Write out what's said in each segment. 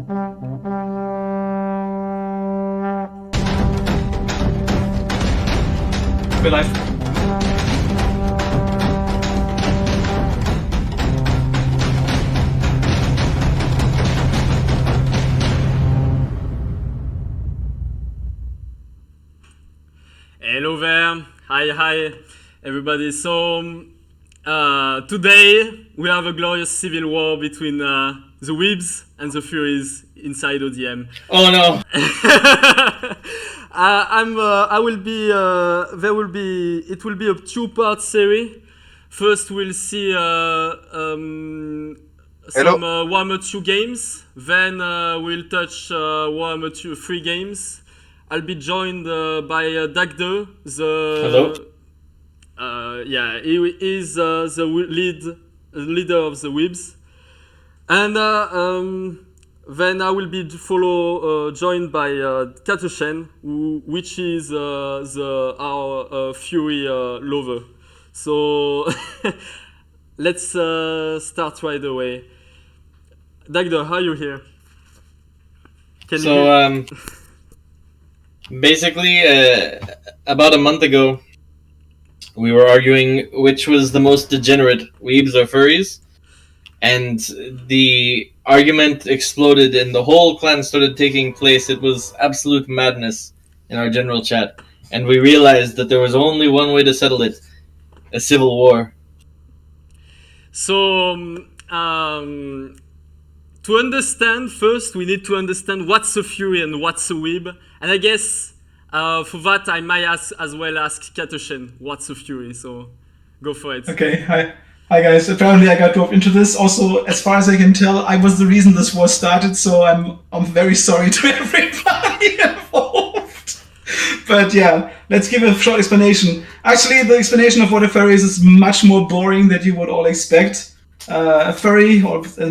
We're live. Hello there. Hi, everybody. So, today we have a glorious civil war between the Weebs and the Furies inside ODM. Oh no! It will be a two-part series. First, we'll see some Warhammer 2 games. Then we'll touch Warhammer 2 3 games. I'll be joined by Dagde, Hello. He is the leader of the Weebs. And then I will be joined by Katoshen, which is our Fury lover. So let's start right away. Dagde, how are you here? Basically, about a month ago, we were arguing which was the most degenerate, Weebs or Furries, and the argument exploded and the whole clan started taking place. It was absolute madness in our general chat, and we realized that there was only one way to settle it: a civil war. So, to understand, first we need to understand what's a Fury and what's a Weeb. And I guess for that I might ask Katoshen what's a Fury. So go for it. Okay, hi guys. Apparently I got roped into this. Also, as far as I can tell, I was the reason this war started, so I'm very sorry to everybody involved. But yeah, let's give a short explanation. Actually, the explanation of what a furry is much more boring than you would all expect. A furry, or a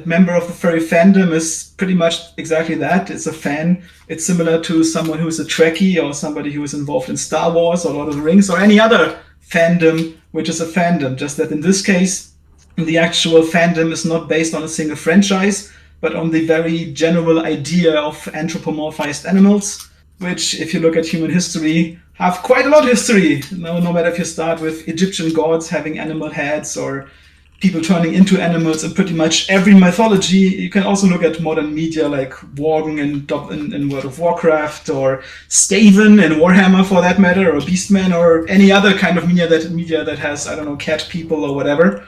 member of the furry fandom, is pretty much exactly that. It's a fan. It's similar to someone who is a Trekkie or somebody who is involved in Star Wars or Lord of the Rings or any other fandom, which is a fandom. Just that in this case, the actual fandom is not based on a single franchise, but on the very general idea of anthropomorphized animals, which, if you look at human history, have quite a lot of history. No matter if you start with Egyptian gods having animal heads or people turning into animals in pretty much every mythology. You can also look at modern media like Worgen in World of Warcraft, or Skaven in Warhammer for that matter, or Beastman, or any other kind of media that has, I don't know, cat people or whatever.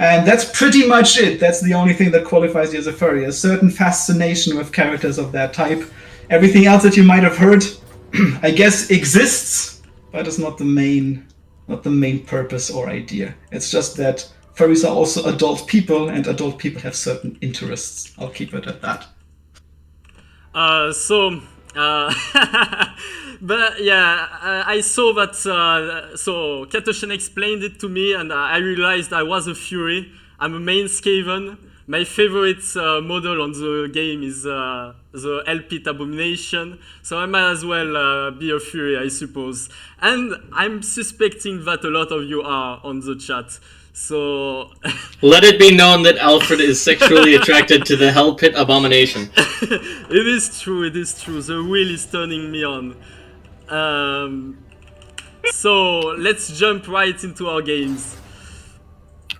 And that's pretty much it. That's the only thing that qualifies you as a furry. A certain fascination with characters of that type. Everything else that you might have heard, I guess, exists, but it's not the main purpose or idea. It's just that furries are also adult people, and adult people have certain interests. I'll keep it at that. But yeah, I saw that. So Katoshen explained it to me, and I realized I was a Fury. I'm a main Skaven. My favorite model on the game is the Elpit Abomination, so I might as well be a Fury, I suppose. And I'm suspecting that a lot of you are on the chat. So let it be known that Alfred is sexually attracted to the Hell Pit Abomination. It is true. The wheel is turning me on. So let's jump right into our games.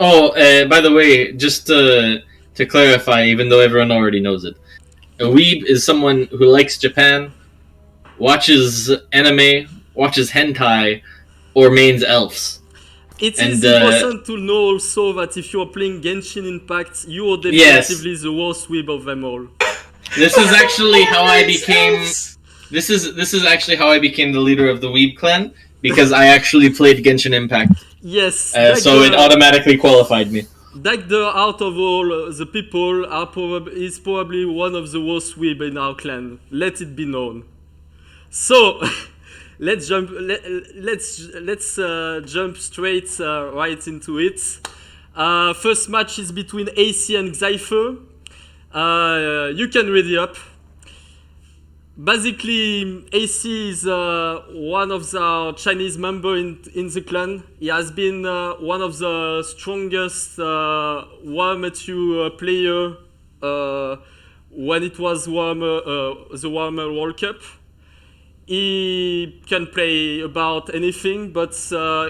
Oh, by the way, just to clarify, even though everyone already knows it, a weeb is someone who likes Japan, watches anime, watches hentai, or mains elves. It is important to know also that if you are playing Genshin Impact, you are definitively the worst weeb of them all. This is actually how I became. This is actually how I became the leader of the Weeb clan, because I actually played Genshin Impact. Yes. So it automatically qualified me. Dagde, out of all the people, is probably one of the worst weeb in our clan. Let it be known. So. Let's jump straight right into it. First match is between AC and Xypher. You can read it up. Basically, AC is one of the Chinese members in the clan. He has been one of the strongest Warhammer 2 player when it was warmer, the warmer World Cup. He can play about anything, but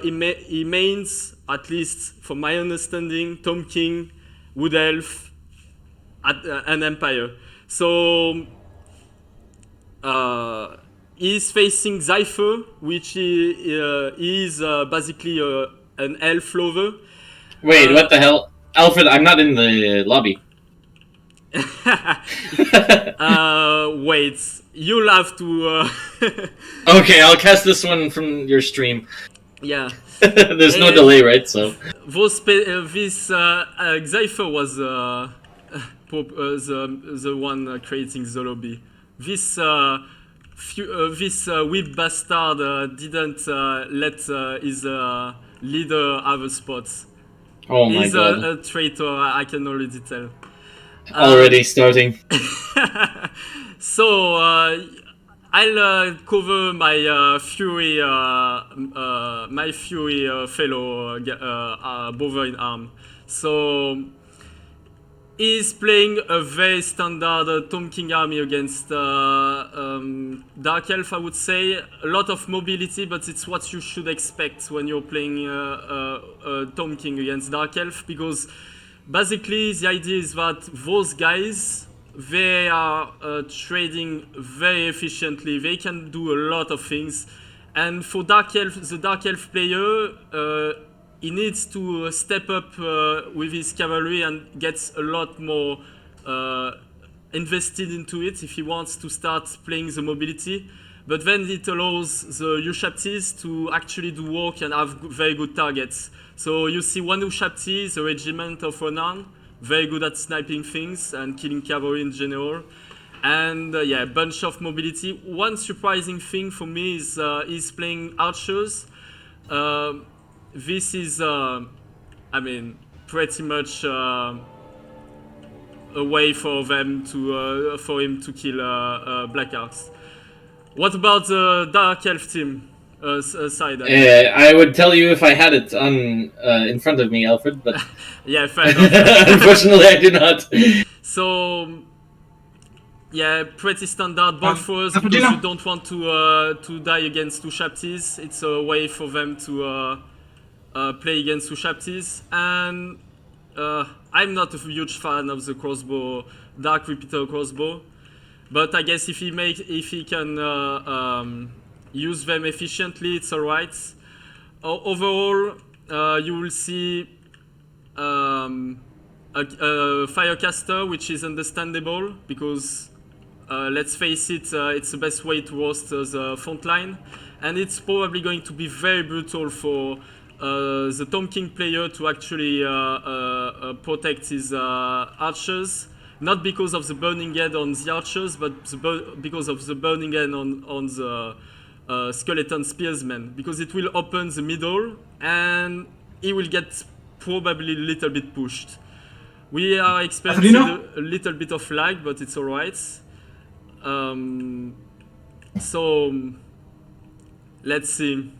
he mains, at least from my understanding, Tom King, Wood Elf, and Empire. So he's facing Cypher, which is basically an elf lover. Wait, what the hell? Alfred, I'm not in the lobby. Wait, you'll have to. Okay, I'll cast this one from your stream. Yeah. There's no delay, right? So. This Cypher was the one creating the lobby. This whip bastard didn't let his leader have a spot. Oh my He's god. a traitor, I can already tell. Already starting. So I'll cover my Fury, fellow Bovine arm. So he's playing a very standard Tom King army against Dark Elf, I would say. A lot of mobility, but it's what you should expect when you're playing Tom King against Dark Elf, because basically the idea is that those guys, they are trading very efficiently. They can do a lot of things. And for Dark Elf, the Dark Elf player, he needs to step up with his cavalry and gets a lot more invested into it if he wants to start playing the mobility. But then it allows the Ushaptis to actually do work and have very good targets. So you see one Ushapti, the regiment of Ronan, very good at sniping things and killing cavalry in general. And yeah, a bunch of mobility. One surprising thing for me is he's playing archers. This is, pretty much a way for them to, for him to kill Black Arcs. What about the Dark Elf team side? I would tell you if I had it on in front of me, Alfred, but yeah, fair enough. unfortunately I do not. So yeah, pretty standard both for us because you don't want to die against Ushaptis. It's a way for them to play against Ushaptis, and I'm not a huge fan of the crossbow, Dark Repeater crossbow, but I guess if he can use them efficiently, it's alright. Overall, you will see a Firecaster, which is understandable because let's face it, it's the best way to roast the front line, and it's probably going to be very brutal for the Tom King player to actually protect his archers, not because of the burning head on the archers, but because of the burning head on the skeleton spearsmen, because it will open the middle and he will get probably a little bit pushed. We are experiencing a little bit of lag, but it's alright. So let's see.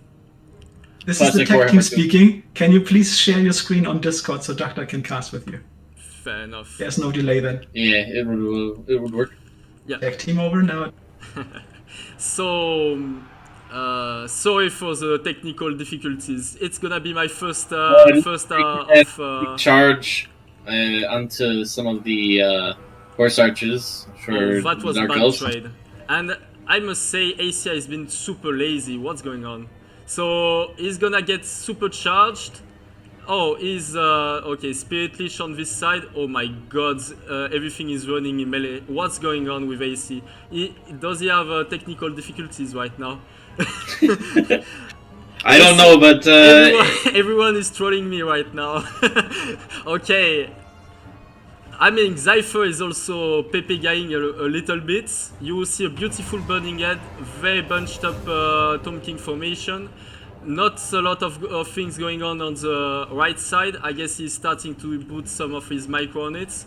This is the tech team speaking. Can you please share your screen on Discord so Doctor can cast with you? Fair enough. There's no delay then. Yeah, it would work. Yeah. Tech team over now. So sorry for the technical difficulties. It's gonna be my first charge onto some of the horse archers for that was Dark bad Elves. trade. And I must say ACI has been super lazy. What's going on? So he's gonna get supercharged. Oh, he's okay. Spirit Leash on this side. Oh my god, everything is running in melee. What's going on with AC? Does he have technical difficulties right now? I don't know, but everyone is trolling me right now. Okay. I mean, Cypher is also Pepe-guying a little bit. You will see a beautiful burning head, very bunched up Tom King formation. Not a lot of things going on the right side. I guess he's starting to put some of his micro on it.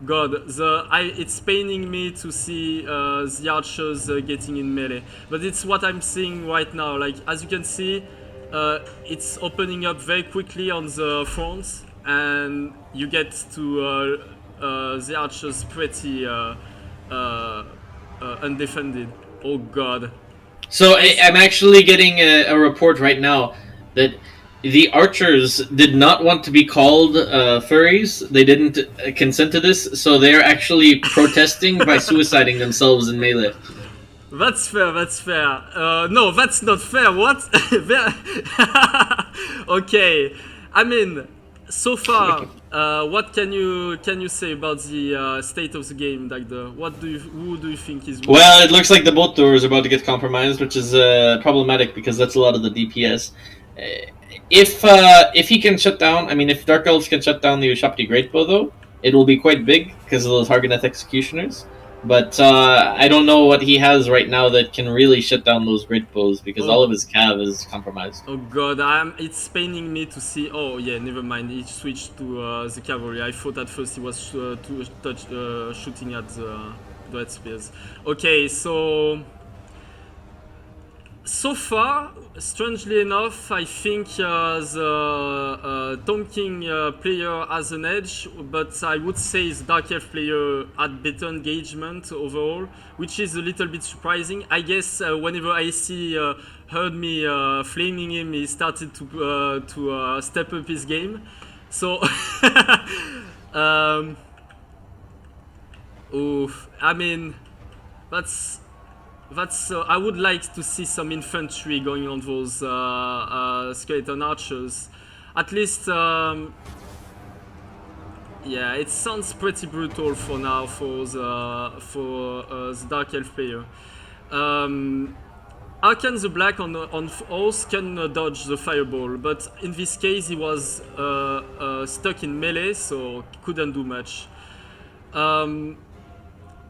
God, it's paining me to see the archers getting in melee. But it's what I'm seeing right now. Like, as you can see, it's opening up very quickly on the front, and you get to the archers pretty undefended. Oh god. So I'm actually getting a report right now that the archers did not want to be called furries. They didn't consent to this, so they're actually protesting by suiciding themselves in Melee. That's fair, that's fair. No, that's not fair, what? Okay. I mean, so far, what can you say about the state of the game, Dagda? Who do you think is winning? Well, it looks like the boat door is about to get compromised, which is problematic because that's a lot of the DPS. If he can shut down, I mean, if Dark Elves can shut down the Ushapti Greatbow, though, it will be quite big because of those Hargoneth Executioners. But I don't know what he has right now that can really shut down those Greatbows because all of his cav is compromised. Oh god, it's paining me to see. Oh yeah, never mind. He switched to the cavalry. I thought at first he was shooting at the Dread Spears. Okay, so far, strangely enough, I think the Tom King player has an edge, but I would say the Dark Elf player had better engagement overall, which is a little bit surprising. I guess whenever I heard me flaming him, he started to step up his game. So, I mean, that's. I would like to see some infantry going on those skeleton archers. At least, yeah, it sounds pretty brutal for now for the Dark Elf player. Arkan the Black on horse can dodge the fireball, but in this case he was stuck in melee, so couldn't do much.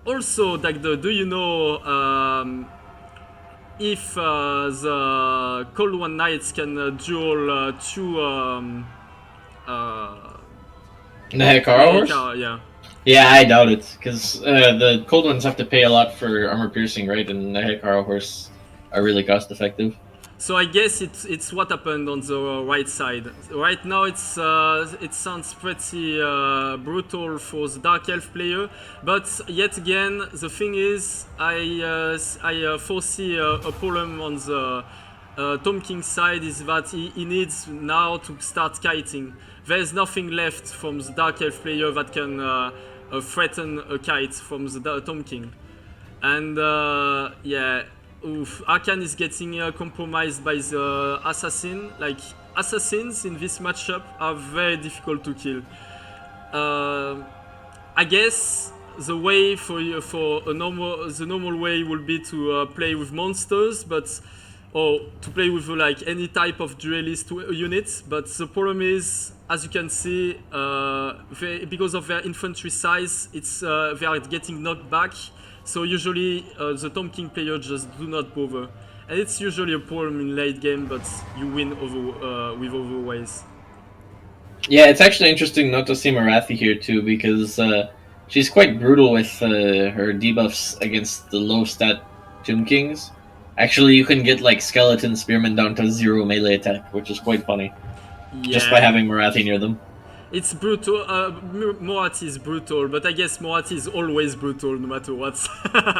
Also, Dagda, do you know if the Cold One Knights can duel two Nehekara horse? Yeah. Yeah, I doubt it, because the Cold Ones have to pay a lot for armor piercing, right? And Nehekara horse are really cost effective. So I guess it's what happened on the right side. Right now it sounds pretty brutal for the Dark Elf player, but yet again the thing is I foresee a problem on the Tom King side is that he needs now to start kiting. There's nothing left from the Dark Elf player that can threaten a kite from the Tom King, and yeah. Oof, Arkan is getting compromised by the assassin. Like, assassins in this matchup are very difficult to kill. I guess the way the normal way will be to play with monsters, or to play with like any type of duelist unit. But the problem is, as you can see, because of their infantry size, they are getting knocked back. So usually the Tom King player just do not bother, and it's usually a problem in late game, but you win with other ways. Yeah, it's actually interesting not to see Marathi here too, because she's quite brutal with her debuffs against the low stat Tomb Kings. Actually, you can get like Skeleton Spearmen down to 0 melee attack, which is quite funny, just by having Marathi near them. It's brutal. Moati is brutal, but I guess Moati is always brutal no matter what.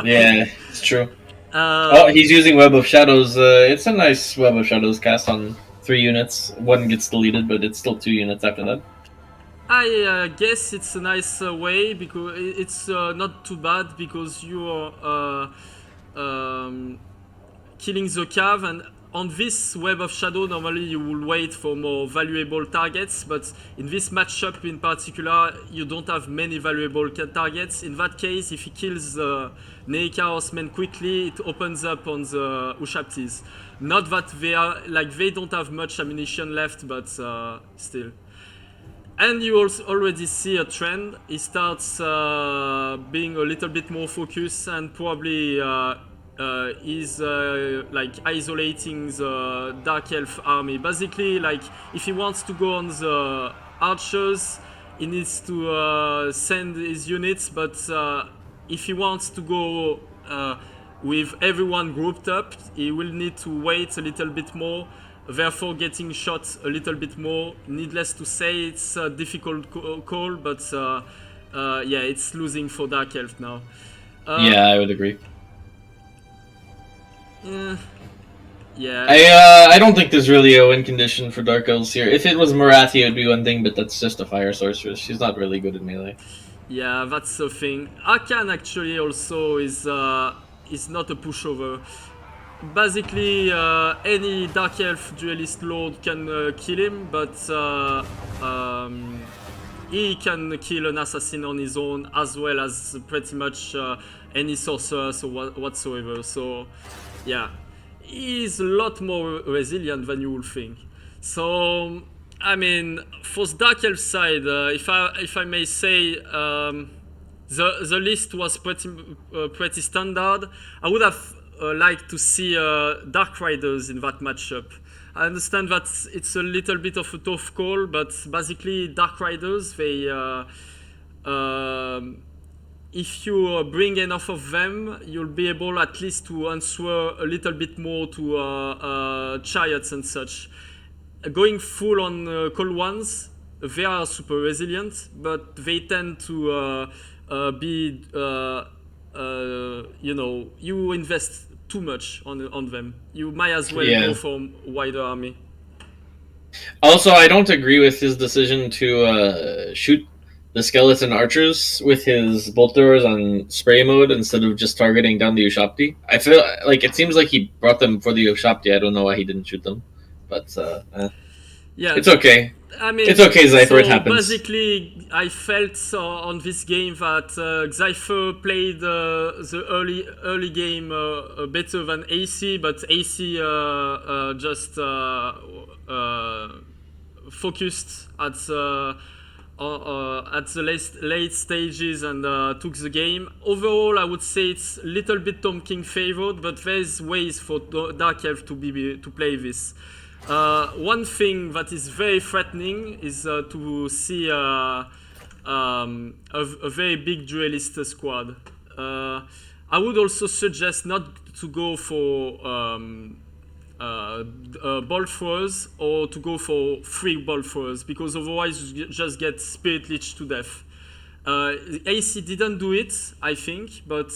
Yeah, it's true. Oh, he's using Web of Shadows. It's a nice Web of Shadows cast on 3 units. 1 gets deleted, but it's still 2 units after that. I guess it's a nice way because it's not too bad because you're killing the cav, and on this Web of Shadow normally you will wait for more valuable targets, but in this matchup in particular you don't have many valuable targets. In that case, if he kills the Neika horsemen quickly, it opens up on the Ushaptis. Not that they don't have much ammunition left, but still. And you also already see a trend. He starts being a little bit more focused and probably is like isolating the Dark Elf army. Basically, like if he wants to go on the archers, he needs to send his units, but if he wants to go with everyone grouped up, he will need to wait a little bit more, therefore getting shot a little bit more. Needless to say, it's a difficult call, but yeah, it's losing for Dark Elf now. Yeah, I would agree. Yeah. I don't think there's really a win condition for Dark Elves here. If it was Marathi, it would be one thing, but that's just a fire sorceress. She's not really good at melee. Yeah, that's the thing. Arcan actually also is not a pushover. Basically, any Dark Elf Duelist Lord can kill him, but he can kill an assassin on his own as well as pretty much any sorcerer whatsoever. So, yeah, he's a lot more resilient than you would think. So, I mean, for the Dark Elf side, if I may say, the list was pretty standard. I would have liked to see Dark Riders in that matchup. I understand that it's a little bit of a tough call, but basically Dark Riders, they if you bring enough of them, you'll be able at least to answer a little bit more to chariots and such. Going full on cold ones, they are super resilient, but they tend to be, you invest too much on them. You might as well go for wider army. Also, I don't agree with his decision to shoot the skeleton archers with his bolt throwers on spray mode instead of just targeting down the Ushapti. I feel like it seems like he brought them for the Ushapti. I don't know why he didn't shoot them, but yeah, it's okay. I mean, it's okay, Zypher. It happens. Basically, I felt on this game that Zypher played the early game better than AC, but AC just focused at the late stages and took the game. Overall, I would say it's a little bit Tom King favored, but there's ways for Dark Elf to play this. One thing that is very threatening is to see a very big duelist squad. I would also suggest not to go for ball throwers or to go for 3 ball throwers, because otherwise you just get spirit leech to death. AC didn't do it, I think, but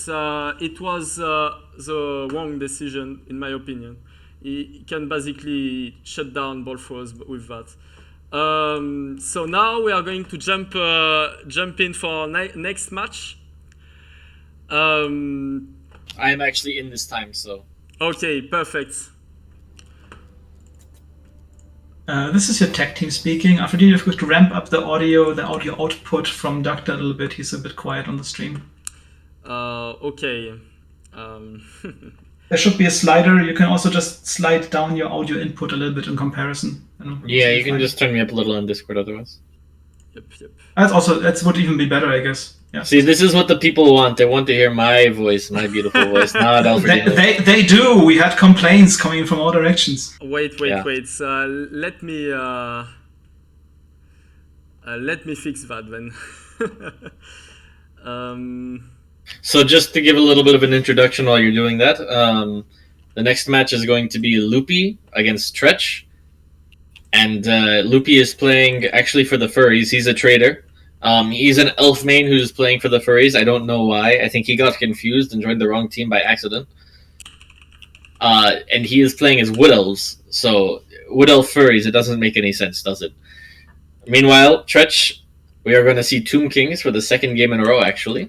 it was the wrong decision in my opinion. He can basically shut down ball throwers with that. So now we are going to jump in for our next match. I am actually in this time, so. Okay, perfect. This is your tech team speaking. Afrodine, if we could ramp up the audio output from Doctor a little bit. He's a bit quiet on the stream. Okay. There should be a slider. You can also just slide down your audio input a little bit in comparison. Yeah, you can just turn me up a little on Discord otherwise. Yep. That would even be better, I guess. Yeah. See, this is what the people want. They want to hear my voice, my beautiful voice, not Alfred. They do. We had complaints coming from all directions. Wait. Let me fix that then. So just to give a little bit of an introduction while you're doing that, the next match is going to be Loopy against Tretch. And Loopy is playing actually for the furries. He's a trader. He's an elf main who's playing for the furries. I don't know why. I think he got confused and joined the wrong team by accident. And he is playing as Wood Elves. So, Wood Elf furries, it doesn't make any sense, does it? Meanwhile, Tretch, we are going to see Tomb Kings for the second game in a row, actually.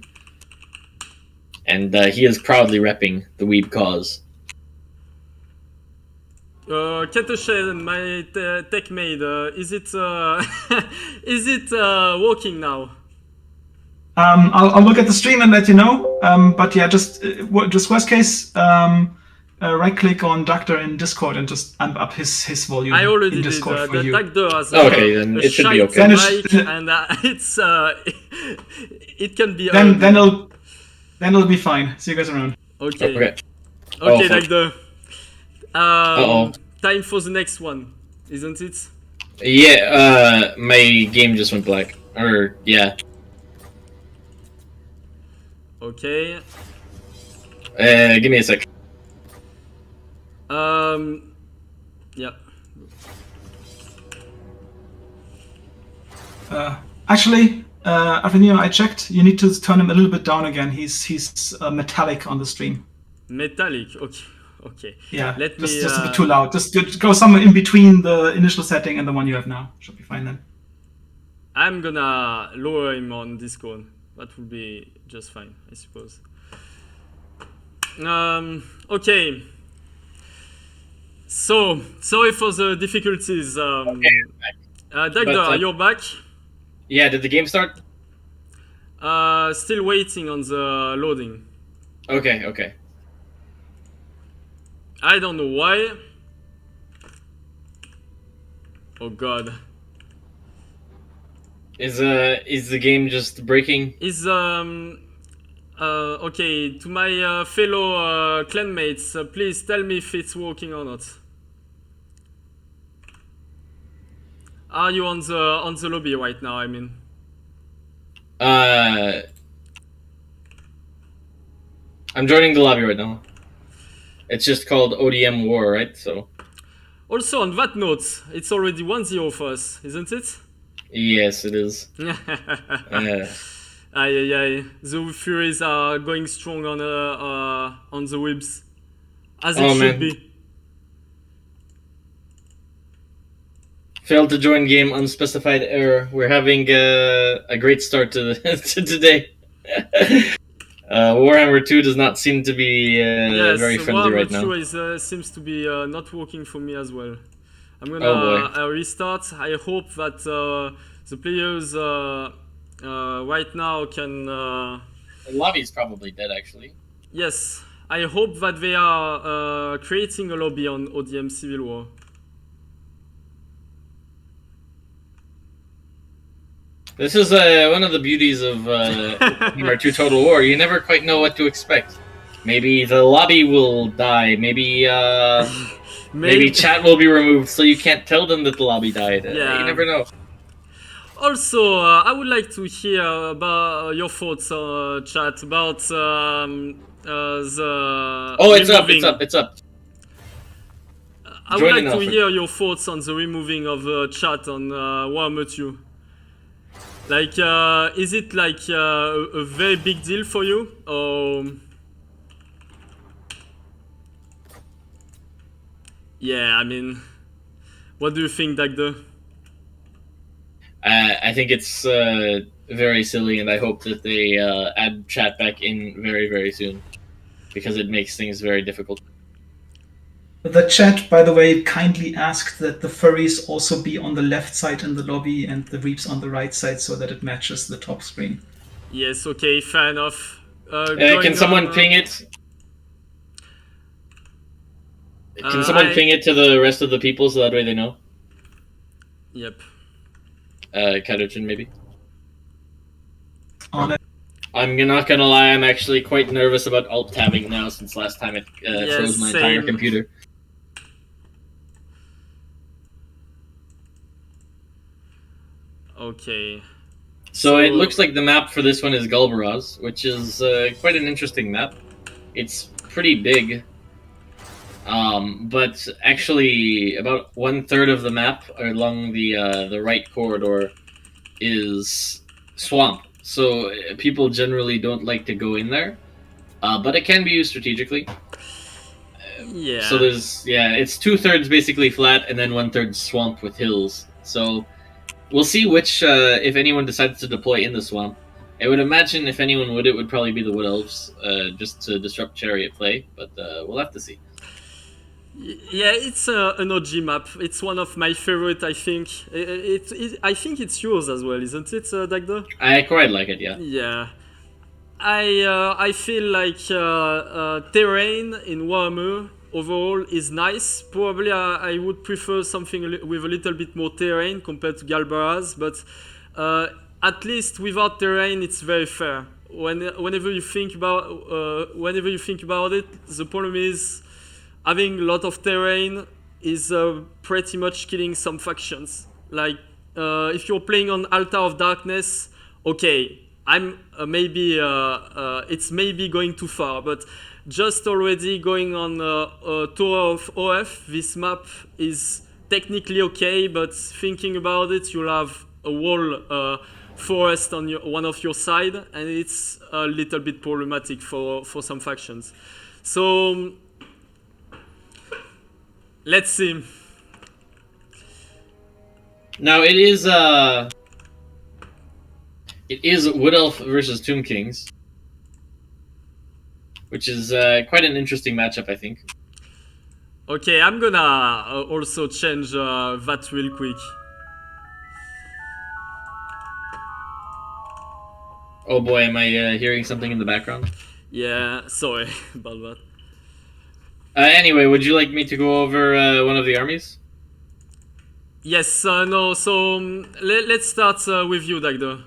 And he is proudly repping the Weeb cause. Ketoshen, my tech maid, is it working now? I'll look at the stream and let you know. But yeah, just worst case, right click on Doctor in Discord and just amp up his volume. I already in Discord did. for you. Doctor has then it should be okay. Mic and it's it can be. Then it'll be fine. See you guys around. Okay, Oh, Doctor. Time for the next one, isn't it? Yeah, my game just went black. Yeah. Okay. Give me a sec. Yeah. Actually, Avenir, I checked. You need to turn him a little bit down again. He's metallic on the stream. Metallic. Okay. Yeah, Let just a bit too loud. Just go somewhere in between the initial setting and the one you have now. Should be fine then. I'm gonna lower him on Discord. That would be just fine, I suppose. Okay. So, sorry for the difficulties. Dagda, you're back? Yeah, did the game start? Still waiting on the loading. Okay. I don't know why. Oh god. Is the game just breaking? Okay, to my fellow clanmates, please tell me if it's working or not. Are you on the lobby right now? I mean. I'm joining the lobby right now. It's just called ODM War, right? So. Also, on that note, it's already 1-0 for us, isn't it? Yes, it is. Aye. The Furies are going strong on the whips, as it should be. Failed to join game, unspecified error. We're having a great start to today. Warhammer 2 does not seem to be very friendly right now. Warhammer 2 seems to be not working for me as well. I'm gonna restart. I hope that the players right now can... The lobby is probably dead, actually. Yes, I hope that they are creating a lobby on ODM Civil War. This is one of the beauties of Warhammer 2 Total War. You never quite know what to expect. Maybe the lobby will die. Maybe chat will be removed, so you can't tell them that the lobby died. Yeah. You never know. Also, I would like to hear about your thoughts, chat, about the. Oh, it's up. I would like to hear your thoughts on the removing of chat on Warhammer 2. Like, is it like a very big deal for you, or? Yeah, I mean, what do you think, Dagda? I think it's very silly, and I hope that they add chat back in very, very soon, because it makes things very difficult. The chat, by the way, kindly asked that the furries also be on the left side in the lobby and the reaps on the right side so that it matches the top screen. Yes, okay, fair enough. Can someone ping it? Can someone ping it to the rest of the people so that way they know? Yep. Katarjin, maybe? On it. I'm not gonna lie, I'm actually quite nervous about alt-tabbing now since last time it froze my entire computer. Okay. So it looks like the map for this one is Gulbaraz, which is quite an interesting map. It's pretty big. But actually about 1/3 of the map along the right corridor is swamp. So people generally don't like to go in there. But it can be used strategically. Yeah. So it's 2/3 basically flat and then 1/3 swamp with hills. So we'll see which, if anyone decides to deploy in the swamp. I would imagine if anyone would, it would probably be the Wood Elves, just to disrupt chariot play, but we'll have to see. Yeah, it's an OG map. It's one of my favorite, I think. I think it's yours as well, isn't it, Dagda? I quite like it, yeah. Yeah. I feel like terrain in Warhammer overall is nice. Probably I would prefer something with a little bit more terrain compared to Galbaraz, but at least without terrain, it's very fair. Whenever you think about it, the problem is having a lot of terrain is pretty much killing some factions. Like if you're playing on Altar of Darkness, okay, it's maybe going too far, but just already going on Tour of OF, this map is technically okay, but thinking about it, you'll have a whole forest on one of your side, and it's a little bit problematic for some factions. So let's see. Now it is Wood Elf versus Tomb Kings, which is quite an interesting matchup, I think. Okay, I'm gonna also change that real quick. Oh boy, am I hearing something in the background? Yeah, sorry about that. Anyway, would you like me to go over one of the armies? Yes, no, so let's start with you, Dagdo.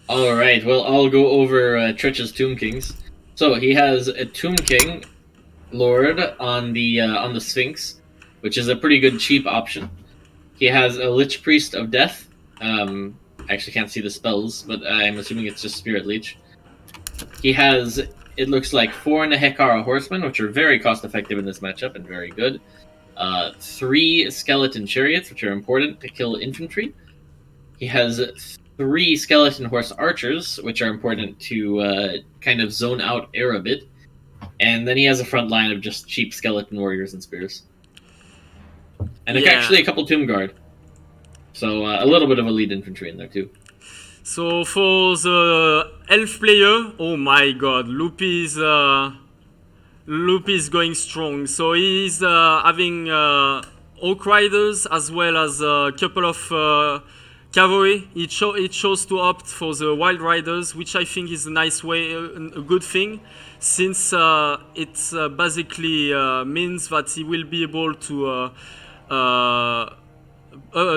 Alright, well, I'll go over Tretch's Tomb Kings. So, he has a Tomb King Lord on the Sphinx, which is a pretty good cheap option. He has a Lich Priest of Death. I actually can't see the spells, but I'm assuming it's just Spirit Leech. He has, it looks like, 4 Nehekara Horsemen, which are very cost-effective in this matchup and very good. 3 Skeleton Chariots, which are important to kill infantry. He has 3 Skeleton Horse Archers, which are important to kind of zone out air a bit. And then he has a front line of just cheap Skeleton Warriors and Spears. And actually a couple Tomb Guard. So a little bit of elite infantry in there too. So for the elf player, oh my god, Loopy is going strong. So he's having Oak Riders as well as a couple of cavalry. He chose to opt for the Wild Riders, which I think is a nice way, a good thing, since it basically means that he will be able to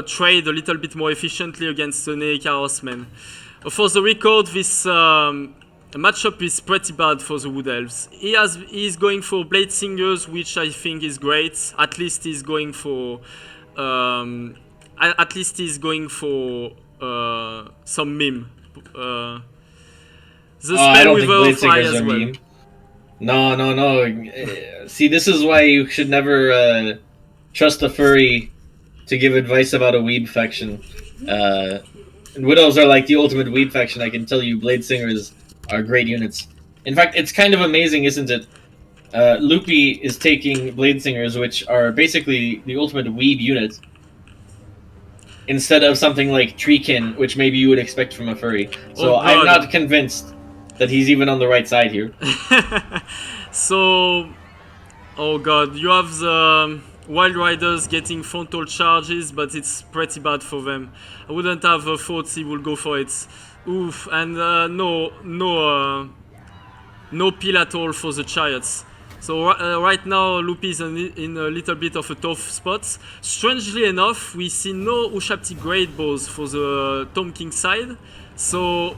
trade a little bit more efficiently against the Nehekara Horsemen. For the record, this matchup is pretty bad for the Wood Elves. He's going for Blade Singers, which I think is great. At least he's going for some meme. The spell with Fly as well. Meme. No. See, this is why you should never trust a furry to give advice about a weeb faction. And Wood Elves are like the ultimate weeb faction. I can tell you, Blade Singers are great units. In fact, it's kind of amazing, isn't it? Loopy is taking Blade Singers, which are basically the ultimate weeb unit, instead of something like Treekin, which maybe you would expect from a furry. So I'm not convinced that he's even on the right side here. So, oh god, you have the Wild Riders getting frontal charges, but it's pretty bad for them. I wouldn't have thought he would go for it. Oof, and no peel at all for the Chariots. So right now, Loopy is in a little bit of a tough spot. Strangely enough, we see no Ushabti Great Bows for the Tomb King side. So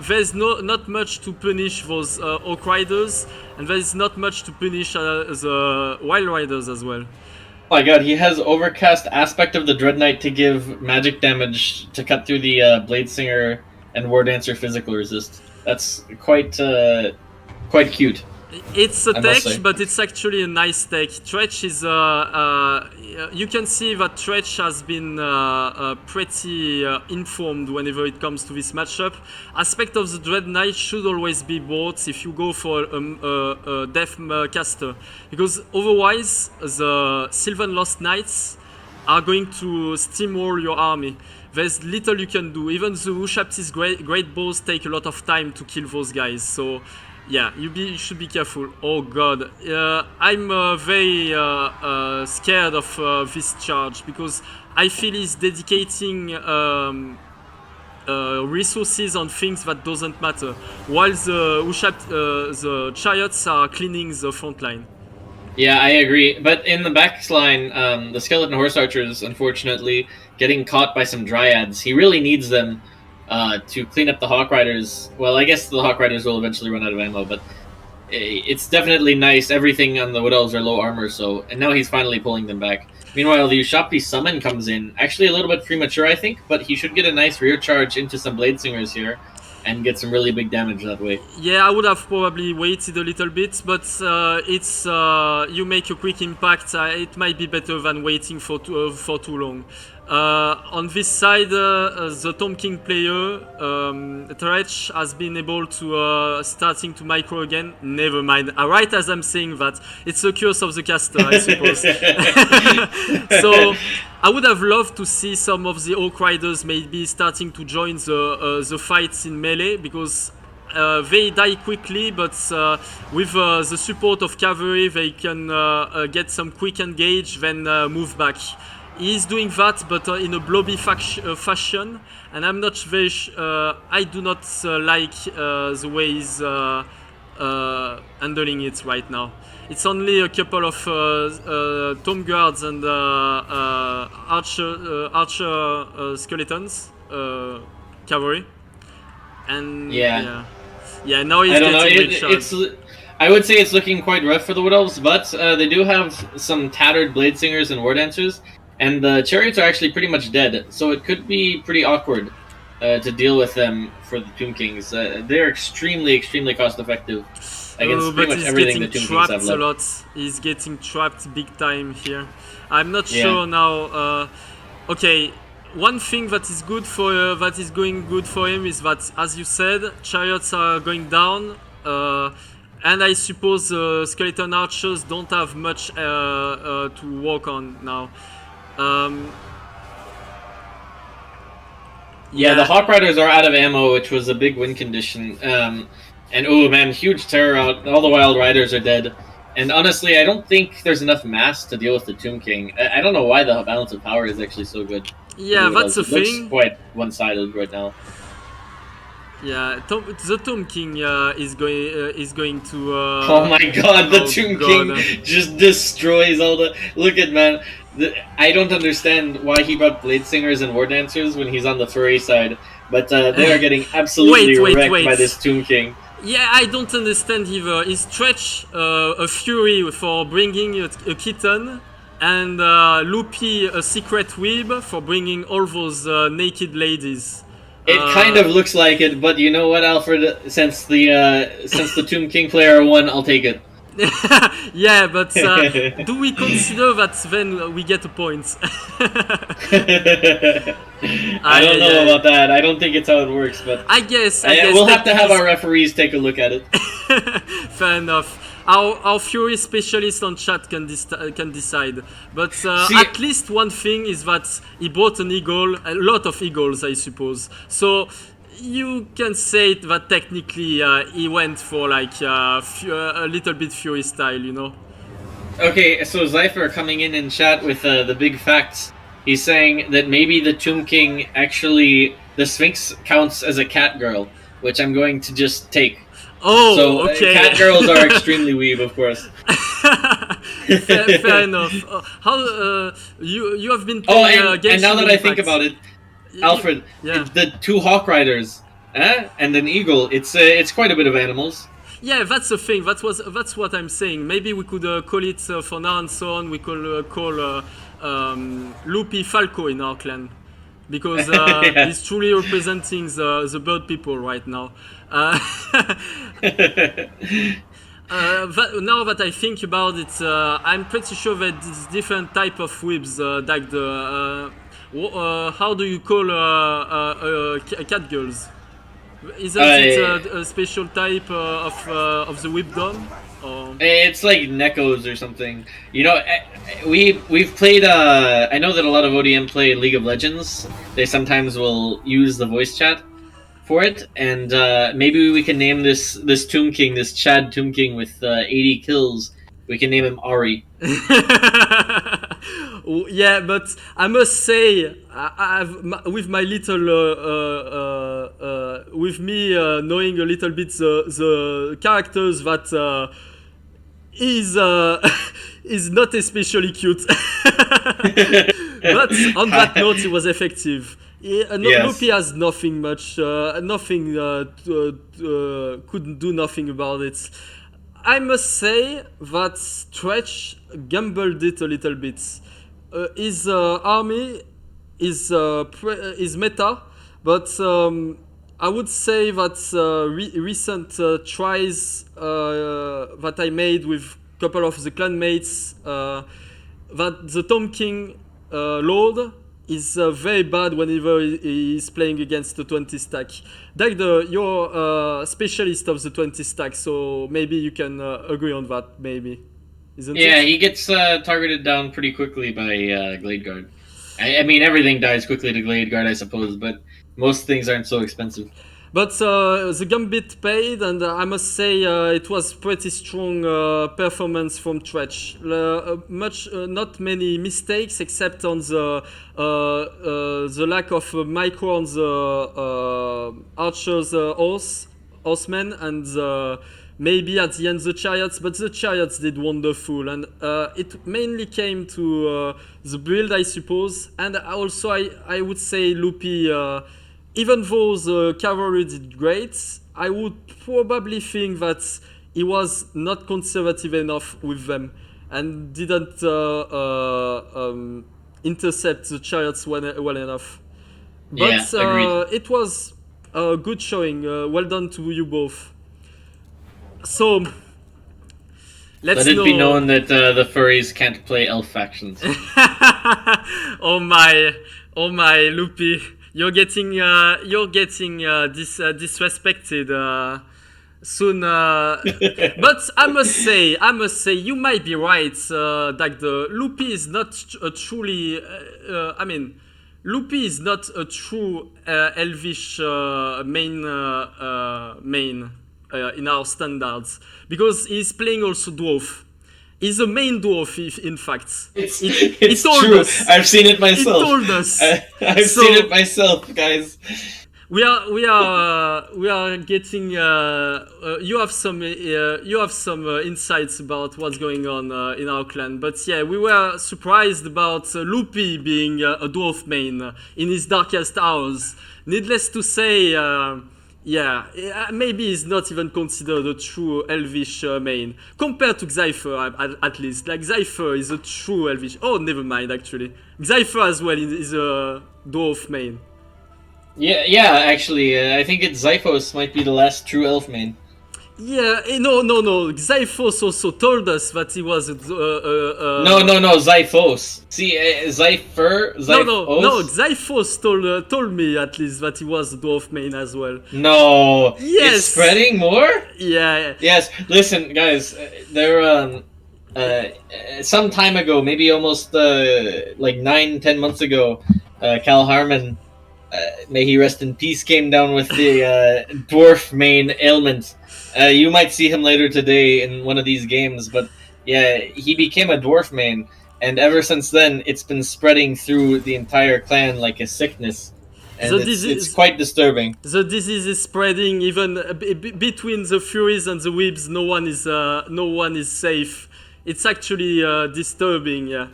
there's not much to punish those Oak Riders, and there's not much to punish the Wild Riders as well. Oh my god, he has Overcast Aspect of the Dread Knight to give magic damage to cut through the Blade Singer and War Dancer physical resist. That's quite cute. It's a tech, but it's actually a nice tech. Tretch is you can see that Tretch has been pretty informed whenever it comes to this matchup. Aspect of the Dread Knight should always be bought if you go for a Death caster, because otherwise the Sylvan Lost Knights are going to steamroll your army. There's little you can do. Even the Ushabti's great bows take a lot of time to kill those guys. So yeah, you should be careful. Oh god, I'm very scared of this charge, because I feel he's dedicating resources on things that doesn't matter, while the Chariots are cleaning the front line. Yeah, I agree. But in the back line, the Skeleton Horse Archers, unfortunately, getting caught by some Dryads. He really needs them to clean up the Hawk Riders. Well, I guess the Hawk Riders will eventually run out of ammo, but it's definitely nice. Everything on the Wood Elves are low armor, and now he's finally pulling them back. Meanwhile, the Ushabti Summon comes in. Actually a little bit premature, I think, but he should get a nice rear charge into some Blade Singers here and get some really big damage that way. Yeah, I would have probably waited a little bit, but you make a quick impact. It might be better than waiting for too long. On this side, the Tom King player, Tretch, has been able to starting to micro again. Never mind. Right as I'm saying that, it's the curse of the caster, I suppose. So I would have loved to see some of the Orc Riders maybe starting to join the fights in melee, because they die quickly, but with the support of cavalry, they can get some quick engage, then move back. He's doing that, but in a blobby fashion, and I'm not very. I do not like the way he's handling it right now. It's only a couple of tomb guards and archer skeletons, cavalry, and Yeah. Now he's I don't know. getting recharged. I would say it's looking quite rough for the Wood Elves, but they do have some tattered Blade Singers and War Dancers, and the Chariots are actually pretty much dead, so it could be pretty awkward to deal with them for the Tomb Kings. They're extremely cost effective against pretty much everything the Tomb Kings have left. A lot. He's getting trapped big time here. I'm not sure now. Okay. One thing that is good for that is going good for him is that, as you said, chariots are going down, and I suppose skeleton archers don't have much to work on now. The Hawk Riders are out of ammo, which was a big win condition. And oh man, huge terror out. All the Wild Riders are dead. And honestly, I don't think there's enough mass to deal with the Tomb King. I don't know why the balance of power is actually so good. Yeah, that's the thing. It looks quite one-sided right now. Yeah, the Tomb King is going to. Oh my God! The Tomb King just destroys all the. Look at man. I don't understand why he brought Blade Singers and War Dancers when he's on the furry side, but they are getting absolutely wrecked by this Tomb King. Yeah, I don't understand either. Is Stretch a fury for bringing a kitten, and Loopy a secret weeb for bringing all those naked ladies? It kind of looks like it, but you know what, Alfred? Since the Tomb King player won, I'll take it. Yeah, but do we consider that then we get a point? I don't know about that. I don't think it's how it works, but I guess we'll have to have our referees take a look at it. Fair enough. Our Fury specialist on chat can decide. But at least one thing is that he brought an eagle, a lot of eagles, I suppose. So you can say that technically he went for like a little bit Fury style, you know. Okay, so Zypher coming in chat with the big facts. He's saying that maybe the Tomb King actually, the Sphinx counts as a cat girl, which I'm going to just take. Oh, so, okay. Cat girls are extremely weeb, of course. Fair enough. How you have been playing and now that I think about it, Alfred, the two Hawk Riders, and an eagle. It's quite a bit of animals. Yeah, that's the thing. That's what I'm saying. Maybe we could call it for now and so on. We could call Loopy Falco in our clan, because he's truly representing the bird people right now. Now that I think about it, I'm pretty sure that it's different type of whips, like the how do you call cat girls? Isn't it a special type of the whipdom? It's like Nekos or something. You know, we've played. I know that a lot of ODM play League of Legends. They sometimes will use the voice chat for it, and maybe we can name this Tomb King, this Chad Tomb King with 80 kills. We can name him Ari. Yeah, but I must say, with my little, with me knowing a little bit the characters, that is not especially cute. But on that note, it was effective. Loopy has nothing much, couldn't do nothing about it. I must say that Stretch gambled it a little bit. His army is meta, but I would say that recent tries that I made with a couple of the clanmates, that the Tomb King Lord is very bad whenever he is playing against the 20 stack. Dagda, you're a specialist of the 20 stack, so maybe you can agree on that, maybe. Isn't Yeah, it? he gets targeted down pretty quickly by Glade Guard. I mean, everything dies quickly to Glade Guard, I suppose, but most things aren't so expensive. But the Gambit paid, and I must say it was pretty strong performance from Tretch. Not many mistakes, except on the lack of micro on the Archer's horsemen, and maybe at the end the chariots. But the chariots did wonderful, and it mainly came to the build, I suppose, and also I would say Loopy. Even though the cavalry did great, I would probably think that he was not conservative enough with them and didn't intercept the chariots well enough. But Yeah, agreed. it was a good showing. Well done to you both. So, let's Let it know. be known that the furries can't play elf factions. Oh my, Loopy. You're getting disrespected soon. But I must say, you might be right. That the Loopy is not a truly. Loopy is not a true elvish main in our standards, because he's playing also dwarf. He's a main dwarf, in fact. It's told true. us. I've seen it myself. He told us. I've seen it myself, guys. We are getting. You have some insights about what's going on in our clan, but yeah, we were surprised about Loopy being a dwarf main in his darkest hours. Needless to say. Maybe he's not even considered a true elvish main compared to Xypher, at least. Like Xypher is a true elvish. Oh, never mind. Actually, Xypher as well is a dwarf main. Yeah. Actually, I think Xiphos might be the last true elf main. Yeah, no. Xyphos also told us that he was a. No, Xiphos. See, Xypher, Xiphos? No, Xyphos told me at least that he was a dwarf main as well. No. Yes. It's spreading more? Yeah. Yes. Listen, guys, there, some time ago, maybe almost, like 9-10 months ago, Cal Harmon, may he rest in peace, came down with the, dwarf main ailment. You might see him later today in one of these games, but yeah, he became a dwarf main, and ever since then, it's been spreading through the entire clan like a sickness, and it's quite disturbing. The disease is spreading even between the Furies and the Weebs. No one is safe. It's actually disturbing. Yeah.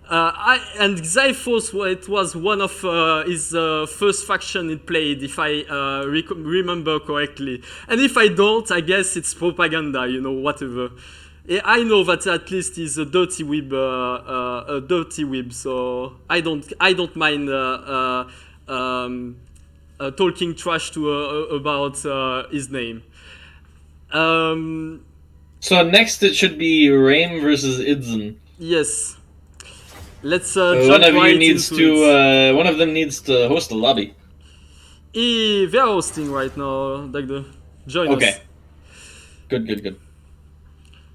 And Xyphos, it was one of his first faction he played, if I remember correctly. And if I don't, I guess it's propaganda, whatever. I know that at least he's a dirty weeb, so I don't mind talking trash about his name. So next it should be Raim versus Idzen. Yes. Let's one of you needs to. One of them needs to host a lobby. They are hosting right now. Dagda, join us. Okay. Good.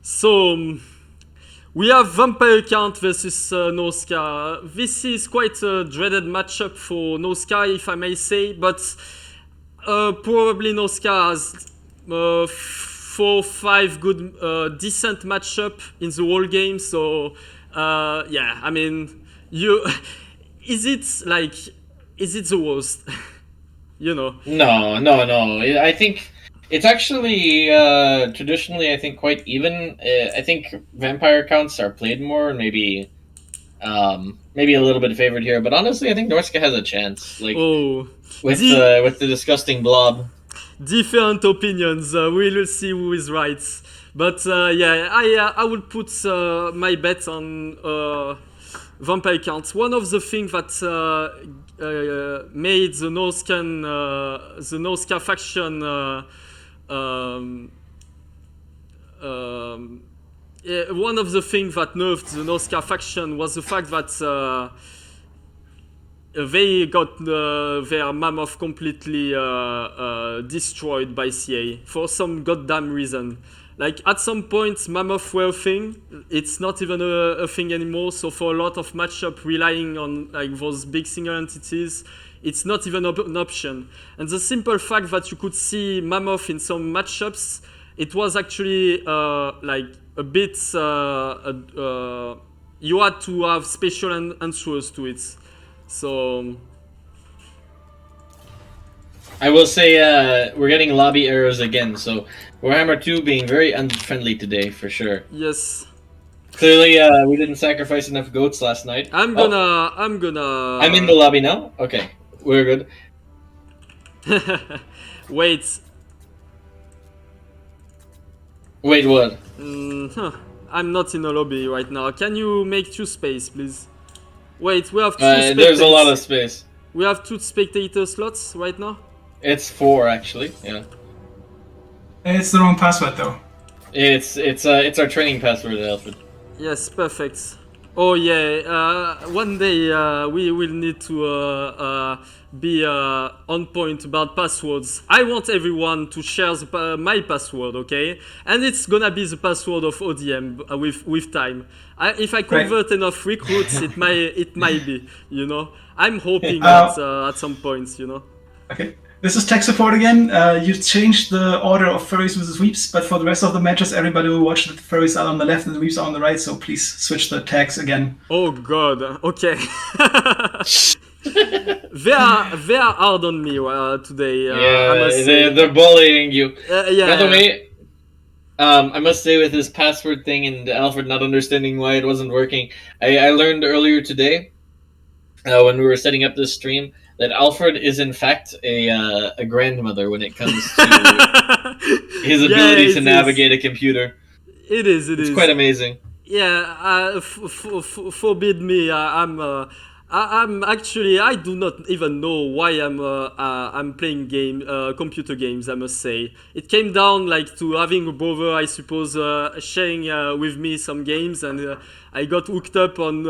So we have Vampire Count versus Noska. This is quite a dreaded matchup for Noska, if I may say, but probably Noska has 4-5 good, decent matchup in the whole game. So. I mean, is it the worst? No. I think it's actually traditionally, I think, quite even. I think vampire counts are played more, and maybe a little bit favored here. But honestly, I think Norska has a chance. With the disgusting blob. Different opinions. We will see who is right. But I would put my bet on Vampire Count. One of the things that made the Noska faction one of the things that nerfed the Noska faction was the fact that they got their mammoth completely destroyed by CA for some goddamn reason. Like at some point, mammoth were a thing. It's not even a thing anymore. So for a lot of matchup relying on like those big single entities, it's not even an option. And the simple fact that you could see mammoth in some matchups, it was actually like a bit. You had to have special answers to it. So I will say we're getting lobby errors again, so Warhammer 2 being very unfriendly today for sure. yes, Clearly, we didn't sacrifice enough goats last night. I'm gonna. I'm in the lobby now. Okay, we're good. Wait. Wait, what? I'm not in a lobby right now. Can you make 2 space, please? Wait, we have 2 spectators. There's a lot of space. We have 2 spectator slots right now? It's 4 actually. Yeah. It's the wrong password though. It's our training password, Alfred. Yes, perfect. Oh yeah, one day we will need to be on point about passwords. I want everyone to share my password, okay? And it's gonna be the password of ODM with time. If I convert enough recruits, it might be, you know. I'm hoping that at some point, you know. Okay. This is tech support again. You changed the order of furries versus weeps, but for the rest of the matches, everybody will watch that the furries are on the left and the weeps are on the right, so please switch the tags again. Oh god, okay. they are hard on me today. I must say. They're bullying you. Yeah. By the way, I must say with this password thing and Alfred not understanding why it wasn't working, I learned earlier today when we were setting up this stream that Alfred is in fact a grandmother when it comes to his ability to navigate a computer. It's quite amazing. Yeah, forbid me. I'm actually. I do not even know why I'm playing computer games. I must say, it came down like to having a brother, I suppose, sharing with me some games, and I got hooked up on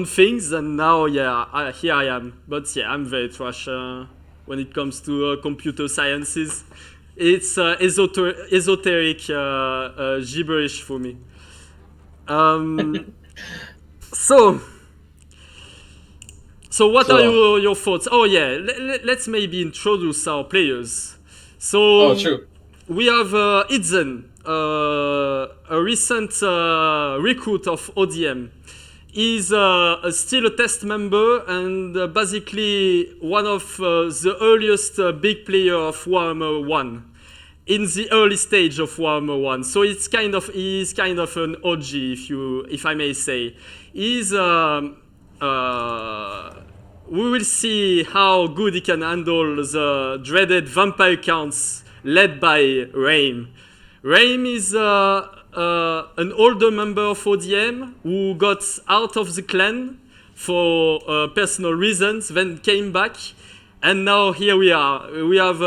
things, and now here I am. But yeah, I'm very trash when it comes to computer sciences. It's esoteric gibberish for me. So what are your thoughts? Oh yeah, let's maybe introduce our players. So true. We have Idzen, a recent recruit of ODM. He's still a test member and basically one of the earliest big player of Warhammer 1. In the early stage of Warhammer 1, so he's kind of an OG, if I may say. We will see how good he can handle the dreaded vampire counts led by Raim. Raim is an older member of ODM who got out of the clan for personal reasons, then came back. And now here we are. We have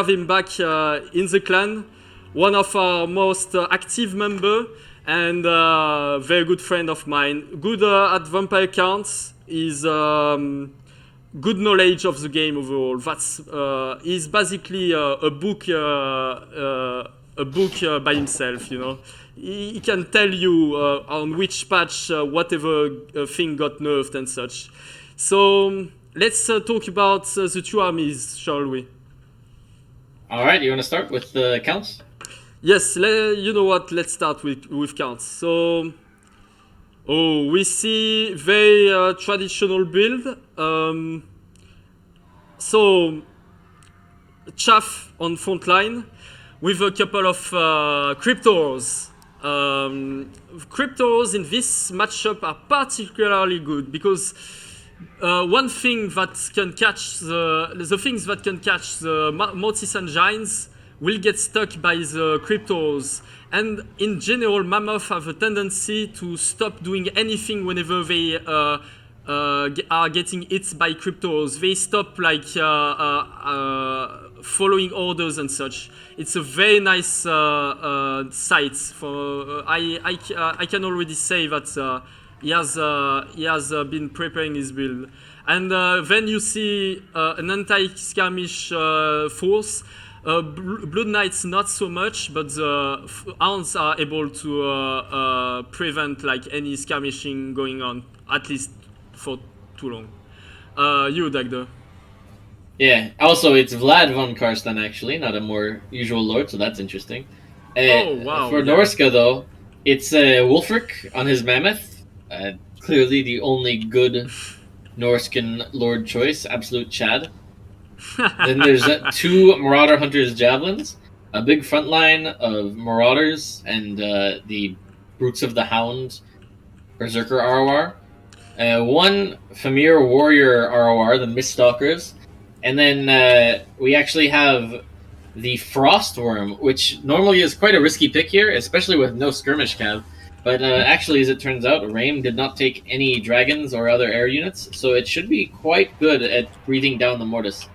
him back in the clan, one of our most active member and very good friend of mine. Good at vampire counts. Is good knowledge of the game overall. That's he's basically a book by himself. You know, he can tell you on which patch whatever thing got nerfed and such. So. Let's talk about the 2 armies, shall we? All right, you want to start with the counts? Yes, you know what? Let's start with counts. So, we see very traditional build. So, Chaff on front line with a couple of cryptos. Cryptos in this matchup are particularly good because. One thing that can catch the things that can catch the Mortis Engines will get stuck by the cryptos, and in general, Mammoth have a tendency to stop doing anything whenever they are getting hit by cryptos. They stop like following orders and such. It's a very nice site. For I can already say that. he has been preparing his build. And then you see an anti-skirmish force. Blood Knights not so much, but the hounds are able to prevent like any skirmishing going on, at least for too long. You, Dagda. Yeah. Also, it's Vlad von Karsten actually, not a more usual lord, so that's interesting. Oh, wow, For yeah. Norska though, it's Wulfric on his mammoth. Clearly the only good Norscan lord choice, absolute Chad. Then there's 2 Marauder Hunters javelins, a big front line of Marauders and the Brutes of the Hound Berserker ROR. 1 Famir Warrior ROR, the Miststalkers. And then we actually have the Frostworm, which normally is quite a risky pick here, especially with no skirmish cav. But actually, as it turns out, Raim did not take any dragons or other air units, so it should be quite good at breathing down the Mortis.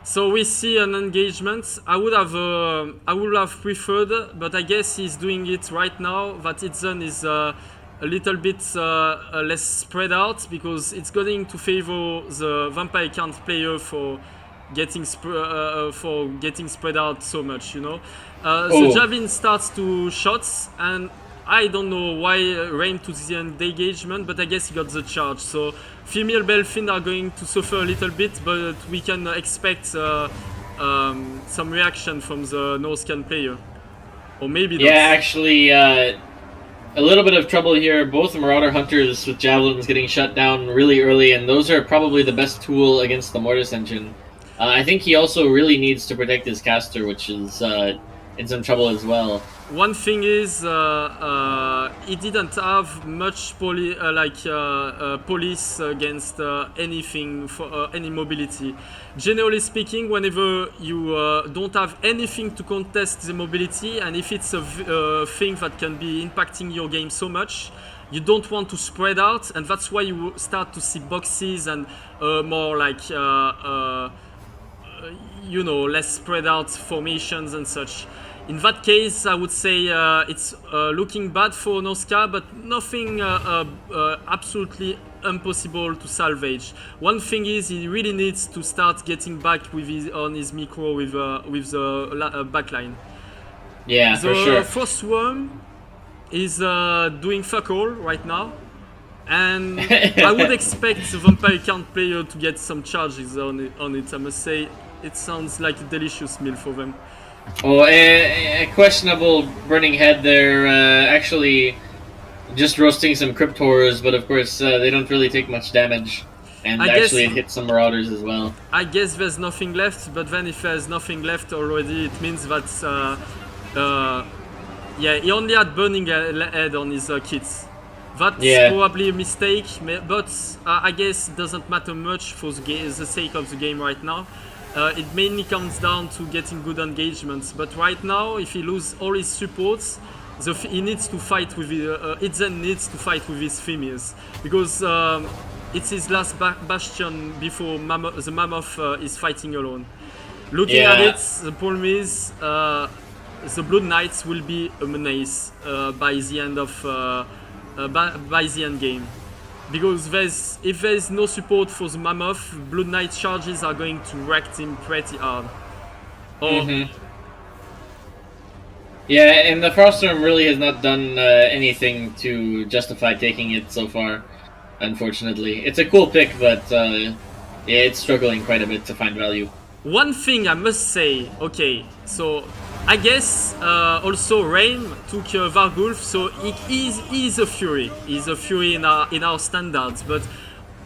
So we see an engagement. I would have preferred, but I guess he's doing it right now. That Itzen is a little bit less spread out because it's going to favor the vampire count player for getting spread out so much. You know, the javelin starts to shots and. I don't know why Rain took the engagement, but I guess he got the charge. So female Belfin are going to suffer a little bit, but we can expect some reaction from the Norscan player. Or maybe not. Yeah, actually, a little bit of trouble here. Both Marauder Hunters with Javelins getting shut down really early, and those are probably the best tool against the Mortis engine. I think he also really needs to protect his caster, which is in some trouble as well. One thing is, he didn't have much police against anything for any mobility. Generally speaking, whenever you don't have anything to contest the mobility, and if it's a thing that can be impacting your game so much, you don't want to spread out, and that's why you start to see boxes and more like less spread out formations and such. In that case, I would say it's looking bad for Norska, but nothing absolutely impossible to salvage. One thing is he really needs to start getting back on his micro with the backline. Yeah, for sure. The Frostworm is doing fuck all right now, and I would expect the vampire count player to get some charges on it. I must say, it sounds like a delicious meal for them. Oh, a questionable burning head there. Actually, just roasting some Crypt Horrors, but of course they don't really take much damage. And actually, it hits some Marauders as well. I guess there's nothing left, but then if there's nothing left already, it means that he only had burning head on his kits. That's probably a mistake, but I guess it doesn't matter much for the sake of the game right now. It mainly comes down to getting good engagements, but right now, if he loses all his supports, he needs to fight with Itzen needs to fight with his Femirs, because it's his last bastion before the Mammoth is fighting alone. Looking at it, the problem is the Blood Knights will be a menace by the end of by the end game. Because if there's no support for the Mammoth, Blood Knight charges are going to wreck him pretty hard. Yeah, and the Frostworm really has not done anything to justify taking it so far, unfortunately. It's a cool pick, but it's struggling quite a bit to find value. One thing I must say, okay, so I guess also Raim took Vargulf, so he is a Fury. He's a Fury in our standards, but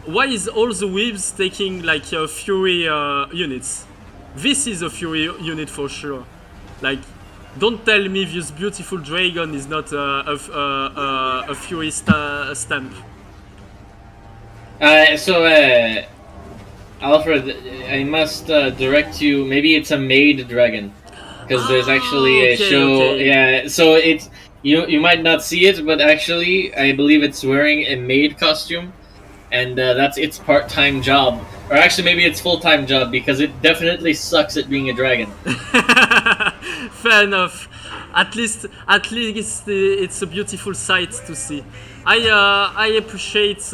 why is all the Weebs taking like Fury units? This is a Fury unit for sure. Like, don't tell me this beautiful dragon is not a Fury stamp. Alfred, I must direct you. Maybe it's a maid dragon. Because there's actually a show, so it's you might not see it, but actually I believe it's wearing a maid costume, and that's its part-time job, or actually maybe it's full-time job because it definitely sucks at being a dragon. Fair enough. At least it's a beautiful sight to see. I appreciate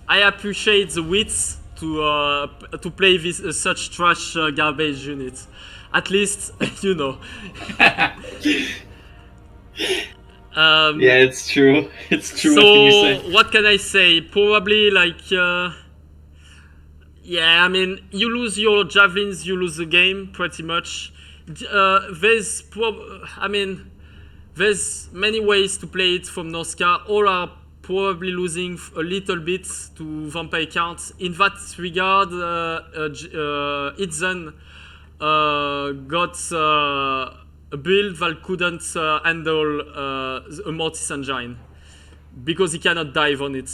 I appreciate the wits to play this such trash garbage unit. At least you know. Yeah, it's true. It's true. So What can you say? what can I say? Probably like yeah, I mean, you lose your javelins, you lose the game pretty much. There's many ways to play it from Norska. All are probably losing a little bit to vampire count. In that regard, Itzen got a build that couldn't handle a Mortis engine because he cannot dive on it.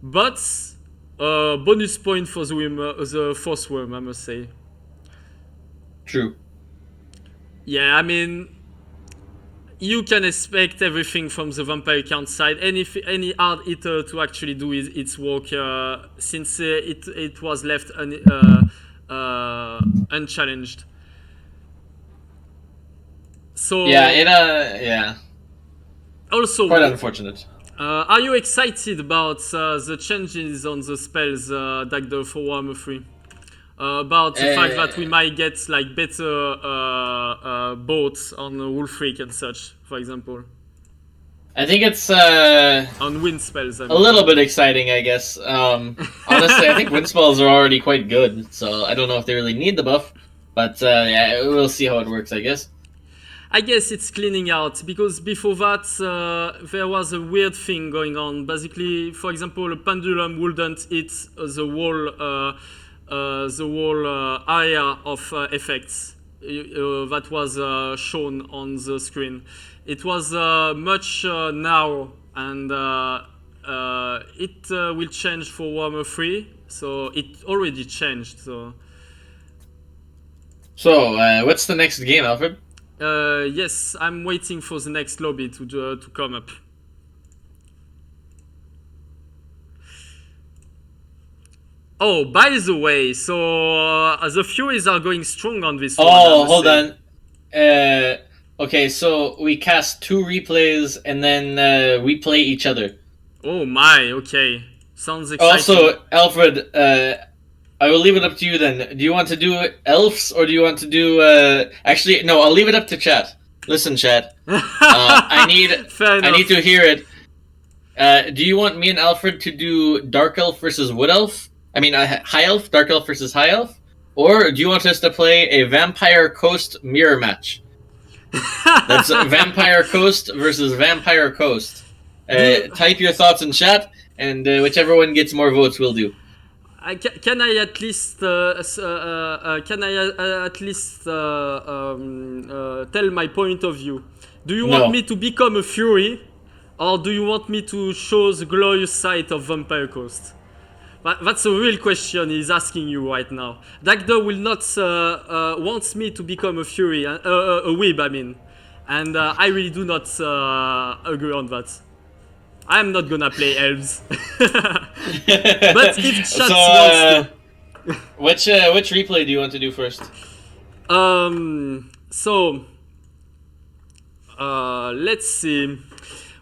But bonus point for the force worm, I must say. True. Yeah, I mean, you can expect everything from the vampire count side. Any hard hitter to actually do its work, since it was left unchallenged. So yeah. Also, Quite unfortunate. are you excited about the changes on the spells, Dagda, for Warhammer 3? About the fact that we might get like better boats on Wolfreak and such, for example. I think it's On wind spells. I mean. a little bit exciting, I guess. Honestly, I think wind spells are already quite good, so I don't know if they really need the buff. But yeah, we'll see how it works, I guess. I guess it's cleaning out, because before that there was a weird thing going on. Basically, for example, a pendulum wouldn't hit the whole area of effects that was shown on the screen. It was much narrow, and it will change for Warhammer 3, so it already changed. So what's the next game, Alfred? yes, I'm waiting for the next lobby to come up. Oh, by the way, so the Furies are going strong on this one. Oh, hold on. Okay, so we cast 2 replays and then we play each other. Oh my, okay. Sounds exciting. Also, Alfred, I will leave it up to you then. Do you want to do elves or do you want to do... Actually, no, I'll leave it up to chat. Listen, chat. I need to hear it. Do you want me and Alfred to do Dark Elf versus Wood Elf? I mean, High Elf, Dark Elf versus High Elf? Or do you want us to play a Vampire Coast mirror match? That's Vampire Coast versus Vampire Coast. Type your thoughts in chat, and whichever one gets more votes will do. Can I at least tell my point of view? Do you want me to become a Fury, or do you want me to show the glorious side of Vampire Coast? That's a real question he's asking you right now. Dagda will not wants me to become a Fury, a Weeb, I mean. And I really do not agree on that. I'm not gonna play elves. But if chat wants to... which replay do you want to do first? Let's see.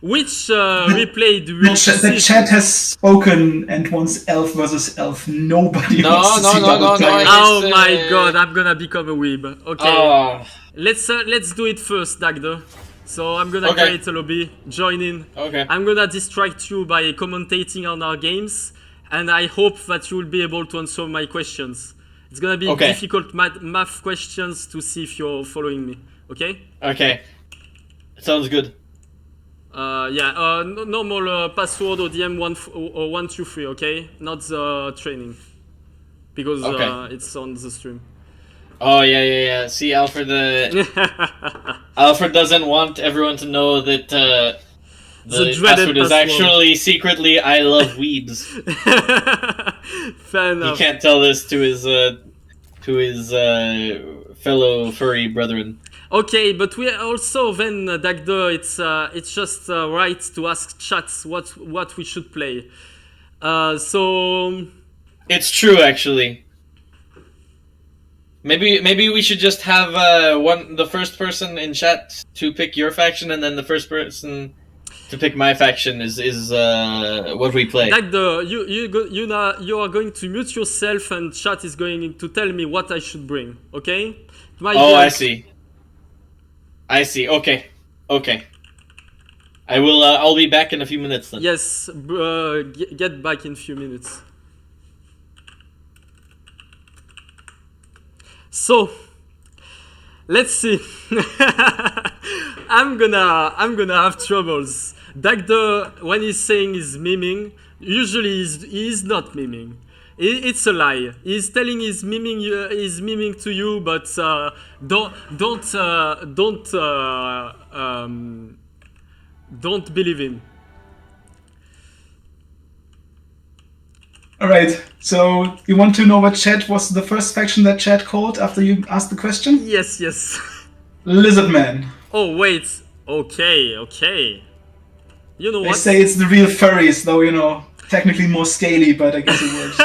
Which replay do we see? The chat has spoken and wants elf versus elf. Nobody wants to see double play. Oh my god, I'm gonna become a weeb. Okay. Oh. Let's do it first, Dagda. So I'm gonna create a lobby, join in. Okay. I'm gonna distract you by commentating on our games, and I hope that you will be able to answer my questions. It's gonna be difficult math questions to see if you're following me. Okay? Okay. Sounds good. Normal password ODM 123, okay? Not the training. Because it's on the stream. Oh, yeah. See, Alfred, Alfred doesn't want everyone to know that the password is actually secretly I love weebs. Fair enough. He can't tell this to his fellow furry brethren. Okay, but we also then, Dagda, it's just right to ask chats what we should play. So it's true, actually. Maybe we should just have the first person in chat to pick your faction, and then the first person to pick my faction is what we play. Like you are going to mute yourself, and chat is going to tell me what I should bring. Okay? I see. Okay. I will. I'll be back in a few minutes then. Yes. Get back in a few minutes. So, let's see. I'm gonna have troubles. Dagda, when he's saying he's miming, usually he's not miming. It's a lie. He's telling he's miming to you, but don't believe him. All right. So you want to know what chat was the first faction that chat called after you asked the question? Yes. Lizardman. Oh wait. Okay. You know They what? say it's the real furries, though, technically more scaly, but I guess it works.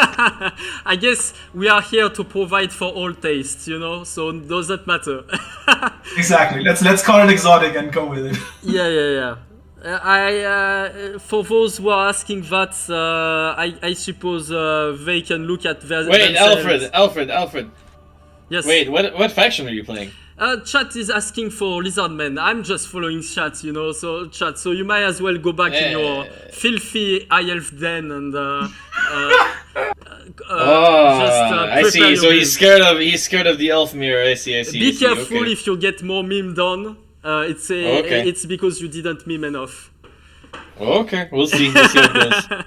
I guess we are here to provide for all tastes, so does that matter? Exactly. Let's call it exotic and go with it. Yeah. For those who are asking that, I suppose they can look at their. Wait, themselves. Alfred. Yes. Wait, what faction are you playing? Chat is asking for Lizardman. I'm just following chat, so chat. So you might as well go back in your filthy high elf den and I see. So he's scared of the elf mirror. I see. Be careful okay. if you get more memed on. It's because you didn't meme enough. Okay, we'll see. We'll see how it goes.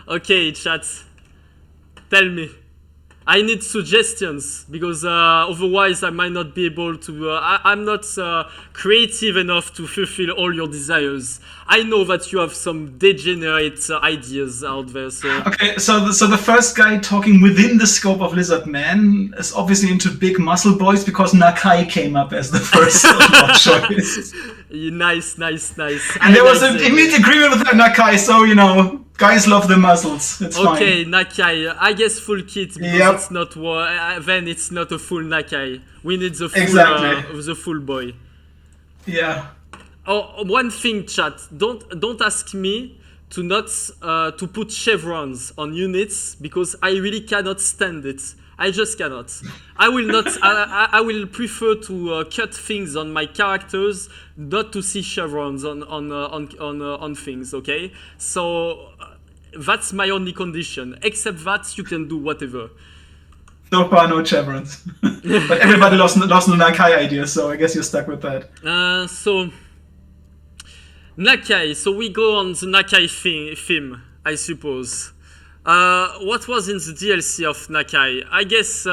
Okay, chat. Tell me. I need suggestions because otherwise I might not be able to. I'm not creative enough to fulfill all your desires. I know that you have some degenerate ideas out there. So okay, so the first guy talking within the scope of Lizardman is obviously into big muscle boys because Nakai came up as the first choice. Nice. And there was an immediate agreement with Nakai, so guys love the muscles. It's fine. Okay, Nakai. I guess full kit because it's not then it's not a full Nakai. We need the full the full boy. Yeah. Oh, one thing, chat. Don't ask me to not to put chevrons on units because I really cannot stand it. I just cannot. I will not. I will prefer to cut things on my characters, not to see chevrons on things. Okay, so that's my only condition. Except that, you can do whatever. So far, no chevrons. But everybody lost the Nakai idea, so I guess you're stuck with that. So Nakai. So we go on the Nakai theme, I suppose. What was in the DLC of Nakai? I guess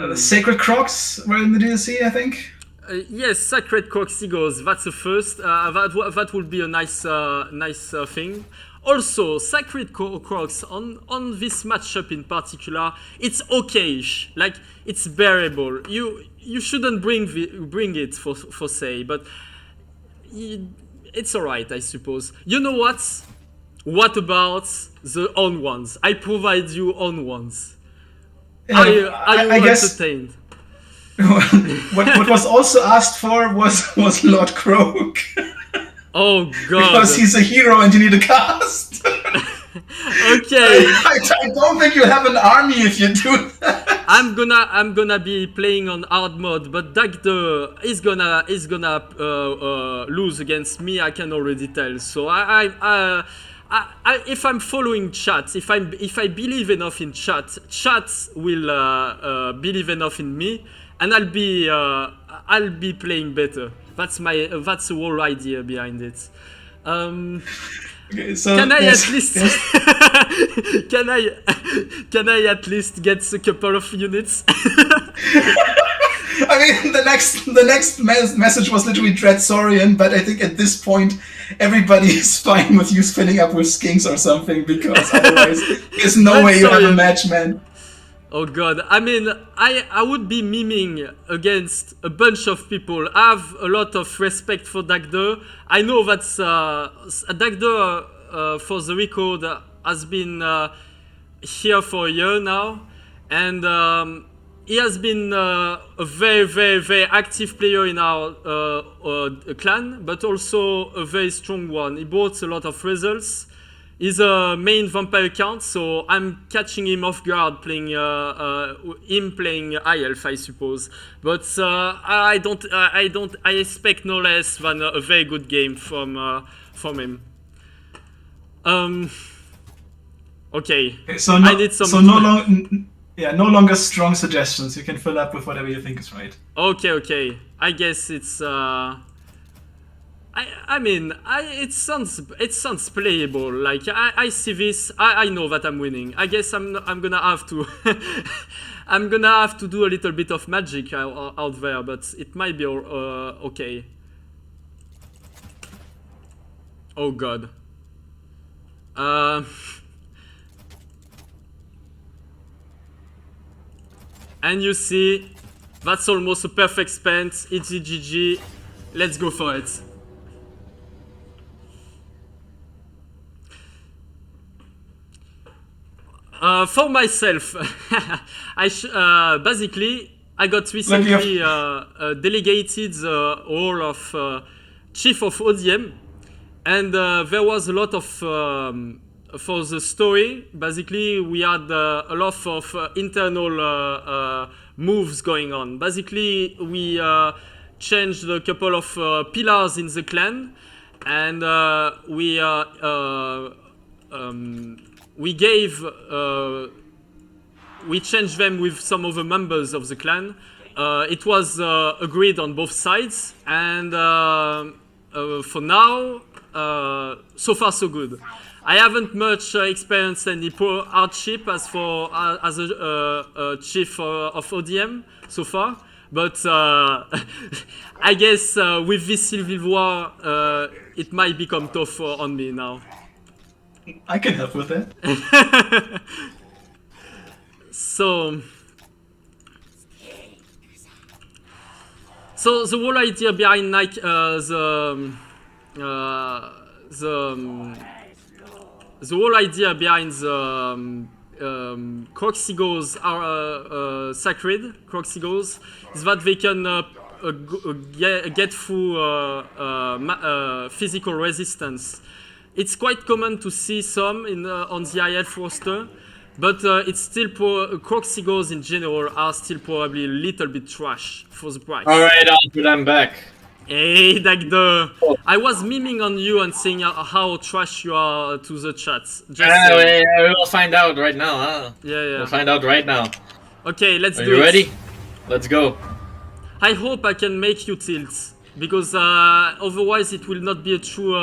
the Sacred Crocs were in the DLC, I think. Yes, Sacred Crocs Eagles. That's the first. That would be a nice thing. Also, Sacred Crocs on this matchup in particular, it's okayish. Like it's bearable. You shouldn't bring it for say, but it's alright, I suppose. You know what? What about the on ones? I provide you on ones. Are you entertained? what was also asked for was Lord Croak. Oh god! Because he's a hero and you need a cast. Okay. I don't think you have an army if you do that. I'm gonna be playing on hard mode, but Dagda is gonna lose against me. I can already tell. So if I'm following chat, if I believe enough in chat will believe enough in me, and I'll be playing better. That's the whole idea behind it. Okay, so can I at least can I at least get a couple of units? I mean, the next message was literally Dreadsorian, but I think at this point everybody is fine with you filling up with skinks or something, because otherwise there's no way you have a match, man. Oh god, I mean, I would be memeing against a bunch of people. I have a lot of respect for Dagda. I know that Dagda, for the record, has been here for a year now. and he has been a very active player in our clan, but also a very strong one. He brought a lot of results. He's a main vampire account, so I'm catching him off guard playing High Elf, I suppose. But I expect no less than a very good game from him. Okay. So no longer strong suggestions. You can fill up with whatever you think is right. Okay. I guess it's. It sounds playable. Like I see this. I know that I'm winning. I guess I'm gonna have to. I'm gonna have to do a little bit of magic out there, but it might be okay. Oh God. And you see, that's almost a perfect spent. It's a GG. Let's go for it. For myself, basically I got recently delegated the role of chief of ODM, and there was a lot of for the story. Basically, we had a lot of internal moves going on. Basically, we changed a couple of pillars in the clan, and we changed them with some of the members of the clan. It was agreed on both sides, and for now, so far so good. I haven't much experienced any hardship as a chief of ODM so far, but I guess with this Civil War, it might become tough on me now. I can help with that. So the whole idea behind the whole idea behind the Croxigos are sacred Croxigos is that they can get through physical resistance. It's quite common to see some on the IF roster, but it's still Croxigos in general are still probably a little bit trash for the price. Alright, Alfred, I'm back. Hey, Dagdo! I was memeing on you and saying how trash you are to the chat. We'll find out right now, huh? Yeah. We'll find out right now. Okay, let's do it. Are you ready? Let's go. I hope I can make you tilt, because otherwise it will not be a true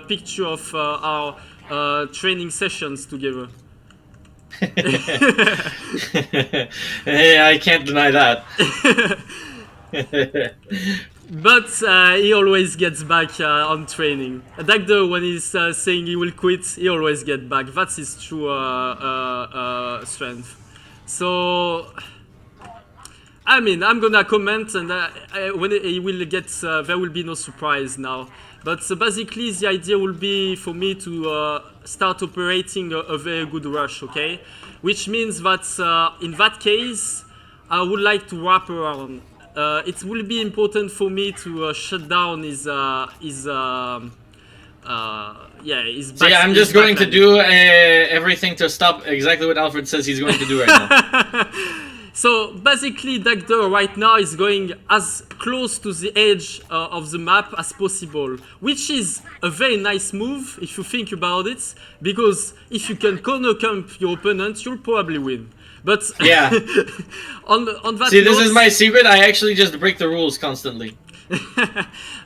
picture of our training sessions together. Hey, I can't deny that. But he always gets back on training. Dagdo, when he's saying he will quit, he always gets back. That's his true strength. So, I mean, I'm gonna comment, and when he will get, there will be no surprise now. But basically, the idea will be for me to start operating a very good rush, okay? Which means that in that case, I would like to wrap around. It will be important for me to shut down his I'm just going to do everything to stop exactly what Alfred says he's going to do right now. So basically, Dagdo right now is going as close to the edge of the map as possible, which is a very nice move if you think about it, because if you can corner camp your opponent, you'll probably win. But yeah, on that. See, this is my secret. I actually just break the rules constantly.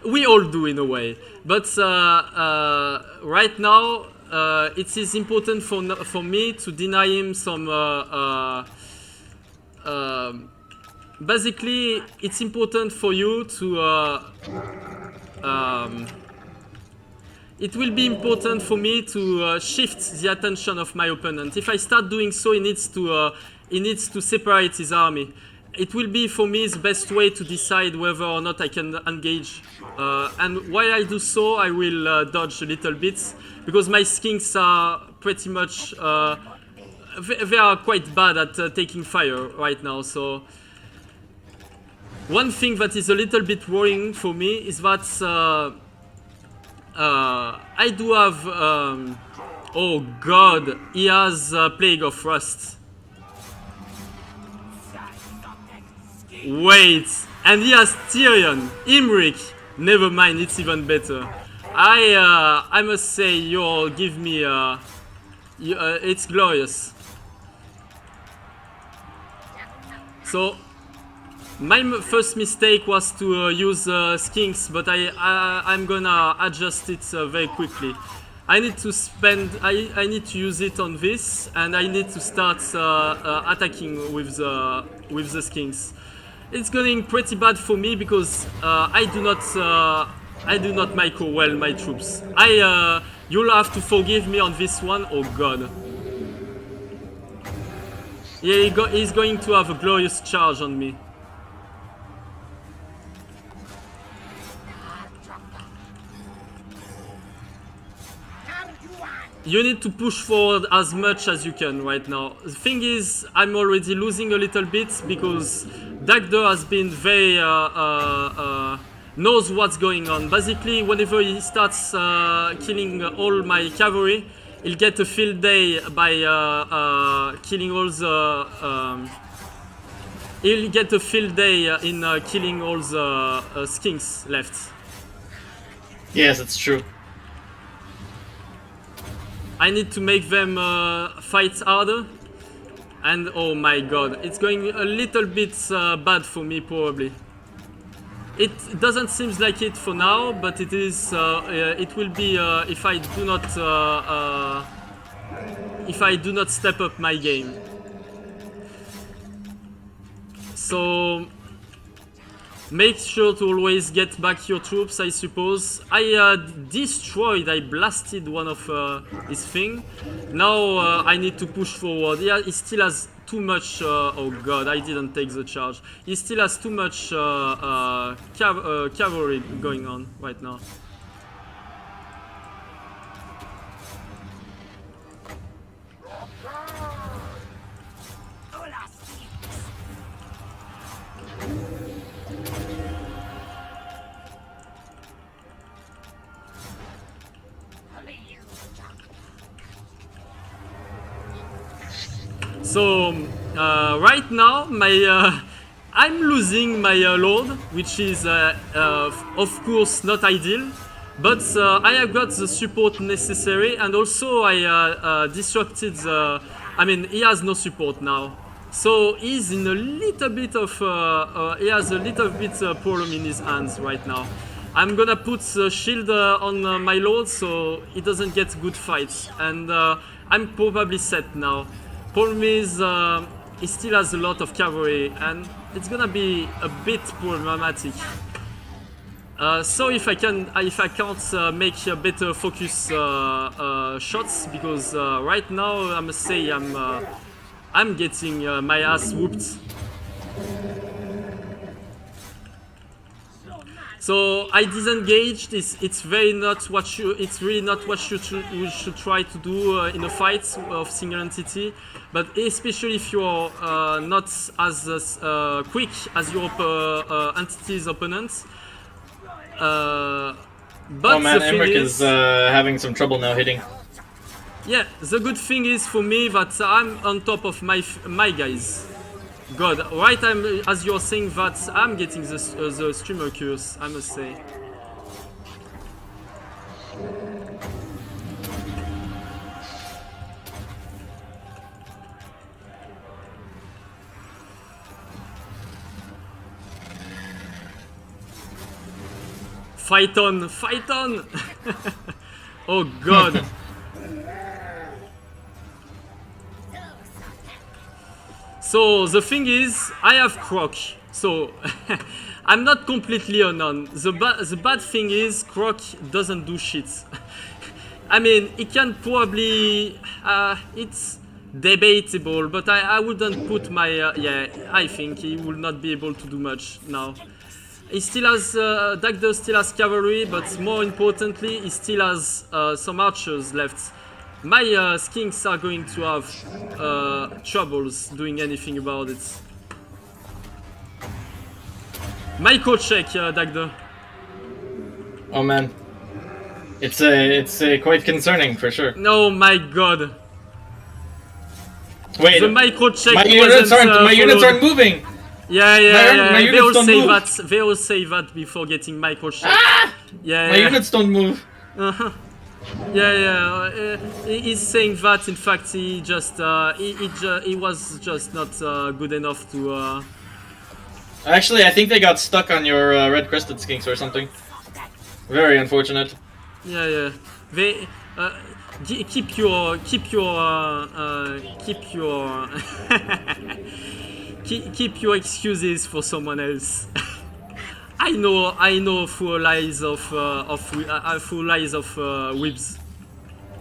We all do in a way, but right now it is important for me to deny him some. Basically, it's important for you to. It will be important for me to shift the attention of my opponent. If I start doing so, he needs to separate his army. It will be for me the best way to decide whether or not I can engage. And while I do so, I will dodge a little bit, because my skinks are pretty much they are quite bad at taking fire right now. So one thing that is a little bit worrying for me is that I do have. Oh God, he has Plague of Rust. Wait, and he has Tyrion, Imric. Never mind, it's even better. I must say, you give me it's glorious. So my first mistake was to use skinks, but I'm gonna adjust it very quickly. I need to I need to use it on this, and I need to start attacking with the skinks. It's going pretty bad for me because I do not micro well my troops. You'll have to forgive me on this one. Oh God. Yeah, he's going to have a glorious charge on me. You need to push forward as much as you can right now. The thing is, I'm already losing a little bit because Dagda has been very knows what's going on. Basically, whenever he starts killing all my cavalry, he'll get a field day by killing all the. He'll get a field day in killing all the skinks left. Yes, it's true. I need to make them fight harder, and oh my God, it's going a little bit bad for me probably. It doesn't seem like it for now, but it is. It will be if I do not step up my game. So make sure to always get back your troops, I suppose. I blasted one of his thing. Now I need to push forward. Yeah, he still has too much. Oh God, I didn't take the charge. He still has too much cavalry going on right now. So right now, I'm losing my lord, which is of course not ideal, but I have got the support necessary, and also I disrupted the. I mean, he has no support now, so he's in a little bit of. He has a little bit problem in his hands right now. I'm gonna put the shield on my lord so he doesn't get good fights, and I'm probably set now. Problem is, he still has a lot of cavalry, and it's gonna be a bit problematic. So if I can't make better focus shots, because right now I must say I'm getting my ass whooped. So I disengaged. It's really not what you should try to do in a fight of single entity, but especially if you're not as quick as your entity's opponent. But oh man, Emmerich is having some trouble now hitting. Yeah, the good thing is for me that I'm on top of my guys. God, right as you're saying that, I'm getting the streamer curse, I must say. Fight on! Fight on! Oh God! So the thing is, I have Croc, so I'm not completely unknown. The bad thing is, Croc doesn't do shit. I mean, he can probably, it's debatable, but I wouldn't put my, yeah, I think he will not be able to do much now. He still has, Dagda still has cavalry, but more importantly, he still has some archers left. My skinks are going to have troubles doing anything about it. Micro check, Dagda. Oh man, it's quite concerning for sure. Oh my god. Wait, The micro check my units aren't moving. Yeah. My They units all don't say move. that. They all say that before getting micro check. Ah! Yeah. My units don't move. He's saying that. In fact, he just he was just not good enough to. Actually, I think they got stuck on your red crested skinks or something. Very unfortunate. Yeah. They keep your keep your excuses for someone else. I know full lies of whips.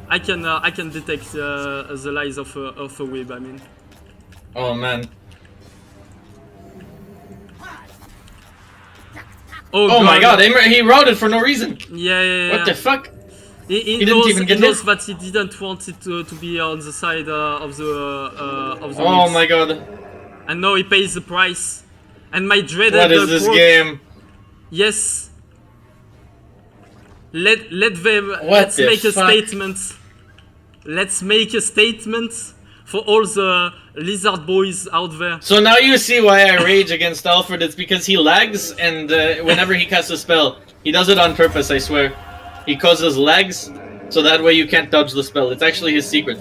I can detect the lies of a whip. I mean. Oh man. Oh my god, he routed for no reason. Yeah. What the fuck? He didn't knows, even get he knows hit. that he didn't want it to be on the side of the Oh whips. my god. And now he pays the price. And my dreaded What is this quote, game? Yes. Let them. What Let's the make a fuck? statement. Let's make a statement for all the lizard boys out there. So now you see why I rage against Alfred. It's because he lags, and whenever he casts a spell, he does it on purpose, I swear. He causes lags, so that way you can't dodge the spell. It's actually his secret.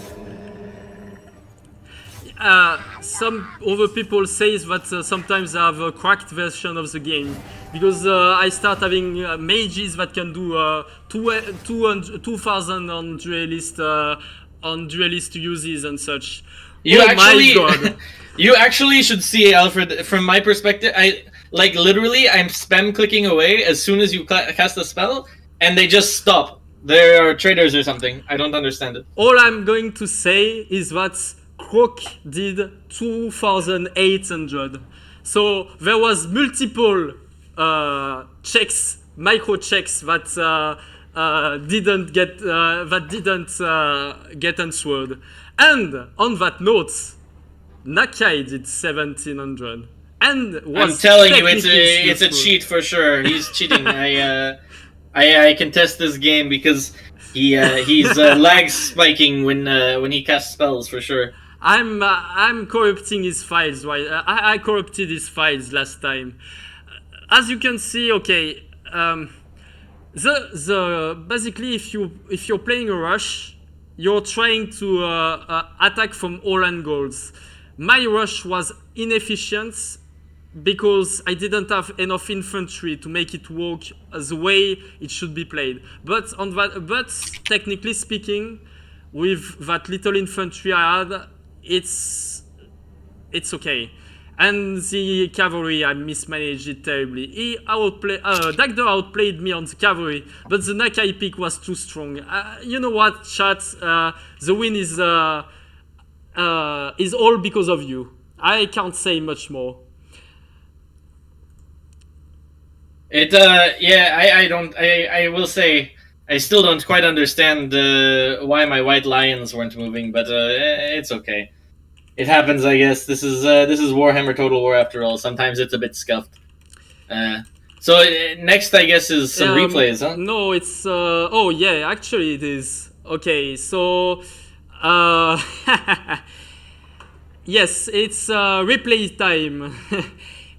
Some other people say that sometimes I have a cracked version of the game because I start having mages that can do 2,000 on duelist uses and such. You oh actually, my god! you actually should see Alfred. From my perspective, I'm spam clicking away as soon as you cast a spell, and they just stop. They are traders or something. I don't understand it. All I'm going to say is that Croc did 2,800. So there was multiple checks, micro checks that didn't get answered. And on that note, Nakai did 1,700. And was I'm telling you, it's a useful. cheat for sure. He's cheating. I contest this game because he's lag spiking when he casts spells for sure. I'm corrupting his files. Right? I corrupted his files last time. As you can see, okay. Basically, if you're playing a rush, you're trying to attack from all angles. My rush was inefficient because I didn't have enough infantry to make it work the way it should be played. But technically speaking, with that little infantry I had, it's okay. And the cavalry, I mismanaged it terribly. Dagda outplayed me on the cavalry, but the Nakai pick was too strong. You know what, chat? The win is all because of you. I can't say much more. I will say I still don't quite understand why my white lions weren't moving, but it's okay. It happens, I guess. This is Warhammer Total War after all. Sometimes it's a bit scuffed. So next, I guess, is some replays, huh? No, it's oh yeah, actually it is. Okay, so yes, it's replay time.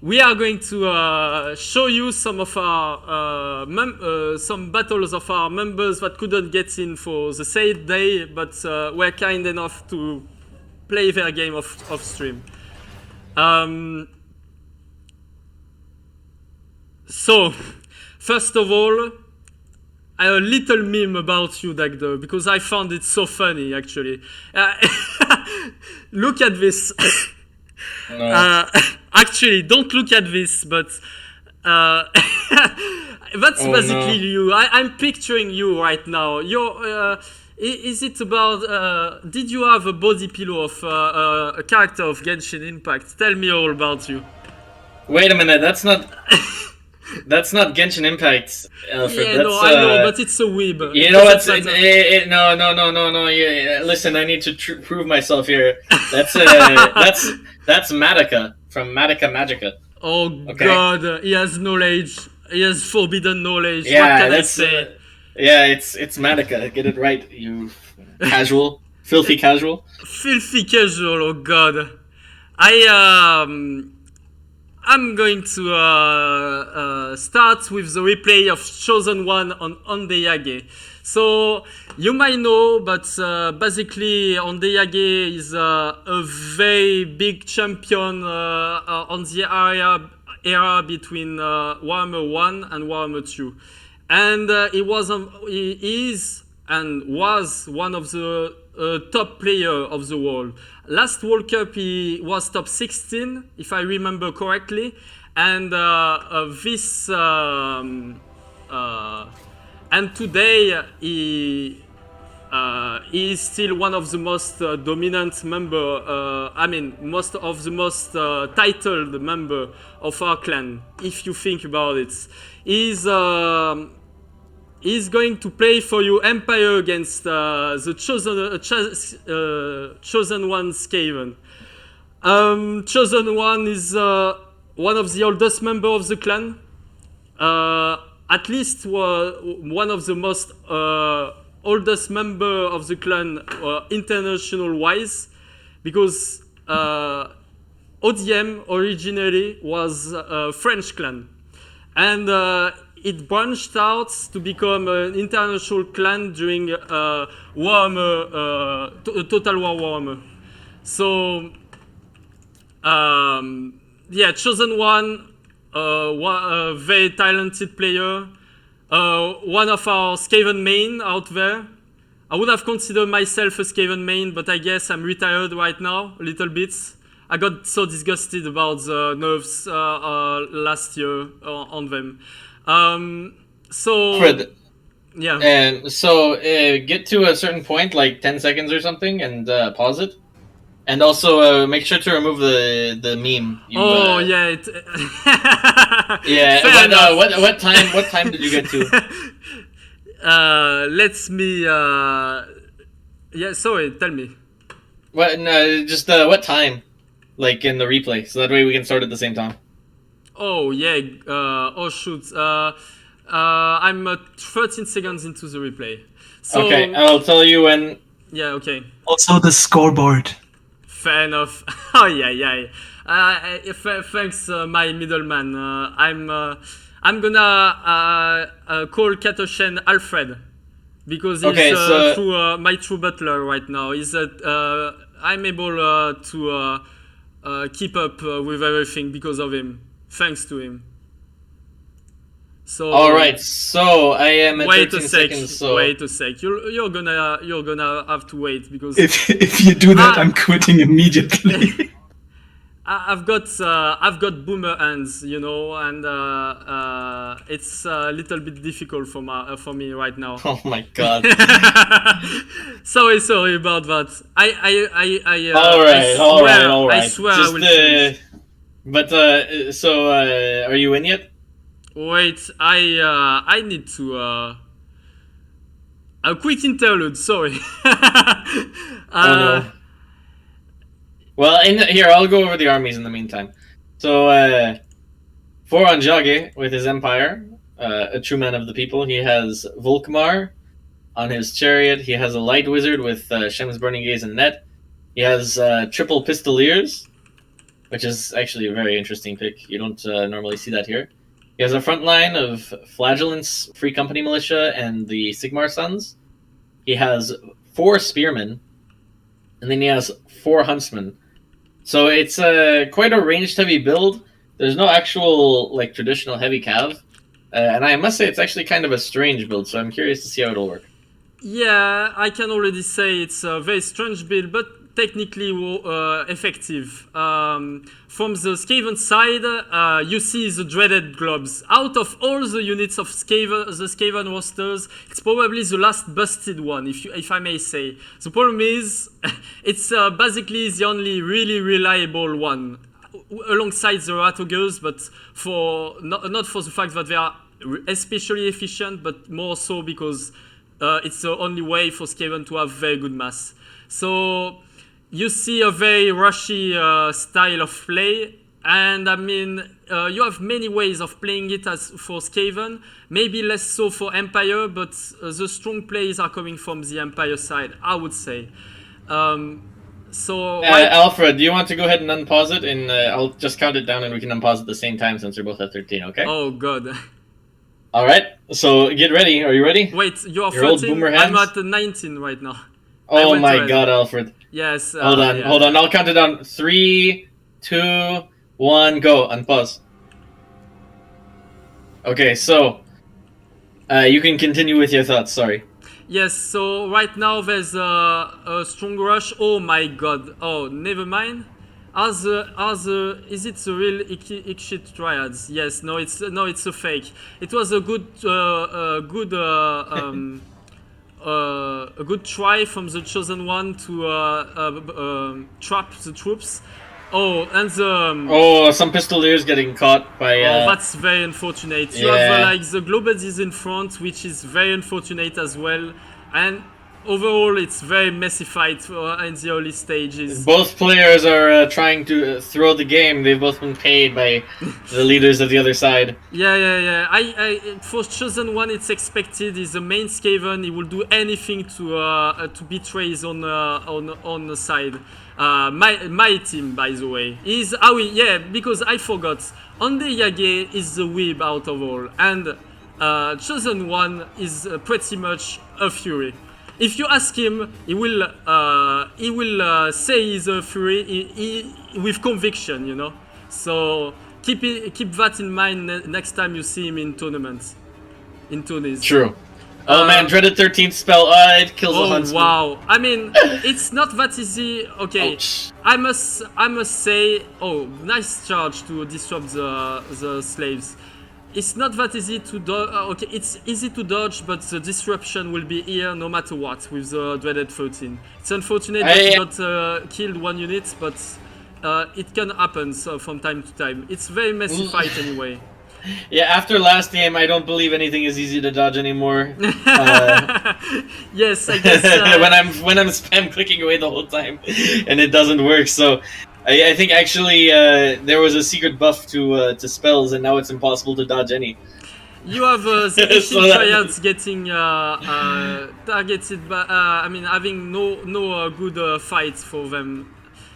We are going to show you some of our some battles of our members that couldn't get in for the said day, but were kind enough to play their game off stream. So, first of all, a little meme about you, Dagda, because I found it so funny, actually. Look at this. No. Actually, don't look at this, but that's basically you. I'm picturing you right now. You're. Is it about? Did you have a body pillow of a character of Genshin Impact? Tell me all about you. Wait a minute, that's not. That's not Genshin Impact, Alfred. Yeah, That's, no, I know, but it's a weeb. You It know doesn't what's matter. no. Yeah, listen, I need to prove myself here. That's that's Madoka from Madoka Magica. Oh Okay. god, he has knowledge. He has forbidden knowledge. What Yeah, can I that's say? yeah. It's Madoka. Get it right, you casual, filthy casual. Filthy casual, oh god. I'm going to start with the replay of Chosen One on Ondeyage. So you might know, but basically Ondeyage is a very big champion on the era between Warhammer 1 and Warhammer 2. And he is and was one of the top player of the world. Last World Cup he was top 16, if I remember correctly, and and today he is still one of the most dominant member. Most of the most titled member of our clan. If you think about it, he's going to play for you Empire against the Chosen One Skaven. Chosen One is one of the oldest members of the clan. At least one of the most oldest member of the clan international wise, because ODM originally was a French clan, and it branched out to become an international clan during Warhammer, Total War Warhammer. So, Chosen One, a very talented player, one of our Skaven main out there. I would have considered myself a Skaven main, but I guess I'm retired right now, a little bit. I got so disgusted about the nerfs last year on them. Fred, yeah. and so get to a certain point, like 10 seconds or something, and pause it. And also make sure to remove the meme. Yeah. Yeah. What time did you get to? Let me. Yeah. Sorry. Tell me. What? No, just what time? Like in the replay, so that way we can start at the same time. Oh yeah. Oh shoot. I'm 13 seconds into the replay. So, okay, I'll tell you when. Yeah. Okay. Also the scoreboard. Fair enough. Oh yeah. Thanks, my middleman. I'm gonna call Katoshen Alfred because he's my true butler right now. I'm able to keep up with everything because of him. Thanks to him. So. All right. So I am at 13 seconds. So wait a sec. You're gonna have to wait because if you do that, I'm quitting immediately. I've got boomer hands, you know, and it's a little bit difficult for me right now. Oh my god. sorry about that. All right. I swear I will. But so are you in yet? Wait, I need to a quick interlude. Sorry. Oh no. Well, here I'll go over the armies in the meantime. So for Anjage with his empire, a true man of the people, he has Volkmar on his chariot. He has a light wizard with Shem's Burning Gaze and Net. He has triple pistoliers, which is actually a very interesting pick. You don't normally see that here. He has a front line of Flagellants, Free Company Militia, and the Sigmar Sons. He has 4 Spearmen, and then he has 4 Huntsmen. So it's quite a ranged-heavy build. There's no actual like traditional heavy cav, and I must say it's actually kind of a strange build. So I'm curious to see how it'll work. Yeah, I can already say it's a very strange build, but technically effective. From the Skaven side, you see the dreaded globs. Out of all the units of the Skaven rosters, it's probably the last busted one, if I may say. The problem is, it's basically the only really reliable one. alongside the rat ogres, but for not for the fact that they are especially efficient, but more so because it's the only way for Skaven to have very good mass. So you see a very rushy style of play, and I mean you have many ways of playing it as for Skaven, maybe less so for Empire, but the strong plays are coming from the Empire side, I would say. Alfred, do you want to go ahead and unpause it, and I'll just count it down, and we can unpause at the same time since we're both at 13, okay? Oh god. All right, so get ready. Are you ready? Wait, you are Your old 13? boomer I'm hands? at 19 right now. Oh my god, Alfred. Yes. Hold on. I'll count it down. 3, 2, 1, go. Unpause. Okay, so you can continue with your thoughts. Sorry. Yes, so right now there's a strong rush. Oh my god. Oh, never mind. Is it the real Ikshit triads? Yes. No, it's a fake. It was a good a good try from the Chosen One to trap the troops. Oh, and the some pistoliers getting caught by. Oh, that's very unfortunate. You have like the Globadies in front, which is very unfortunate as well, and overall it's very messy fight in the early stages. Both players are trying to throw the game. They've both been paid by the leaders of the other side. Yeah. I for Chosen One, it's expected. He's the main Skaven. He will do anything to betray his own on the side. My team, by the way, is because I forgot. Onde Yage is the weeb out of all, and Chosen One is pretty much a Fury. If you ask him, he will say he's a Fury with conviction, you know. So keep that in mind next time you see him in tournaments, in tourneys. True. Oh man, dreaded 13th spell. It kills the huntsman. Oh wow! I mean, it's not that easy. Okay, ouch. I must say. Oh, nice charge to disrupt the slaves. It's not that easy to dodge. Okay, it's easy to dodge, but the disruption will be here no matter what with the dreaded 13. It's unfortunate that he got killed one unit, but it can happen from time to time. It's very messy fight anyway. Yeah, after last game, I don't believe anything is easy to dodge anymore. Yes, I guess when I'm spam clicking away the whole time, and it doesn't work. So, I think actually there was a secret buff to spells, and now it's impossible to dodge any. You have the Ishin Triads getting targeted by, I mean, having no good fights for them.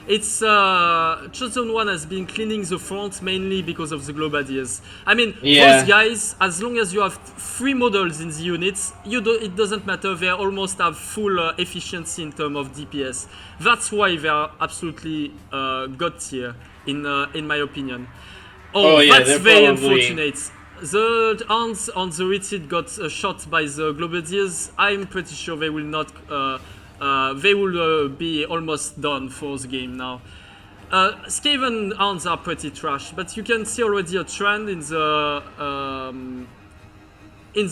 It's Chosen One has been cleaning the front mainly because of the Globadiers. I mean, those guys, as long as you have 3 models in the units, it doesn't matter. They almost have full efficiency in terms of DPS. That's why they are absolutely god tier, in my opinion. That's very unfortunate. The ants on the retreat got shot by the Globadiers. I'm pretty sure they will not. They will be almost done for the game now. Skaven ants are pretty trash, but you can see already a trend in the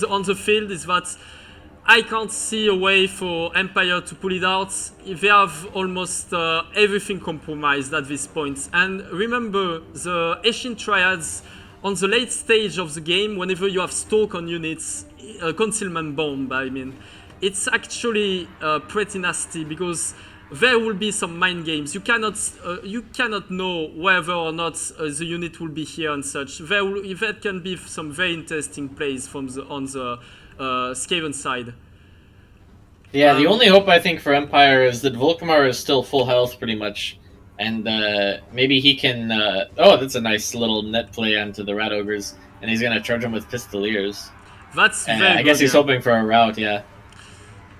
on the field is that I can't see a way for Empire to pull it out. They have almost everything compromised at this point. And remember, the Eshin Triads on the late stage of the game, whenever you have stoke on units, concealment bomb, I mean. It's actually pretty nasty because there will be some mind games. You cannot know whether or not the unit will be here and such. There can be some very interesting plays on the Skaven side. Yeah, the only hope I think for Empire is that Volkmar is still full health pretty much, and maybe he can. That's a nice little net play onto the Rat Ogres, and he's gonna charge him with Pistoliers. That's very I guess he's hoping for a rout. Yeah.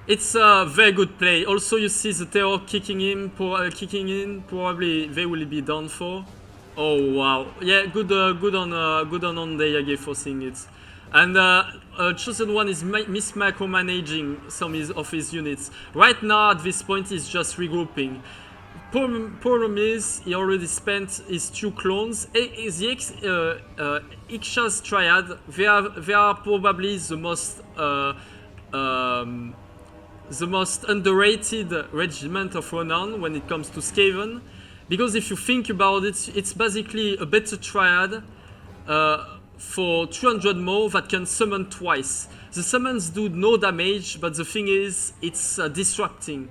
It's a very good play. Also, you see the terror kicking in. Probably they will be done for. Oh wow! Yeah, good on the Yage for seeing it. And Chosen One is micromanaging some of his units. Right now, at this point, he's just regrouping. Problem is, he already spent his 2 clones. The Iksha's Triad, they are probably the most underrated regiment of renown when it comes to Skaven. Because if you think about it, it's basically a better triad for 200 more that can summon twice. The summons do no damage, but the thing is, it's distracting.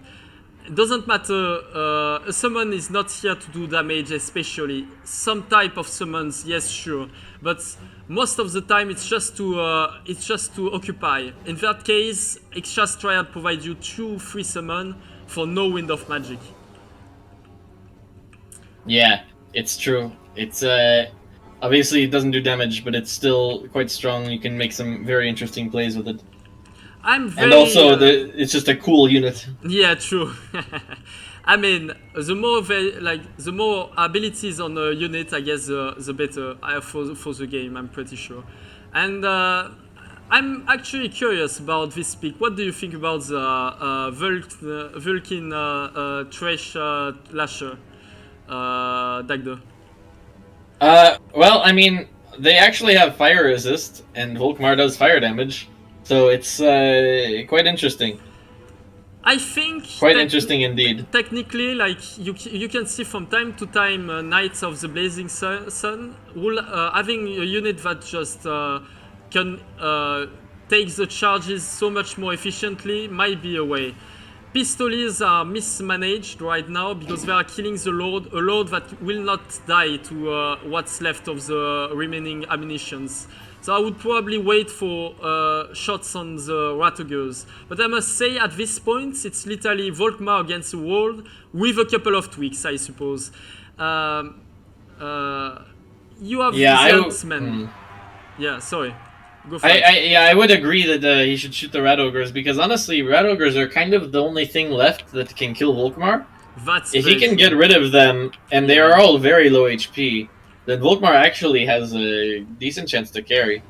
It doesn't matter, a summon is not here to do damage especially. Some type of summons, yes, sure, but most of the time it's just to occupy. In that case, Extra's Triad provides you 2 free summon for no Wind of Magic. Yeah, it's true. It's obviously it doesn't do damage, but it's still quite strong. You can make some very interesting plays with it. And also, it's just a cool unit. Yeah, true. I mean, the more abilities on a unit, I guess, the better for the game. I'm pretty sure. And I'm actually curious about this pick. What do you think about the Vulcan Trash Lasher, Dagdo? Well, I mean, they actually have fire resist, and Volkmar does fire damage. So it's quite interesting. I think quite interesting indeed. Technically, like you can see from time to time, Knights of the Blazing Sun having a unit that just can take the charges so much more efficiently might be a way. Pistols are mismanaged right now because they are killing a lord that will not die to what's left of the remaining ammunitions. So I would probably wait for shots on the Ratogers. But I must say, at this point, it's literally Volkmar against the world with a couple of tweaks, I suppose. You have the Huntsman. Yeah, sorry. Go for it. I would agree that he should shoot the Ratogers, because honestly, Ratogers are kind of the only thing left that can kill Volkmar. If he can get rid of them, and they are all very low HP, then Volkmar actually has a decent chance to carry.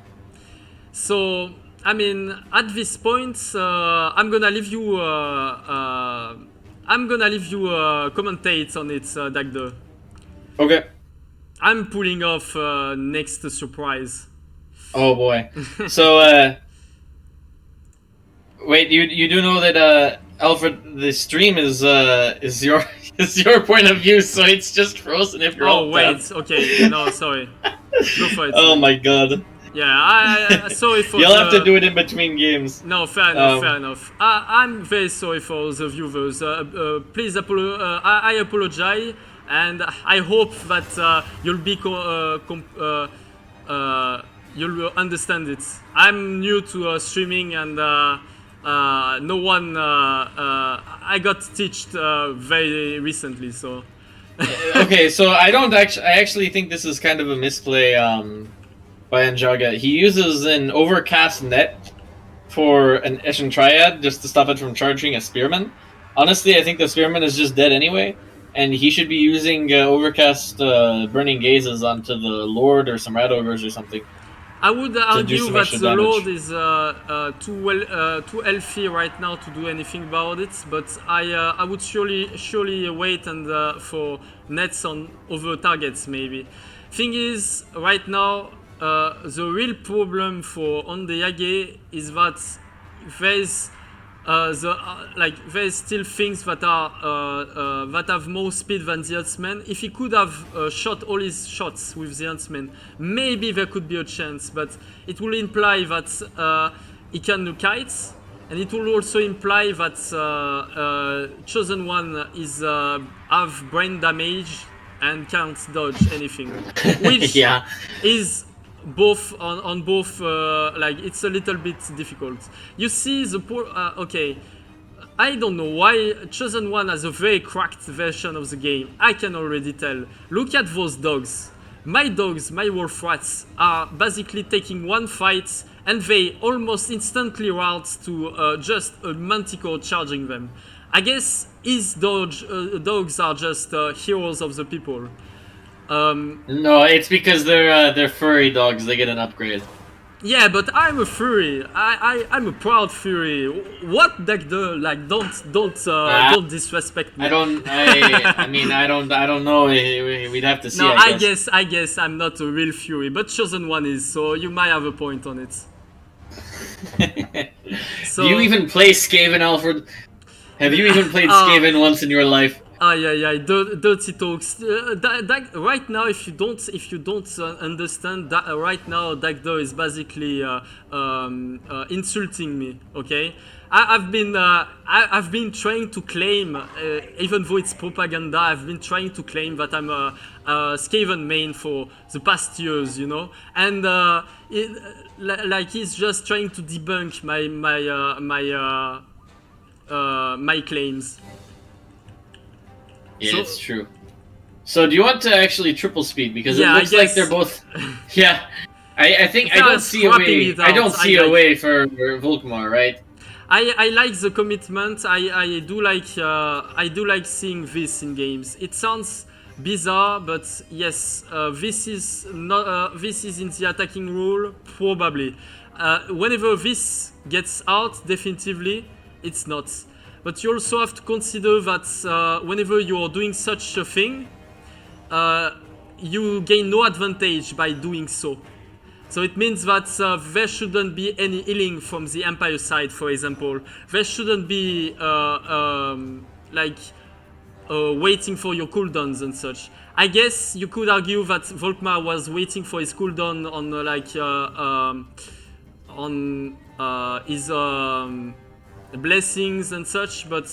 So, I mean, at this point, I'm gonna leave you commentate on it, Dagdo. Okay. I'm pulling off next surprise. Oh boy. So, wait, you do know that Alfred, the stream is your point of view, so it's just frozen if you're all wait, tapped. Okay, no, sorry. Go for it. Oh my god. Yeah, I sorry for. You'll have to do it in between games. No, fair enough. I'm very sorry for the viewers. Please I apologize, and I hope that you'll understand it. I'm new to streaming, and no one. I got taught very recently, so. Okay, so I actually think this is kind of a misplay by Anjaga. He uses an Overcast Net for an Eshin Triad just to stop it from charging a Spearman. Honestly, I think the Spearman is just dead anyway, and he should be using Overcast Burning Gazes onto the Lord or some Ratogers or something. I would argue that the Lord is too healthy right now to do anything about it, but I would surely wait and for nets on other targets maybe. Thing is, right now, the real problem for on the Yage is that there's there's still things that are that have more speed than the Huntsman. If he could have shot all his shots with the Huntsman, maybe there could be a chance, but it will imply that he can do kites, and it will also imply that Chosen One is have brain damage and can't dodge anything, which is both on both it's a little bit difficult. You see the poor okay, I don't know why Chosen One has a very cracked version of the game. I can already tell. Look at those dogs. My dogs, my wolf rats, are basically taking one fight and they almost instantly route to just a Manticore charging them. I guess his dogs are just heroes of the people. No, it's because they're furry dogs. They get an upgrade. Yeah, but I'm a furry. I'm a proud furry. What don't disrespect me. I don't know. We'd have to see. No, I guess I'm not a real fury, but Chosen One is. So you might have a point on it. Do you even play Skaven, Alfred? Have you even played Skaven once in your life? Dirty talks. Right now, if you don't understand that, right now, Dagdo is basically insulting me. Okay, I've been trying to claim, even though it's propaganda, I've been trying to claim that I'm a Skaven main for the past years, you know, and like he's just trying to debunk my claims. Yeah, So- it's true. So do you want to actually triple speed because Yeah, it I looks like guess- they're both? Yeah, I think I If I don't was see a scrapping way. it I out, don't see I a like- way for Volkmar, right? I like the commitment. I do like seeing this in games. It sounds bizarre, but yes, this is not this is in the attacking rule probably. Whenever this gets out, definitively it's not. But you also have to consider that whenever you are doing such a thing, you gain no advantage by doing so. So it means that there shouldn't be any healing from the Empire side, for example. There shouldn't be waiting for your cooldowns and such. I guess you could argue that Volkmar was waiting for his cooldown on his blessings and such, but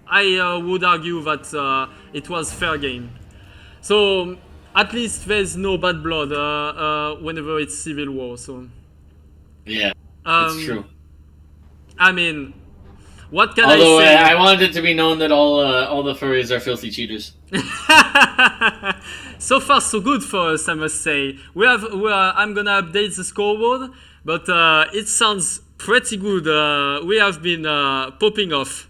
I would argue that it was fair game. So at least there's no bad blood whenever it's Civil War. So Yeah, it's true. I mean, what can Although I say? I wanted it to be known that all the furries are filthy cheaters. So far, so good for us, I must say. I'm gonna update the scoreboard, but it sounds pretty good. We have been popping off.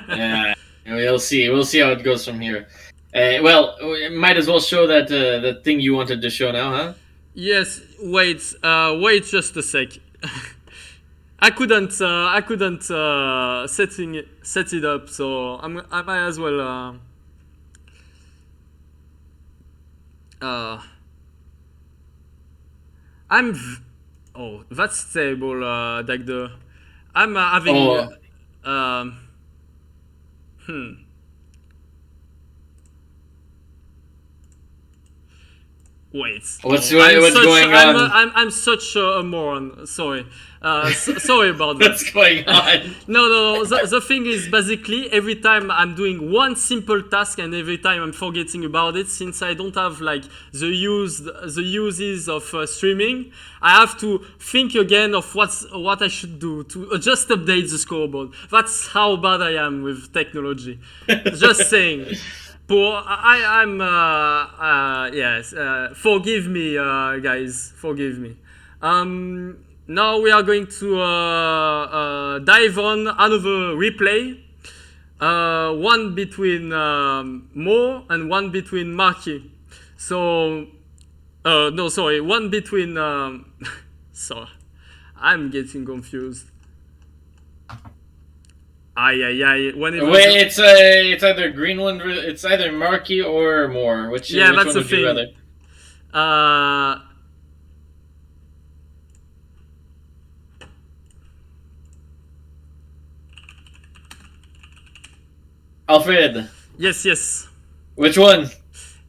Yeah, we'll see. We'll see how it goes from here. Well, we might as well show that thing you wanted to show now, huh? Yes. Wait just a sec. I couldn't set it up, so I might as well. Oh, that's terrible, Dagda. I'm having. Wait. What's I'm going on? I'm such a moron. Sorry. Sorry about that. What's going on? No. The thing is, basically, every time I'm doing one simple task and every time I'm forgetting about it, since I don't have like the uses of streaming, I have to think again of what I should do to just update the scoreboard. That's how bad I am with technology. Just saying. Poor, yes. Forgive me, guys. Forgive me. Now we are going to dive on another replay. One between Mo and one between Marky. So, no, sorry. One between. Sorry, I'm getting confused. Whenever Wait, it's either green one. It's either Marky or Moore. Which Yeah, which that's one the would you thing. rather? Alfred, yes. which one?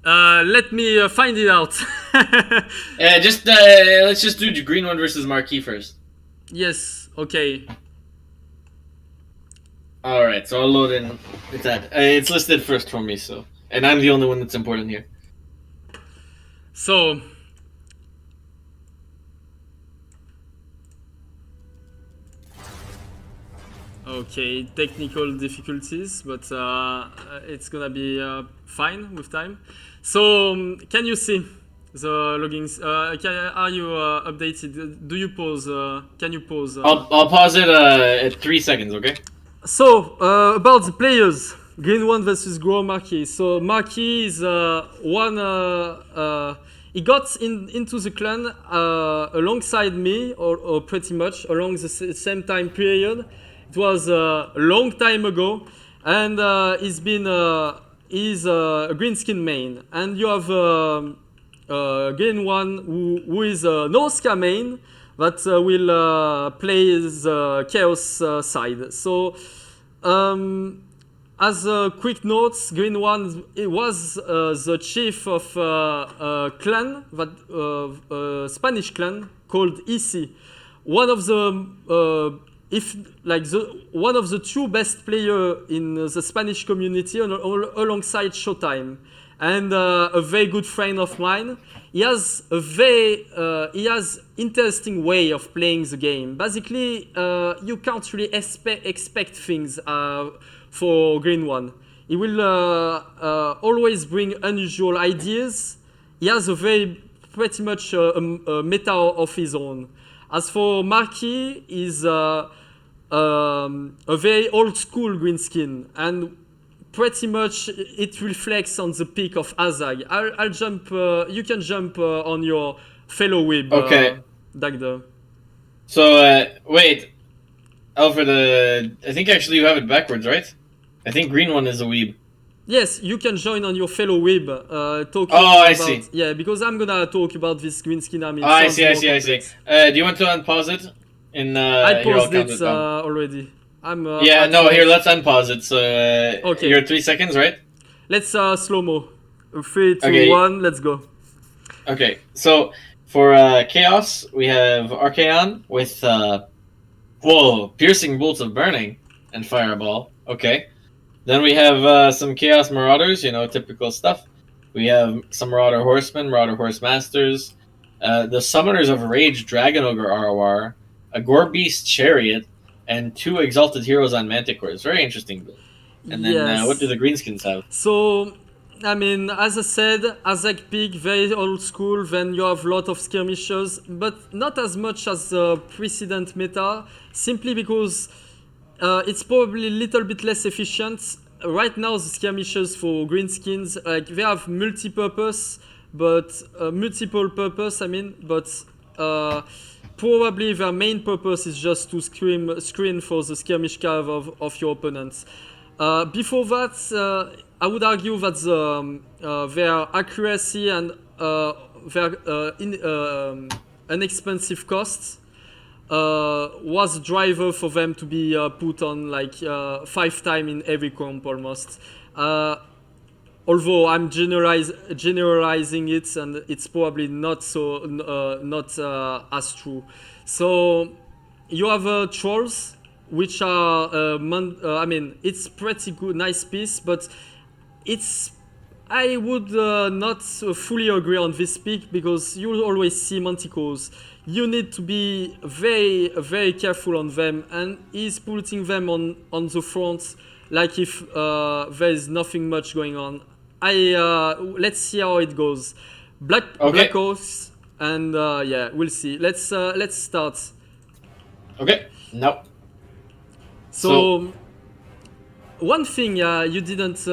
Let me find it out. Let's just do the green one versus Marquee first. Yes. Okay. All right, so I'll load in with that. It's listed first for me, so, and I'm the only one that's important here. So. Okay, technical difficulties, but it's gonna be fine with time. So, can you see the logins? Are you updated? Do you pause? Can you pause? I'll pause it at 3 seconds, okay? So, about the players, Green 1 versus Grow Marquis. So, Marquis is he got into the clan alongside me, or pretty much along the same time period. It was a long time ago, and he's a green skin main. And you have Green 1 who is a Norska main that will play the Chaos side. So as a quick note, Green One it was the chief of a clan, Spanish clan called EC. One of the one of the two best players in the Spanish community alongside Showtime, and a very good friend of mine. He has interesting way of playing the game. Basically, you can't really expect things for Green One. He will always bring unusual ideas. He has pretty much a meta of his own. As for Marquis, he's a very old school green skin, and pretty much it reflects on the peak of Azag. I'll jump. You can jump on your fellow Weeb. Okay. Dagda. So wait, Alfred. I think actually you have it backwards, right? I think Green One is a weeb. Yes, you can join on your fellow Weeb. Talking I see. Yeah, because I'm gonna talk about this green skin army. I see. Do you want to unpause it? I paused it already. Here, let's unpause it. So, okay. You're 3 seconds, right? Let's slow-mo. 3, 2, 1, let's go. Okay, so for Chaos, we have Archaon with, Piercing Bolts of Burning and Fireball. Okay. Then we have some Chaos Marauders, typical stuff. We have some Marauder Horsemen, Marauder Horse Masters, the Summoners of Rage Dragon Ogre ROR, a Gore Beast Chariot, and 2 Exalted Heroes on Manticores. Very interesting build. And then what do the Greenskins have? So, I mean, as I said, Azag Peak, very old school, then you have a lot of skirmishers, but not as much as the precedent meta, simply because it's probably a little bit less efficient. Right now, the skirmishers for greenskins, they have multi-purpose, but probably their main purpose is just to screen for the skirmish curve of your opponents. Before that, I would argue that their accuracy and their inexpensive costs was a driver for them to be put on 5 times in every comp almost. Although I'm generalizing it, and it's probably not as true. So you have trolls, which are it's pretty good, nice piece, but I would not fully agree on this pick, because you always see manticores. You need to be very, very careful on them, and he's putting them on the front like if there is nothing much going on. Let's see how it goes. Black Horse, and we'll see. Let's start. Okay. No. So one thing you didn't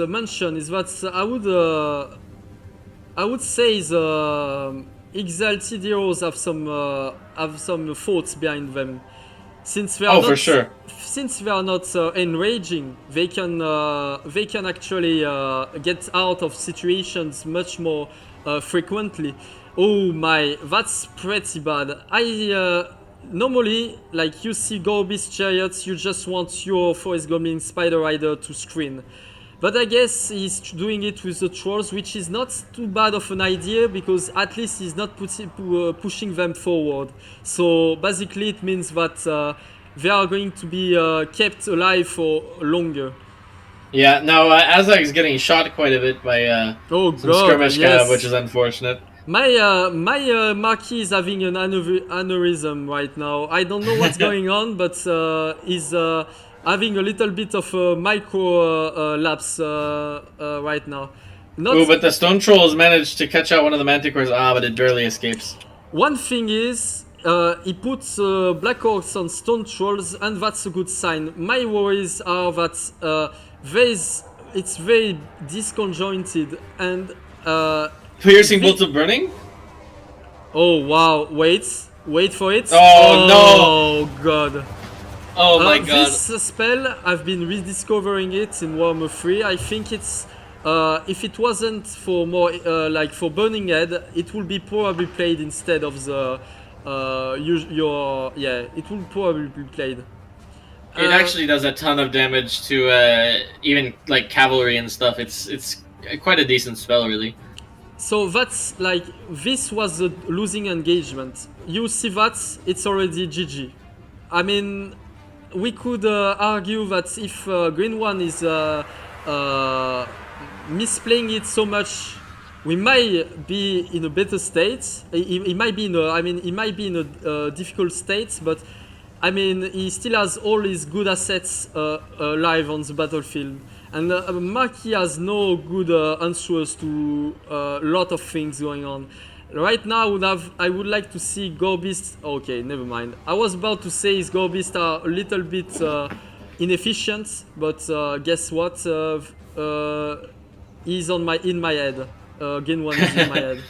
mention is that I would say the Exalted Heroes have some thoughts behind them. Since they are Since they are not enraging, they can actually get out of situations much more frequently. Oh my, that's pretty bad. Normally, like you see Gorbeast Chariots, you just want your Forest Goblin Spider Rider to screen. But I guess he's doing it with the trolls, which is not too bad of an idea, because at least he's not pushing them forward. So basically it means that they are going to be kept alive for longer. Yeah, now Azag is getting shot quite a bit by some skirmish cav, which is unfortunate. My Marquis is having an aneurysm right now. I don't know what's going on, but he's having a little bit of a micro lapse right now. But the Stone Trolls managed to catch out one of the Manticores, but it barely escapes. One thing is, he puts Black Orcs on Stone Trolls, and that's a good sign. My worries are that it's very disconjointed, and Piercing Bolts of Burning? Oh wow, wait for it. Oh no! God. Oh my god. This spell, I've been rediscovering it in Warhammer 3. I think it's if it wasn't for more for Burning Head, it would be probably played instead of the it would probably be played. It actually does a ton of damage to even like cavalry and stuff. It's quite a decent spell, really. So that's like, this was the losing engagement. You see that, it's already GG. I mean, we could argue that if green one is misplaying it so much, we might be in a better state. He might be in a, I mean, he might be in a difficult state, but I mean, he still has all his good assets live on the battlefield. And Maki has no good answers to a lot of things going on. Right now, I would like to see Gorbist. Okay, never mind. I was about to say his Gorbist are a little bit inefficient, but guess what? He's in my head. Game one is in my head.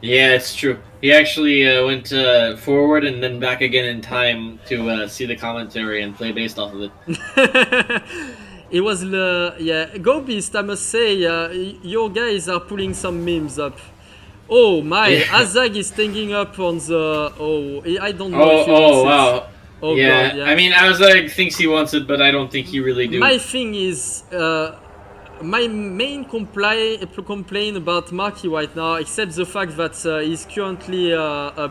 Yeah, it's true. He actually went forward and then back again in time to see the commentary and play based off of it. It was Go Beast. I must say, your guys are pulling some memes up. Oh my, Azag is standing up on the. Oh, I don't know. If he wants wow. it. Oh yeah. God, yeah. I mean, Azag thinks he wants it, but I don't think he really do. My thing is, my main complaint about Marky right now, except the fact that he's currently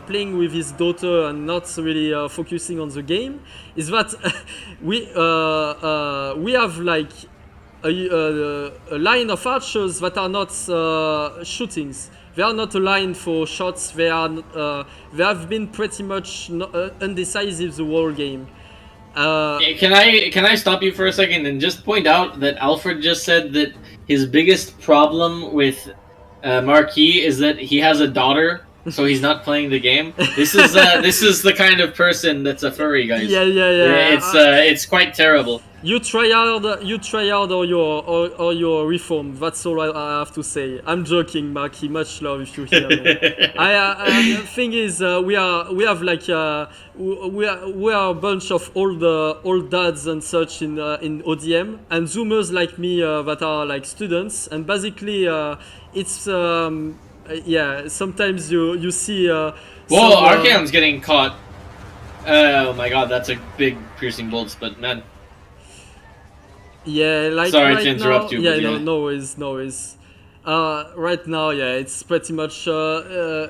playing with his daughter and not really focusing on the game, is that we have like a line of archers that are not shootings. They are not aligned for shots. They have been pretty much undecisive the whole game. Can I stop you for a second and just point out that Alfred just said that his biggest problem with Marquis is that he has a daughter, so he's not playing the game. This is the kind of person that's a furry, guys. Yeah. It's quite terrible. You try hard or your reform. That's all I have to say. I'm joking, Marky. Much love if you hear me. The thing is, we are a bunch of old dads and such in ODM, and zoomers like me that are like students, and basically it's sometimes you see. Whoa, Archaon's getting caught. Oh my god, that's a big piercing bolts, but man. Yeah, like sorry right to interrupt now, you. Yeah, yeah. No worries. Right now, yeah, it's pretty much the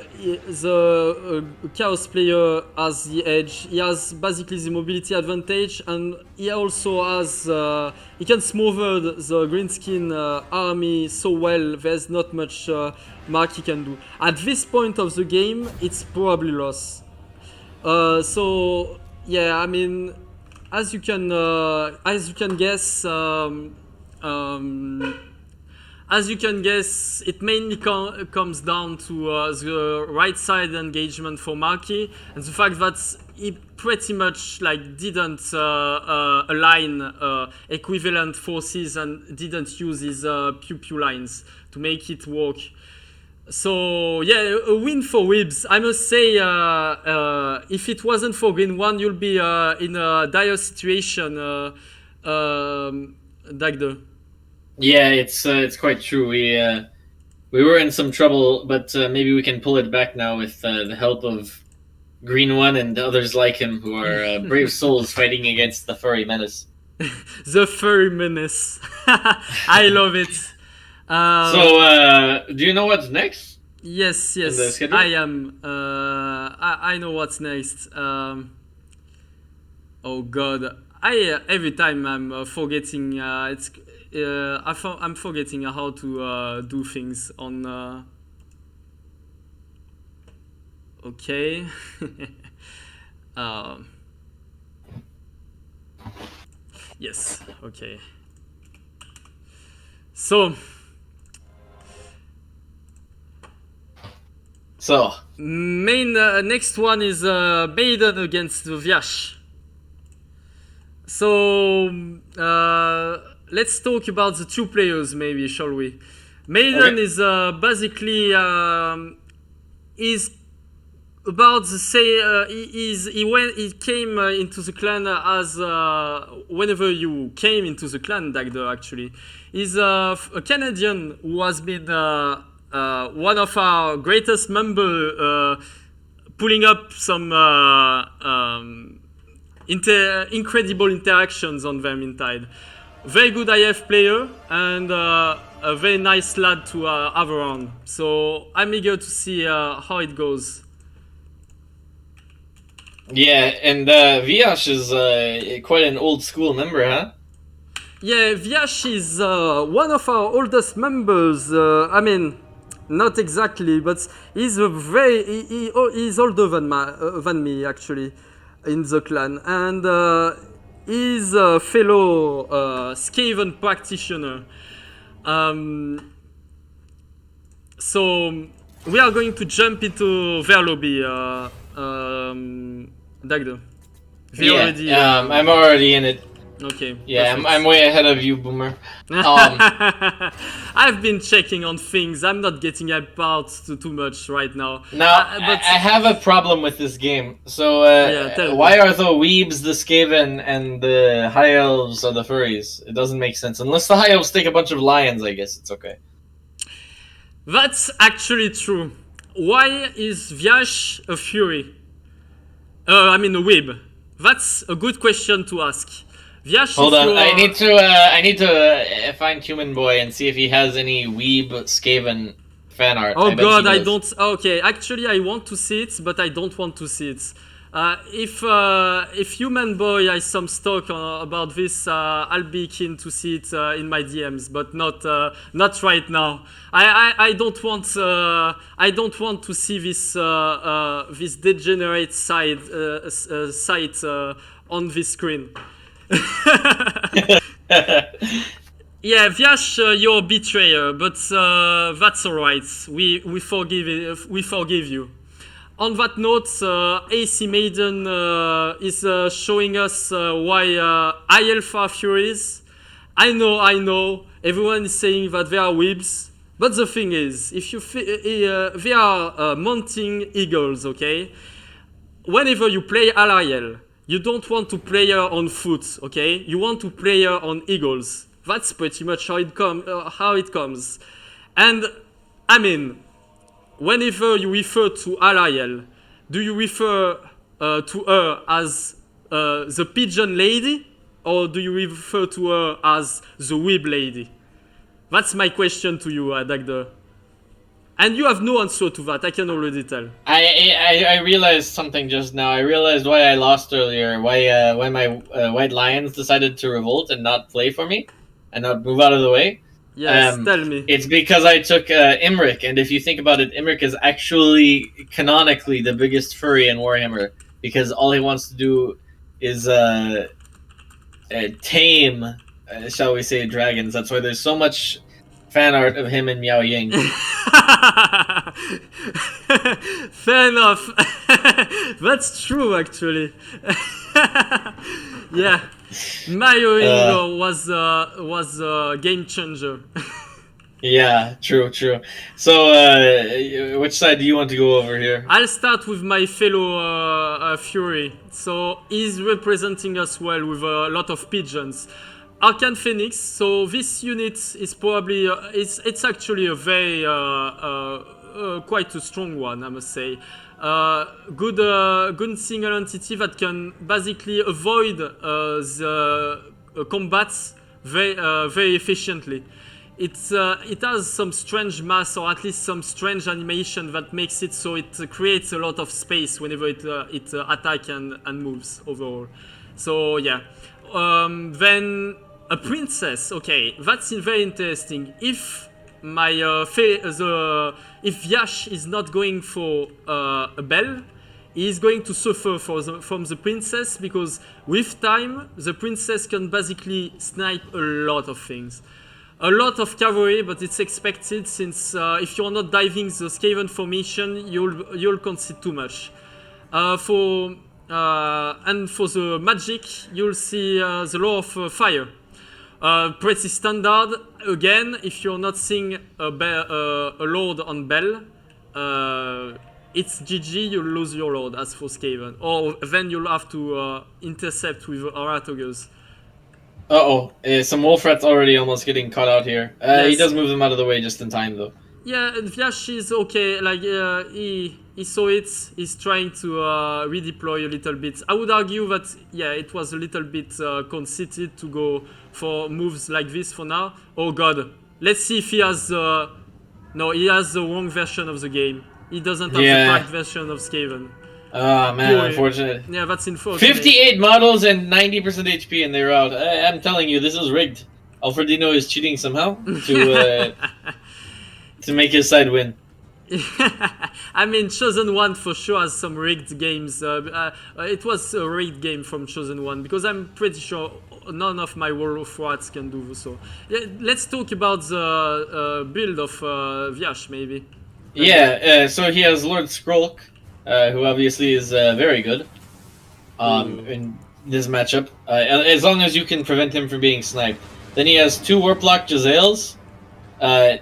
Chaos player has the edge. He has basically the mobility advantage, and he also has he can smother the green skin army so well. There's not much Mark he can do. At this point of the game, it's probably lost. So yeah, I mean, as you can guess, it mainly comes down to the right side engagement for Marky, and the fact that he pretty much like didn't align equivalent forces and didn't use his pew lines to make it work. So yeah, a win for Wibs. I must say, if it wasn't for Green One, you'll be in a dire situation, Dagda. Yeah, it's quite true. We were in some trouble, but maybe we can pull it back now with the help of Green One and others like him who are brave souls fighting against the furry menace. The furry menace. I love it. So, do you know what's next? Yes. I am. I know what's next. Oh God! Every time I'm forgetting. I'm forgetting how to do things on. Okay. Yes. Okay. So. Next one is Maiden against Vyash. So let's talk about the two players, maybe, shall we? Maiden is basically is about the say he came into the clan as whenever you came into the clan, Dagda, actually. He's a Canadian who has been one of our greatest members, pulling up some incredible interactions on Vermintide. Very good IF player and a very nice lad to have around. So I'm eager to see how it goes. Yeah, and Viash is quite an old school member, huh? Yeah, Viash is one of our oldest members. I mean, not exactly, but he's he's older than me actually in the clan, and he's a fellow Skaven practitioner. So we are going to jump into their lobby, Dagdo. I'm already in it. Okay. Yeah, I'm way ahead of you, Boomer. I've been checking on things. I'm not getting hyped out too much right now. Now, I have a problem with this game. So, why are the weebs the Skaven and the high elves are the furries? It doesn't make sense. Unless the high elves take a bunch of lions, I guess it's okay. That's actually true. Why is Vyash a fury? I mean a weeb. That's a good question to ask. Vyash, hold on, I need to find Human Boy and see if he has any weeb Skaven fan art. Oh god, I don't. Okay, actually, I want to see it, but I don't want to see it. If Human Boy has some stock about this, I'll be keen to see it in my DMs, but not right now. I don't want to see this this degenerate site on this screen. Yeah, Vyash, you're a betrayer, but that's alright. We forgive you. On that note, AC Maiden is showing us why Alpha Furies. I know. Everyone is saying that they are weebs, but the thing is, if you they are mounting eagles, okay? Whenever you play Alariel, you don't want to play her on foot, okay? You want to play her on eagles. That's pretty much how it comes. And I mean, whenever you refer to Alariel, do you refer to her as the pigeon lady, or do you refer to her as the weeb lady? That's my question to you, Dagda. And you have no answer to that, I can already tell. I realized something just now. I realized why I lost earlier. Why my White Lions decided to revolt and not play for me, and not move out of the way. Yes, tell me. It's because I took Imrik, and if you think about it, Imrik is actually canonically the biggest furry in Warhammer, because all he wants to do is tame, shall we say, dragons. That's why there's so much fan art of him and Miao Ying. Fair enough. That's true, actually. Yeah, Miao Ying was a game changer. Yeah, true. So, which side do you want to go over here? I'll start with my fellow Fury. So he's representing us well with a lot of pigeons. Arcane Phoenix. So this unit is probably it's actually a very quite a strong one, I must say. Good single entity that can basically avoid the combats very efficiently. It has some strange mass, or at least some strange animation that makes it so it creates a lot of space whenever it attacks and moves overall. So yeah. Then a princess. Okay, that's very interesting. If my if Vyash is not going for a bell, he is going to suffer from the princess, because with time the princess can basically snipe a lot of things. A lot of cavalry, but it's expected, since if you're not diving the Skaven formation, you'll concede too much. And for the magic, you'll see the law of fire. Pretty standard. Again, if you're not seeing a lord on bell, it's GG, you'll lose your lord as for Skaven. Or then you'll have to intercept with Aratogers. Some wolf rats already almost getting caught out here. Yes. He does move them out of the way just in time, though. Yeah, Vyash is okay. Like he saw it. He's trying to redeploy a little bit. I would argue that it was a little bit conceited to go for moves like this for now. Oh god, let's see if he has. No, he has the wrong version of the game. He doesn't have the correct version of Skaven. Oh man, unfortunate. Yeah, that's unfortunate. 58 models and 90% HP, and they're out. I'm telling you, this is rigged. Alfredino is cheating somehow to make his side win. I mean, Chosen One for sure has some rigged games. It was a rigged game from Chosen One because I'm pretty sure none of my World of Rats can do so. Let's talk about the build of Vyash, maybe. So he has Lord Skrolk, who obviously is very good in this matchup, as long as you can prevent him from being sniped. Then he has 2 Warplock Jazales,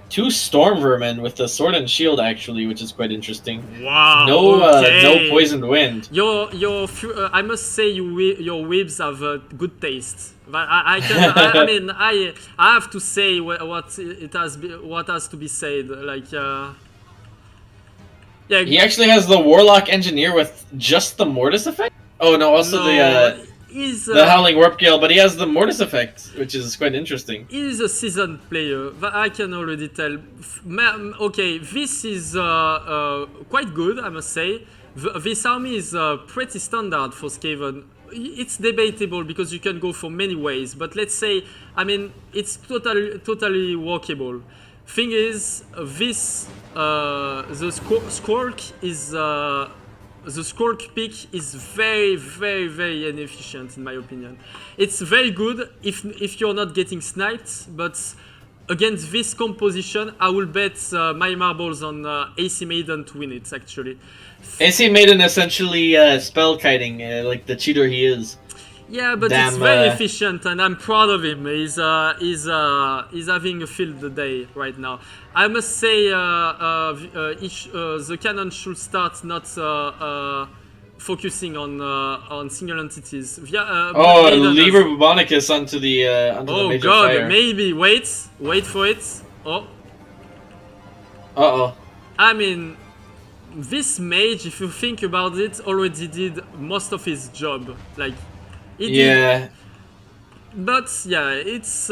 2 Storm Vermin with the Sword and Shield, actually, which is quite interesting. Wow. No Poisoned Wind. I must say your whips have good taste. But I mean, I have to say what has to be said. Like, He actually has the Warlock Engineer with just the Mortis effect. Oh no, also the Howling Warp Gale, but he has the Mortis effect, which is quite interesting. He's a seasoned player, I can already tell. Okay, this is quite good, I must say. This army is pretty standard for Skaven. It's debatable because you can go for many ways, but let's say, I mean, it's totally workable. Thing is, this the Skrolk is the Skrolk pick is very, very, very inefficient in my opinion. It's very good if you're not getting sniped, but against this composition, I will bet my marbles on AC Maiden to win it. Actually, AC Maiden essentially spell kiting, like the cheater he is. Yeah, but it's very efficient, and I'm proud of him. He's having a field day right now. I must say, the cannon should start not focusing on single entities. Lever Bubonicus onto the major fire. Maybe wait for it. I mean, this mage, if you think about it, already did most of his job. Like. But it's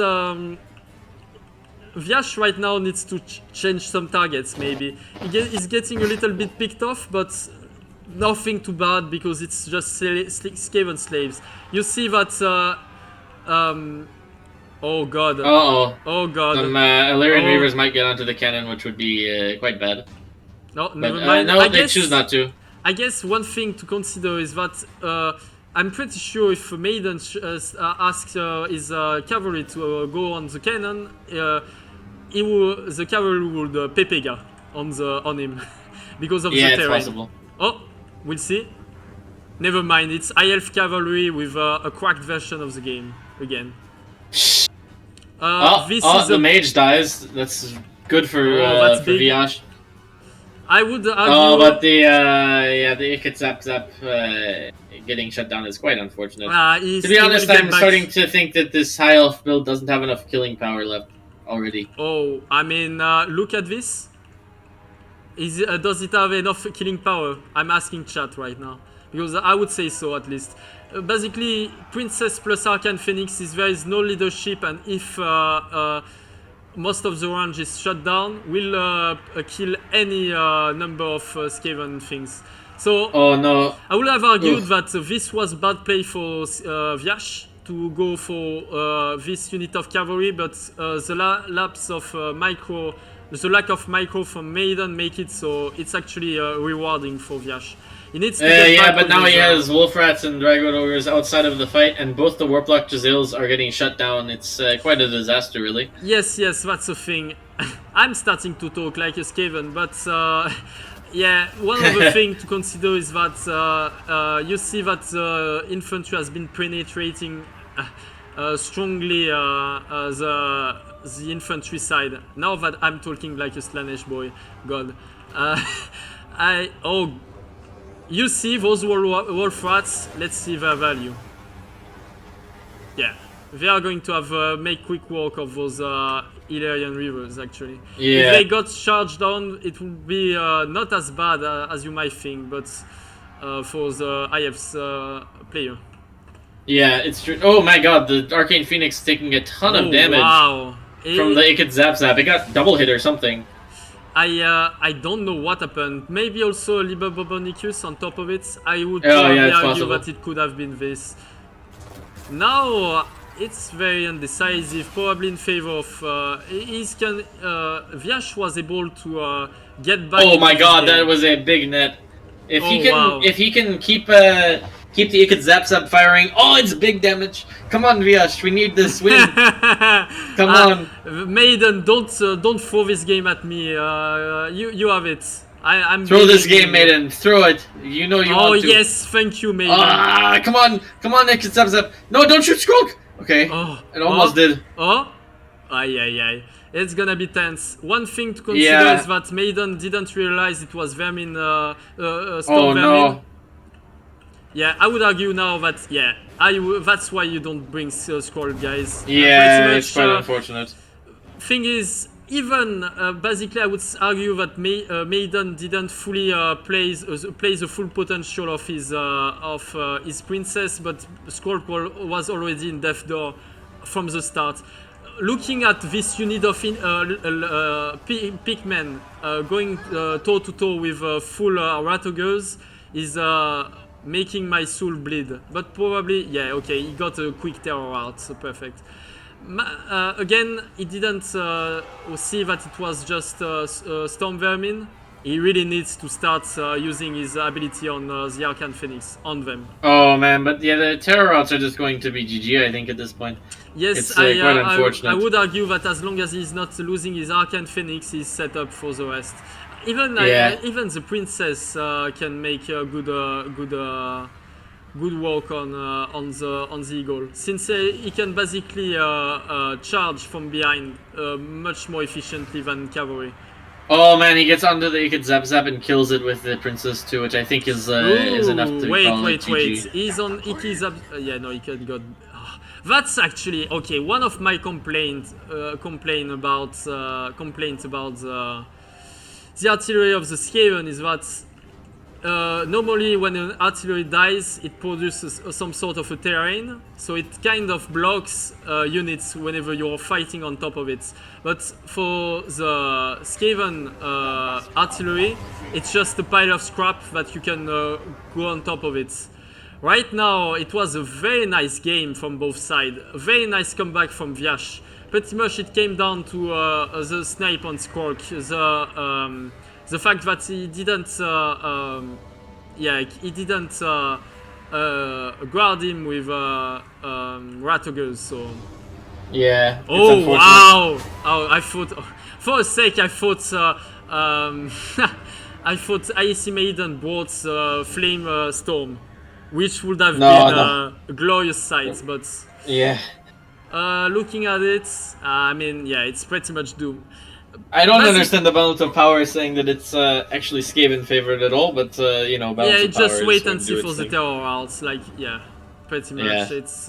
Vyash right now needs to change some targets. Maybe he's getting a little bit picked off, but nothing too bad because it's just Skaven slaves. You see that? Oh god! Oh god! Some Illyrian Reavers might get onto the cannon, which would be quite bad. No, never mind. They choose not to. I guess one thing to consider is that. I'm pretty sure if Maiden asks his cavalry to go on the cannon, the cavalry would pepega on him because of the terrain. It's possible. Oh, we'll see. Never mind, it's High Elf cavalry with a cracked version of the game again. The mage dies. That's good for Vyash. I would argue. But the Ikit Zap getting shut down is quite unfortunate. To be honest, I'm starting to think that this high elf build doesn't have enough killing power left already. Oh, I mean, look at this. Does it have enough killing power? I'm asking chat right now. Because I would say so, at least. Basically, Princess plus Arcane Phoenix there is no leadership, and if most of the range is shut down, will kill any number of Skaven things. So I would have argued that this was bad play for Vyash to go for this unit of cavalry, but the lack of micro from Maiden make it so it's actually rewarding for Vyash. He needs to get back but now he has Wolf Rats and Dragon Ogres outside of the fight, and both the Warplock Jazales are getting shut down. It's quite a disaster, really. Yes, that's a thing. I'm starting to talk like a Skaven, but one other thing to consider is that you see that infantry has been penetrating strongly the infantry side. Now that I'm talking like a Slanesh boy, God. You see those wolf rats, let's see their value. Yeah. They are going to have make quick work of those Illyrian rivers, actually. Yeah. If they got charged down, it would be not as bad as you might think, but for the IF's player. Yeah, it's true. Oh my god, the Arcane Phoenix taking a ton of damage Wow. from the Iked Zap Zap. It got double hit or something. I don't know what happened. Maybe also Liber Bobonicus on top of it. I would Yeah, probably it's argue possible. that it could have been this. Now it's very undecisive, probably in favor of Vyash was able to get back. Oh my into god, the game. that was a big net. If he Oh, can, wow. if he can keep the Iked Zap Zap firing, oh, it's big damage. Come on, Vyash, we need this win. Come on. Maiden, don't throw this game at me. You have it. I'm Throw this begging game, you. Maiden. Throw it. You know you Oh want to. yes, thank you, Maiden. Ah, come on, Iked Zap Zap. No, don't shoot Skrulk. Okay, it almost did. Oh, ay. It's gonna be tense. One thing to consider Yeah. is that Maiden didn't realize it was Vermin, Storm Oh Vermin. no. Yeah, I would argue now that, yeah, that's why you don't bring Scroll, guys. Yeah, Pretty it's much, quite unfortunate. thing is, even basically, I would argue that Maiden didn't fully play the full potential of his princess, but Scroll was already in Death Door from the start. Looking at this unit of Pikmin going toe to toe with full Ratogers is making my soul bleed. But probably, yeah, okay, he got a quick terror out, so perfect. Again, he didn't see that it was just Storm Vermin. He really needs to start using his ability on the Arcane Phoenix, on them. Oh man, but yeah, the terror routes are just going to be GG, I think, at this point. Yes, It's quite unfortunate. I would argue that as long as he's not losing his Arcane Phoenix, he's set up for the rest. Even even the princess can make good work on the eagle, since he can basically charge from behind much more efficiently than cavalry. Oh man, he gets onto the Iked Zap Zap and kills it with the princess too, which I think is enough to call it GG. He's on Iked Zap. Yeah, no, he can go. That's actually okay. One of my complaints about the artillery of the Skaven is that normally when an artillery dies, it produces some sort of a terrain, so it kind of blocks units whenever you're fighting on top of it. But for the Skaven artillery, it's just a pile of scrap that you can go on top of it. Right now, it was a very nice game from both sides. A very nice comeback from Vyash. Pretty much it came down to the snipe on Skork, the fact that he didn't guard him with Ratogers, so... Yeah, it's Oh unfortunate. wow! Oh, I thought... For a sec, I thought IC Maiden brought Flame Storm, which would have been a glorious sight, but... Yeah. Looking at it, I mean, yeah, it's pretty much doom. I don't understand the balance of power saying that it's actually Skaven favored at all, but you know, balance Yeah, of power just is wait going and to see do for its the thing. terror routes. Like, yeah, pretty much. Yeah. It's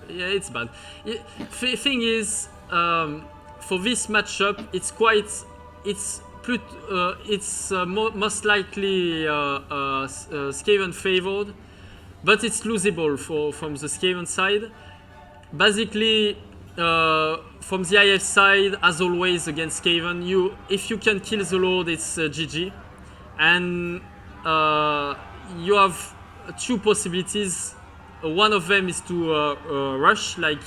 it's bad. Thing is, for this matchup, it's most likely Skaven favored, but it's losable from the Skaven side. Basically, from the IF side, as always against Skaven, if you can kill the Lord, it's GG. And you have two possibilities. One of them is to rush, like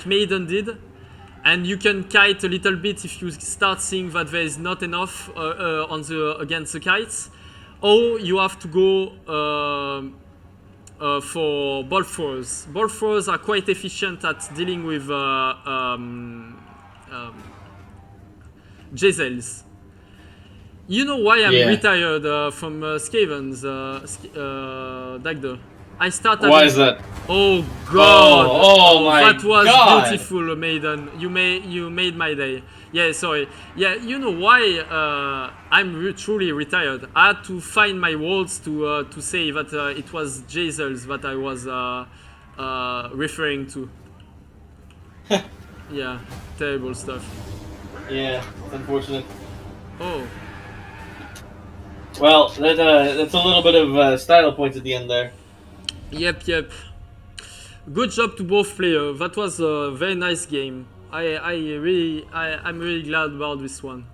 Maiden did, and you can kite a little bit if you start seeing that there is not enough against the kites, or you have to go for ball throwers. Ball throwers are quite efficient at dealing with Jezels. You know why I'm retired from Skaven's Dagda? I started. Why is that? Oh god! Oh my that was god! beautiful, Maiden. You made my day. Yeah, sorry. Yeah, you know why I'm truly retired. I had to find my words to say that it was Jezels that I was referring to. Yeah, terrible stuff. Yeah, it's unfortunate. Oh, Well, that's a little bit of style points at the end there. yep. Good job to both players. That was a very nice game. I'm really glad about this one.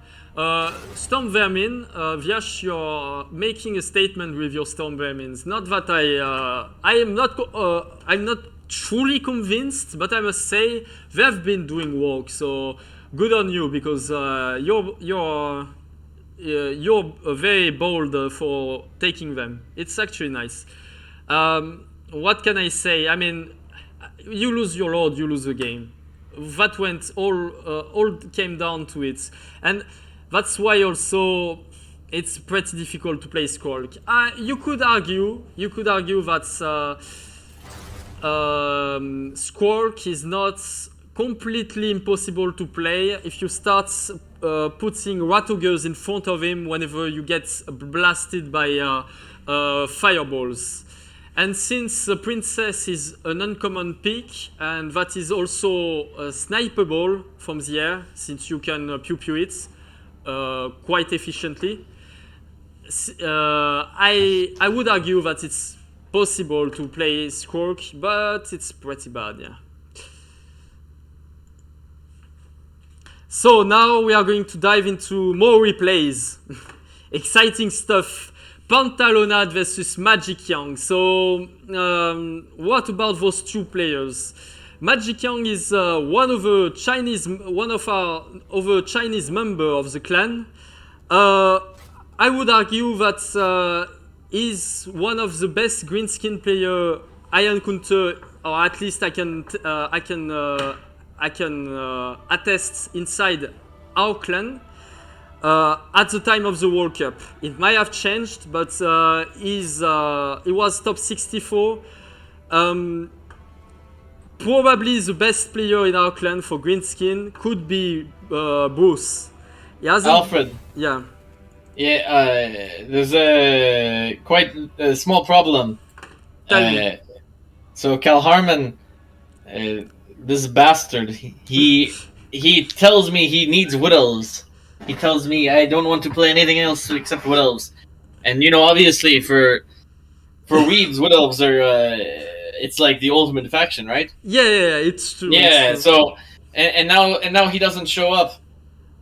Storm Vermin, Vyash, you're making a statement with your Storm Vermins. Not that I'm not truly convinced, but I must say they've been doing work. So good on you, because you're very bold for taking them. It's actually nice. What can I say? I mean, you lose your lord, you lose the game. That went all came down to it, and that's why also it's pretty difficult to play Squawk. You could argue that Squawk is not completely impossible to play if you start putting rat ogres in front of him whenever you get blasted by fireballs. And since the princess is an uncommon pick, and that is also snipeable from the air, since you can pew it quite efficiently, I would argue that it's possible to play Squawk, but it's pretty bad, yeah. So now we are going to dive into more replays. Exciting stuff. Pantalonade versus Magic Young. So, what about those two players? Magic Young is one of our Chinese member of the clan. I would argue that he's one of the best green skin player I encounter, or at least I can attest inside our clan. At the time of the World Cup, it might have changed, but he was top 64. Probably the best player in our clan for green skin could be Bruce. Alfred. Yeah. Yeah, there's a quite a small problem. So Cal Harmon, this bastard, he tells me he needs Wood Elves. He tells me I don't want to play anything else except Wood Elves. And obviously for weebs, Wood Elves are it's like the ultimate faction, right? Yeah, it's true. Yeah, it's true. so and now he doesn't show up.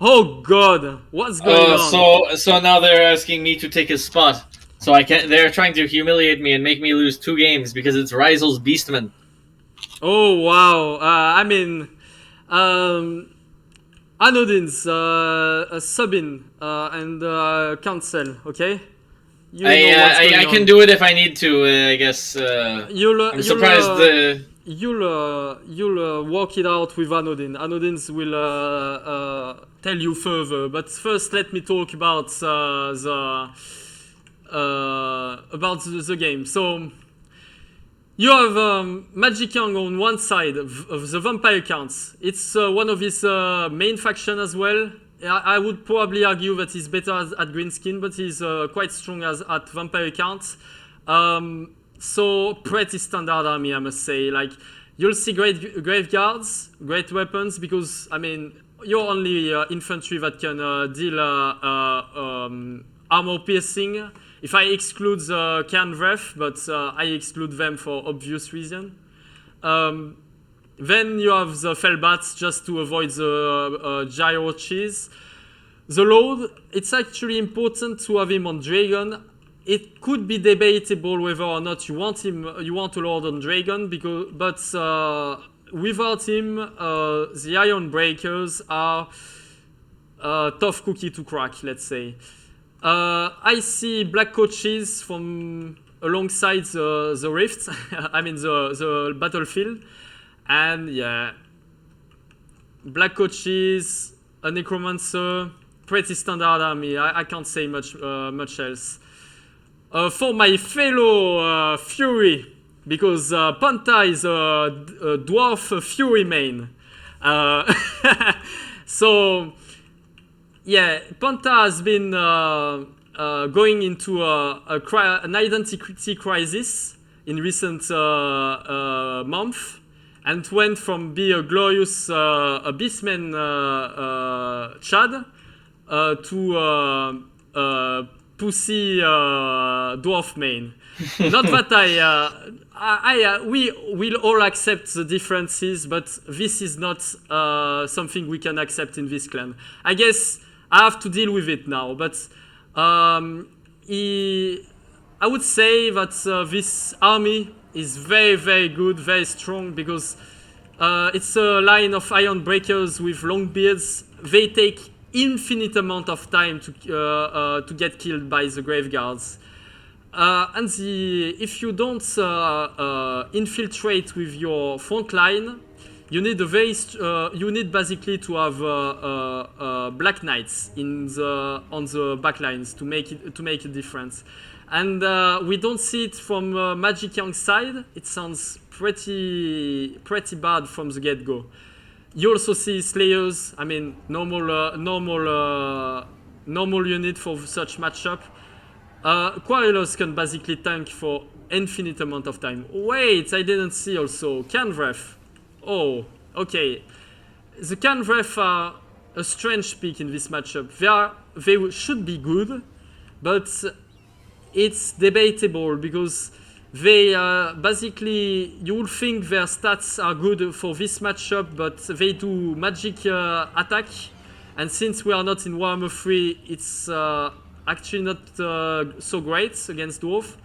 Oh God, what's going on? So now they're asking me to take his spot. So I can't. They're trying to humiliate me and make me lose 2 games because it's Ryzel's Beastman. Oh wow! I mean, Anodin's Subin and Cancel. Okay. I can do it if I need to. I guess. I'm surprised. You'll work it out with Anodin. Anodins will tell you further. But first, let me talk about the game. So you have Magic Young on one side of the Vampire Counts. It's one of his main faction as well. I would probably argue that he's better at green skin, but he's quite strong at Vampire Counts. So pretty standard army, I must say. Like, you'll see great graveyards, great weapons, because I mean you're only infantry that can deal armor piercing. If I exclude the Canvref, but I exclude them for obvious reason. Then you have the Fellbats just to avoid the Gyro Cheese. The load, it's actually important to have him on Dragon. It could be debatable whether or not you want a Lord on Dragon, but without him, the Iron Breakers are a tough cookie to crack, let's say. I see black coaches from alongside the rift, I mean the battlefield, and yeah, black coaches, a necromancer, pretty standard army. I can't say much else. For my fellow Fury, because Panta is a dwarf Fury main. So yeah, Panta has been going into an identity crisis. in recent months, and went from be a glorious beastman Chad to pussy dwarf main. Not that we will all accept the differences, but this is not something we can accept in this clan. I guess I have to deal with it now, but I would say that this army is very, very good, very strong, because it's a line of iron breakers with long beards. They take infinite amount of time to get killed by the graveguards. And if you don't infiltrate with your front line, you need you need basically to have black knights on the back lines to make a difference. And we don't see it from Magic Young's side. It sounds pretty bad from the get-go. You also see Slayers. I mean, normal unit for such matchup. Quarrelers can basically tank for infinite amount of time. Wait, I didn't see also Canvref. Oh, okay. The Canvref are a strange pick in this matchup. They should be good, but it's debatable because they basically, you would think their stats are good for this matchup, but they do magic attack, and since we are not in Warhammer 3, it's actually not so great against Dwarf.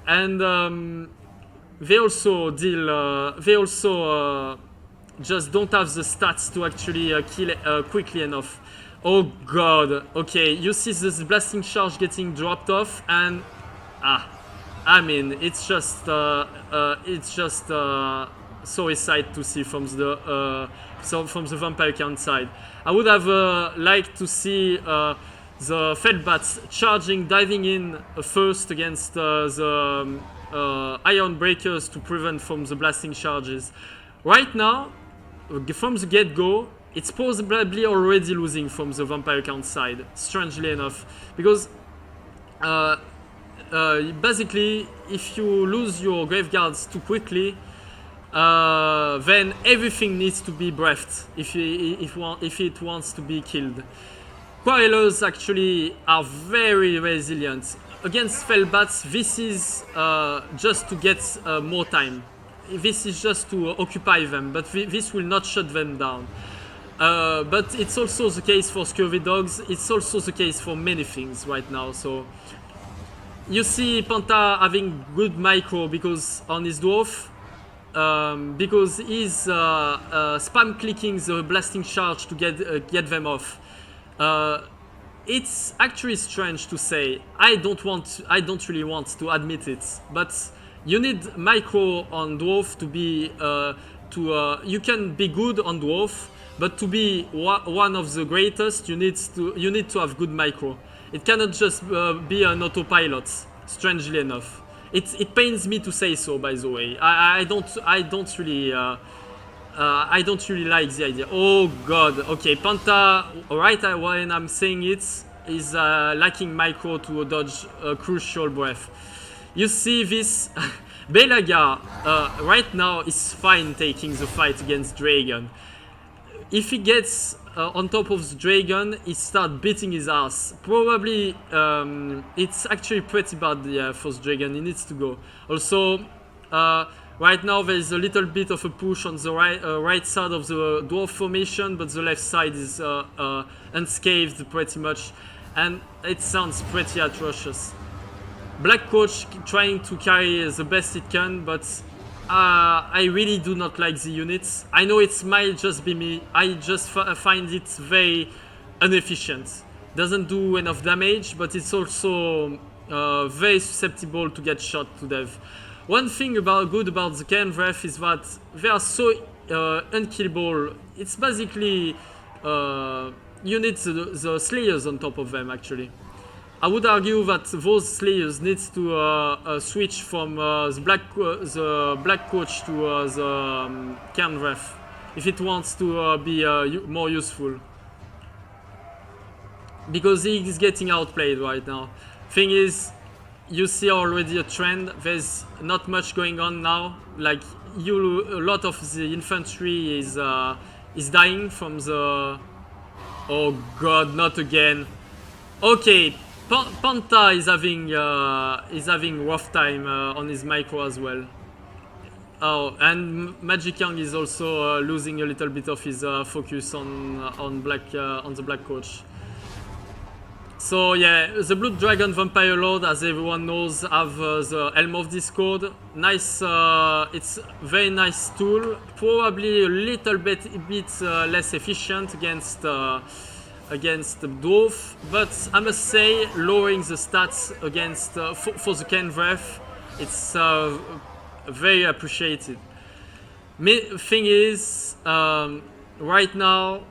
And they also just don't have the stats to actually kill quickly enough. Oh god, okay, you see this blasting charge getting dropped off, and I mean, it's just suicide to see from the vampire count side. I would have liked to see the Feldbats charging, diving in first against the iron breakers to prevent from the blasting charges. Right now, from the get-go, it's probably already losing from the vampire count side, strangely enough, because basically, if you lose your graveguards too quickly, then everything needs to be breathed if it wants to be killed. Quarrelers actually are very resilient. Against Felbats, this is just to get more time. This is just to occupy them, but this will not shut them down. But it's also the case for Scurvy Dogs, it's also the case for many things right now. So you see Panta having good micro because on his dwarf, because he's spam clicking the blasting charge to get them off. It's actually strange to say. I don't really want to admit it, but you need micro on dwarf to be you can be good on dwarf, but to be one of the greatest, you need to have good micro. It cannot just be an autopilot. Strangely enough, it pains me to say so. By the way, I don't really like the idea. Oh god, okay, Panta, right when I'm saying it, is lacking micro to dodge a crucial breath. You see this, Belaga right now is fine taking the fight against Dragon. If he gets on top of the Dragon, he starts beating his ass. Probably it's actually pretty bad for the Dragon, he needs to go. Also, right now there is a little bit of a push on the right side of the dwarf formation, but the left side is unscathed pretty much, and it sounds pretty atrocious. Black Coach trying to carry the best it can, but I really do not like the units. I know it might just be me, I just find it very inefficient. Doesn't do enough damage, but it's also very susceptible to get shot to death. One thing good about the Canvref is that they are so unkillable. It's basically you need the Slayers on top of them actually. I would argue that those Slayers need to switch from the Black Coach to the Canvref if it wants to be more useful. Because he is getting outplayed right now. Thing is, you see already a trend. There's not much going on now. Like a lot of the infantry is dying from the. Oh God, not again. Okay, Panta is having rough time on his micro as well. Oh, and Magic Young is also losing a little bit of his focus on the Black Coach. So yeah, the Blood Dragon Vampire Lord, as everyone knows, have the Helm of Discord. Nice, it's very nice tool. Probably a little bit less efficient against the Dwarf, but I must say, lowering the stats against for the Kenvref, it's very appreciated. Thing is, right now,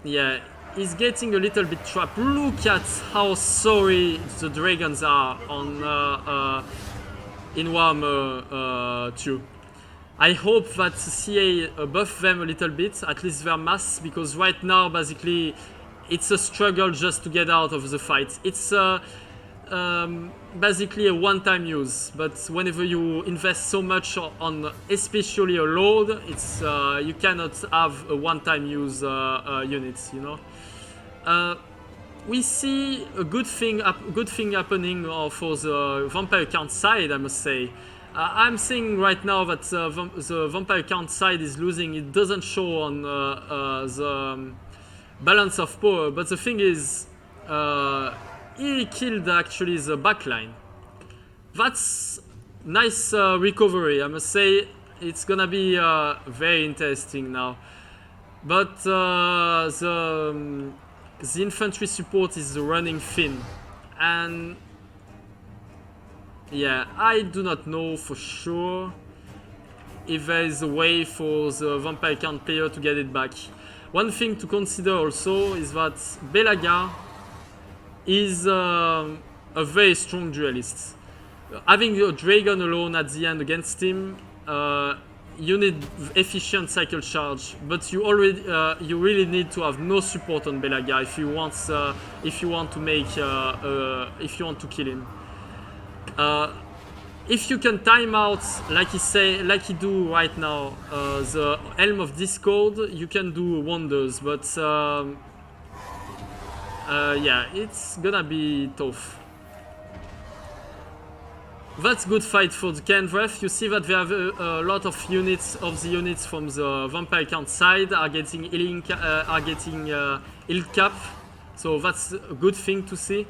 yeah, he's getting a little bit trapped. Look at how sorry the dragons are on in Warhammer 2. I hope that CA buff them a little bit, at least their mass, because right now, basically, it's a struggle just to get out of the fight. It's basically a one-time use, but whenever you invest so much on especially a load, it's you cannot have a one-time use units, you know. We see a good thing happening for the vampire count side, I must say. I'm seeing right now that the vampire count side is losing. It doesn't show on the balance of power, but the thing is, he killed actually the backline. That's nice recovery, I must say. It's gonna be very interesting now. But the infantry support is running thin, and yeah, I do not know for sure if there is a way for the vampire count player to get it back. One thing to consider also is that Belaga is a very strong duelist. Having a dragon alone at the end against him, you need efficient cycle charge, but you really need to have no support on Belaga if you want to kill him. If you can time out, like he do right now, the Helm of Discord, you can do wonders. But yeah, it's gonna be tough. That's good fight for the Kenvref. You see that they have a lot of units from the vampire count side are getting healing, heal cap, so that's a good thing to see.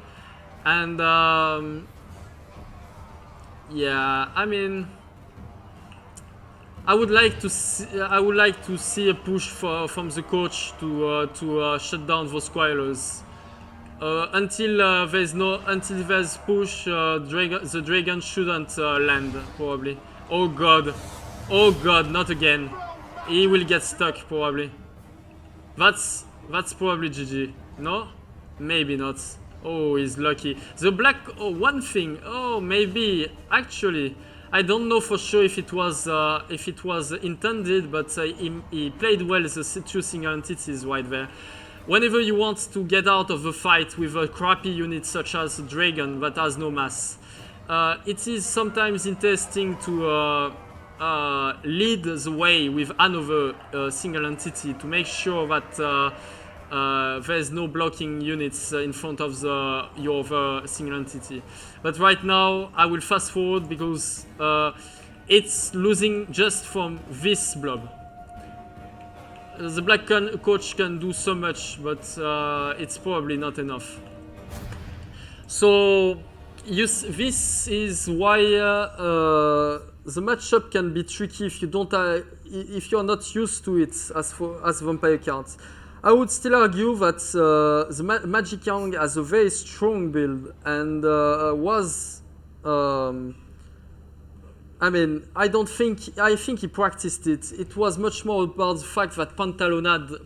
And yeah, I mean, I would like to see a push from the coach to shut down those squirrels. Until there's push, the dragon shouldn't land probably. Oh god, not again. He will get stuck probably. That's probably GG. No, maybe not. Oh, he's lucky. The black. Oh, one thing. Oh, maybe actually, I don't know for sure if it was intended, but he played well the two single entities right there. Whenever you want to get out of a fight with a crappy unit such as a dragon that has no mass, it is sometimes interesting to lead the way with another single entity to make sure that there's no blocking units in front of your other single entity. But right now, I will fast forward because it's losing just from this blob. The black coach can do so much, but it's probably not enough. So this is why the matchup can be tricky if you are not used to it as vampire count. I would still argue that the Magic Young has a very strong build and was. I mean, I think he practiced it. It was much more about the fact that Pantalonad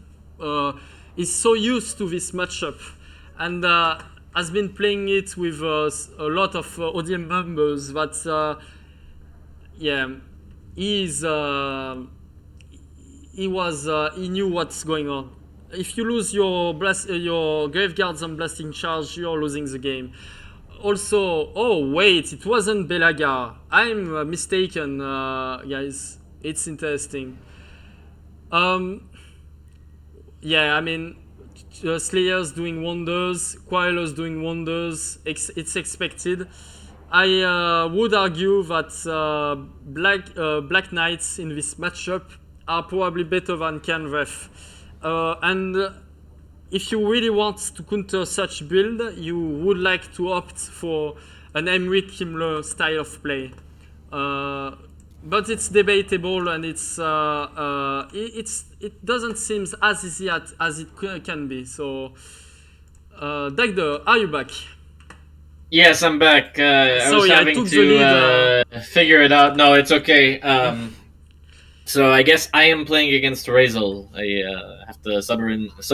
is so used to this matchup and has been playing it with a lot of ODM members that, yeah, he knew what's going on. If you lose your Graveguards and Blasting Charge, you're losing the game. Also, oh wait, it wasn't Belaga. I'm mistaken, guys. It's interesting. Yeah, I mean, Slayer's doing wonders, Quarrelers doing wonders. It's expected. I would argue that Black Knights in this matchup are probably better than Canref. And if you really want to counter such build, you would like to opt for an Emric Himmler style of play. But it's debatable, and it doesn't seem as easy as it can be. So, Dagder, are you back? Yes, I'm back. I was Sorry, I having took the to figure it out. No, it's okay. So I guess I am playing against Razel. I have to sub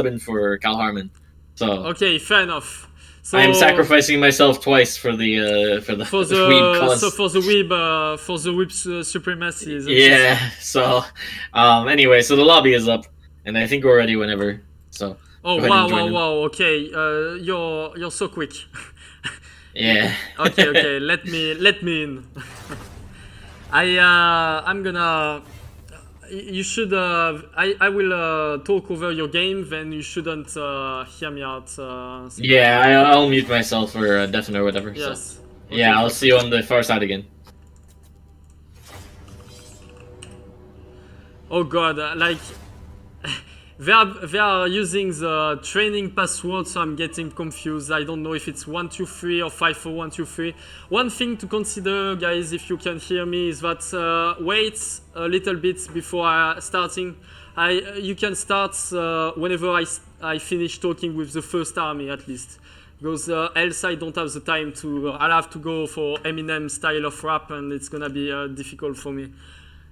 in for Cal Harmon. So Okay, fair enough. So I am sacrificing myself twice for the weeb cause. So for the weeb supremacy. Yeah. So anyway, so the lobby is up, and I think we're ready whenever. So oh go ahead and join in. wow. Okay, you're so quick. Yeah. Okay. Let me in. I'm gonna. You should. I will talk over your game. Then you shouldn't hear me out. Yeah, I'll mute myself or deafen or whatever. Yes. So. Okay. Yeah, I'll see you on the far side again. Oh god, like they are using the training password, so I'm getting confused. I don't know if it's 123 or 54123. One thing to consider, guys, if you can hear me, is that wait a little bit before starting. You can start whenever I finish talking with the first army, at least, because else I don't have the time to. I'll have to go for Eminem style of rap, and it's gonna be difficult for me.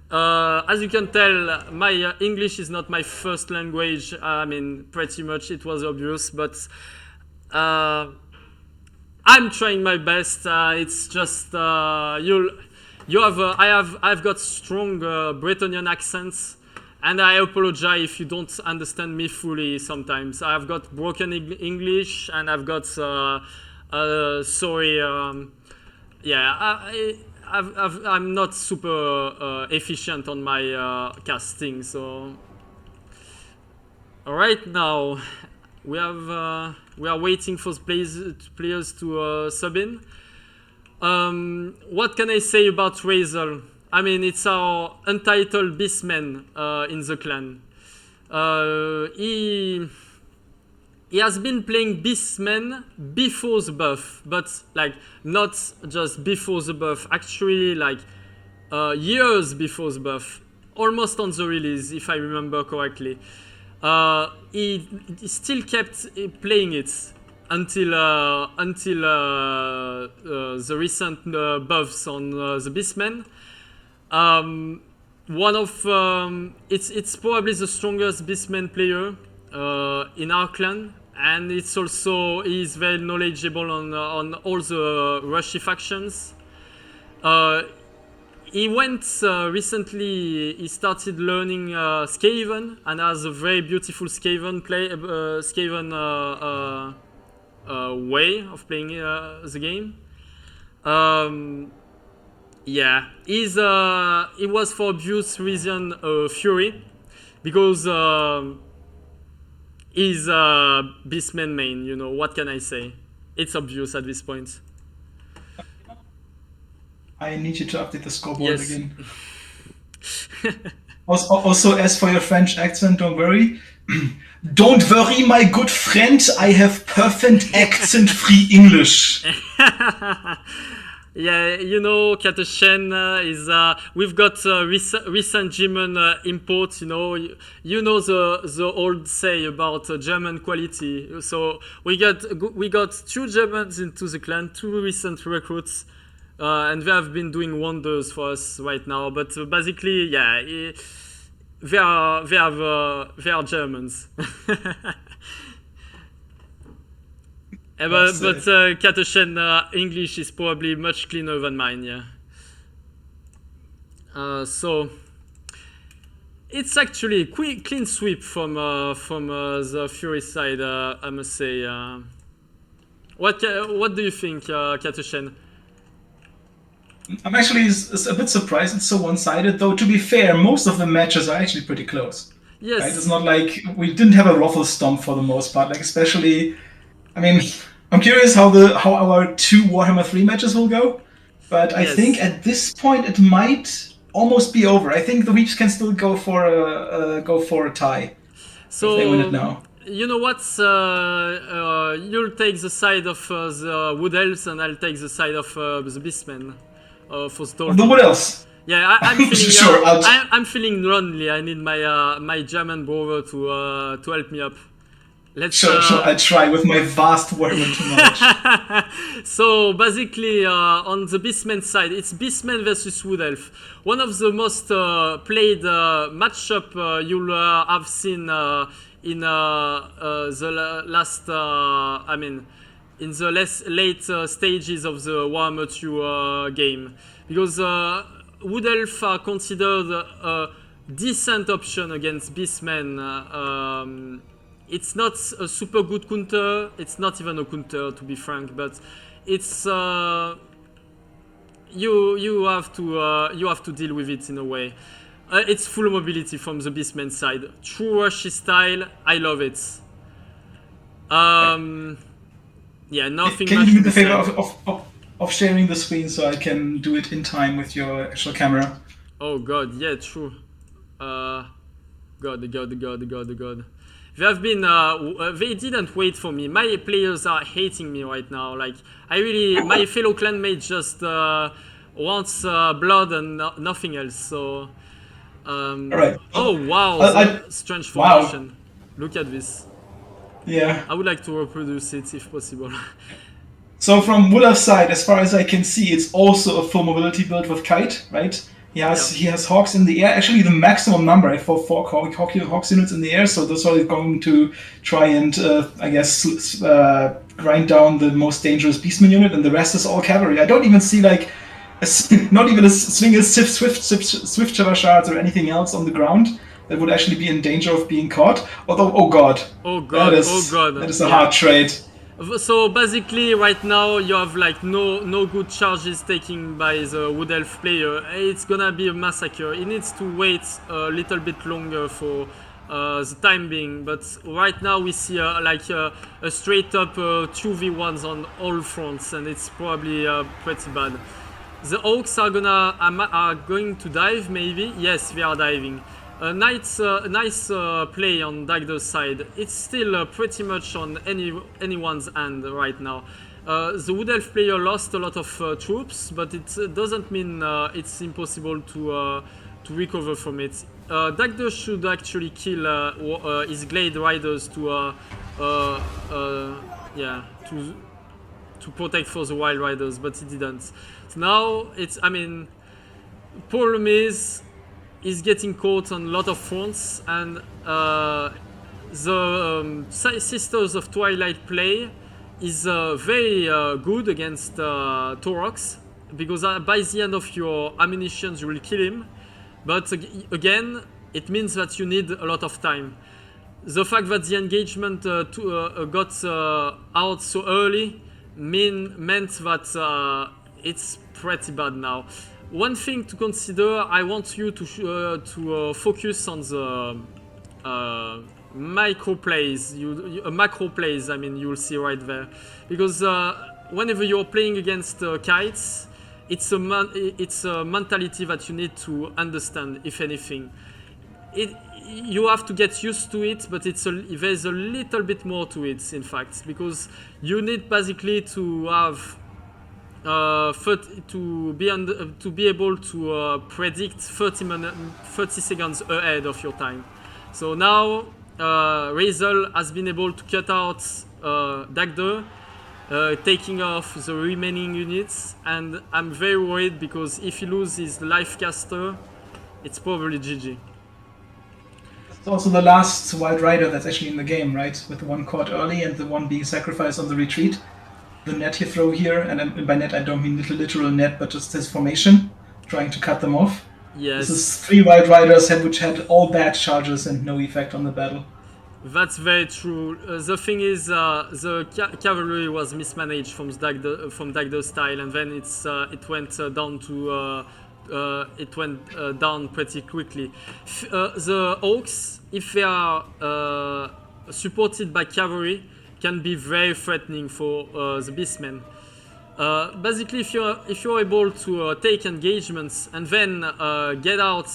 As you can tell, my English is not my first language. I mean, pretty much it was obvious, but I'm trying my best. It's just I've got strong Bretonian accents, and I apologize if you don't understand me fully. Sometimes I've got broken English, and I've got sorry. I'm not super efficient on my casting, so. All right, now we are waiting for players to sub in. What can I say about Razel? I mean, it's our untitled beastman in the clan. He has been playing Beastman before the buff, but like not just before the buff, actually like years before the buff, almost on the release, if I remember correctly. He still kept playing it until the recent buffs on the Beastman. It's probably the strongest Beastman player in our clan, and he's very knowledgeable on all the Rushy factions. He went recently. He started learning Skaven and has a very beautiful Skaven way of playing the game. Yeah, he was for obvious reason Fury, because he's Beastman main. You know, what can I say? It's obvious at this point. I need you to update the scoreboard Yes. again. Also, as for your French accent, don't worry. Don't worry, my good friend. I have perfect accent-free English. Yeah, you know, Katoshen is. We've got recent German imports. You know the old say about German quality. So we got 2 Germans into the clan, 2 recent recruits, and they have been doing wonders for us right now. But basically, yeah, they are Germans. But Katoshen English is probably much cleaner than mine, yeah. So it's actually a clean sweep from the Fury side, I must say. What do you think, Katushen? I'm actually a bit surprised it's so one-sided, though to be fair, most of the matches are actually pretty close. Yes. Right? It's not like we didn't have a ruffle stomp for the most part, like especially, I mean, I'm curious how our 2 Warhammer 3 matches will go, but I think at this point it might almost be over. I think the Weeps can still go for a tie. So if they win it now. You know what? You'll take the side of the Wood Elves, and I'll take the side of the Beastmen for Stalking. The Wood Elves. Yeah, I'm feeling. Sure, I'm feeling lonely. I need my German brother to help me up. Sure, I'll try with my vast Warhammer knowledge. So basically, on the Beastmen side, it's Beastmen versus Wood Elf. One of the most played matchup you'll have seen in the last, in the late stages of the Warhammer 2 game, because Wood Elf are considered a decent option against Beastmen. It's not a super good counter. It's not even a counter, to be frank. But it's you have to deal with it in a way. It's full mobility from the Beastman side. True Rushy style. I love it. Yeah, nothing. Can you do me the favor of sharing the screen so I can do it in time with your actual camera? Oh God, yeah, true. God. They have been. They didn't wait for me. My players are hating me right now. Like my fellow clanmate just wants blood and nothing else. So. All right. Oh wow! Strange formation. Wow. Look at this. Yeah. I would like to reproduce it if possible. So from Wooler's side, as far as I can see, it's also a full mobility build with Kite, right? He has Hawks in the air. Actually, the maximum number for 4 Hawks units in the air. So that's why he's going to try and, grind down the most dangerous Beastman unit, and the rest is all cavalry. I don't even see not even a single Swift shards or anything else on the ground that would actually be in danger of being caught. Although, oh god, that is a hard trade. So basically, right now you have like no good charges taken by the Wood Elf player. It's gonna be a massacre. He needs to wait a little bit longer for the time being. But right now we see a straight up 2v1s on all fronts, and it's probably pretty bad. The Orcs are going to dive, maybe. Yes, they are diving. A nice play on Dagder's side. It's still pretty much on anyone's hand right now. The Wood Elf player lost a lot of troops, but it doesn't mean it's impossible to recover from it. Dagder should actually kill his Glade Riders to protect for the Wild Riders, but he didn't. So now problem is he's getting caught on a lot of fronts, and the Sisters of Twilight play is very good against Taurox, because by the end of your ammunitions you will kill him, but again it means that you need a lot of time. The fact that the engagement got out so early meant that it's pretty bad now. One thing to consider, I want you to focus on the micro plays, macro plays. You'll see right there, because whenever you're playing against kites, it's a mentality that you need to understand. If anything, you have to get used to it, but there's a little bit more to it, in fact, because you need basically to have. To be able to predict 30 seconds ahead of your time. So now Razel has been able to cut out Dagder, taking off the remaining units, and I'm very worried because if he loses life caster, it's probably GG. It's also the last Wild Rider that's actually in the game, right? With the one caught early and the one being sacrificed on the retreat. The net you throw here, and by net I don't mean literal net, but just his formation, trying to cut them off. Yes. This is 3 Wild Riders which had all bad charges and no effect on the battle. That's very true. The thing is, the cavalry was mismanaged from Dagdo's style, and then it went down to down pretty quickly. The orcs, if they are supported by cavalry, can be very threatening for the beastmen. Basically, if you're able to take engagements and then get out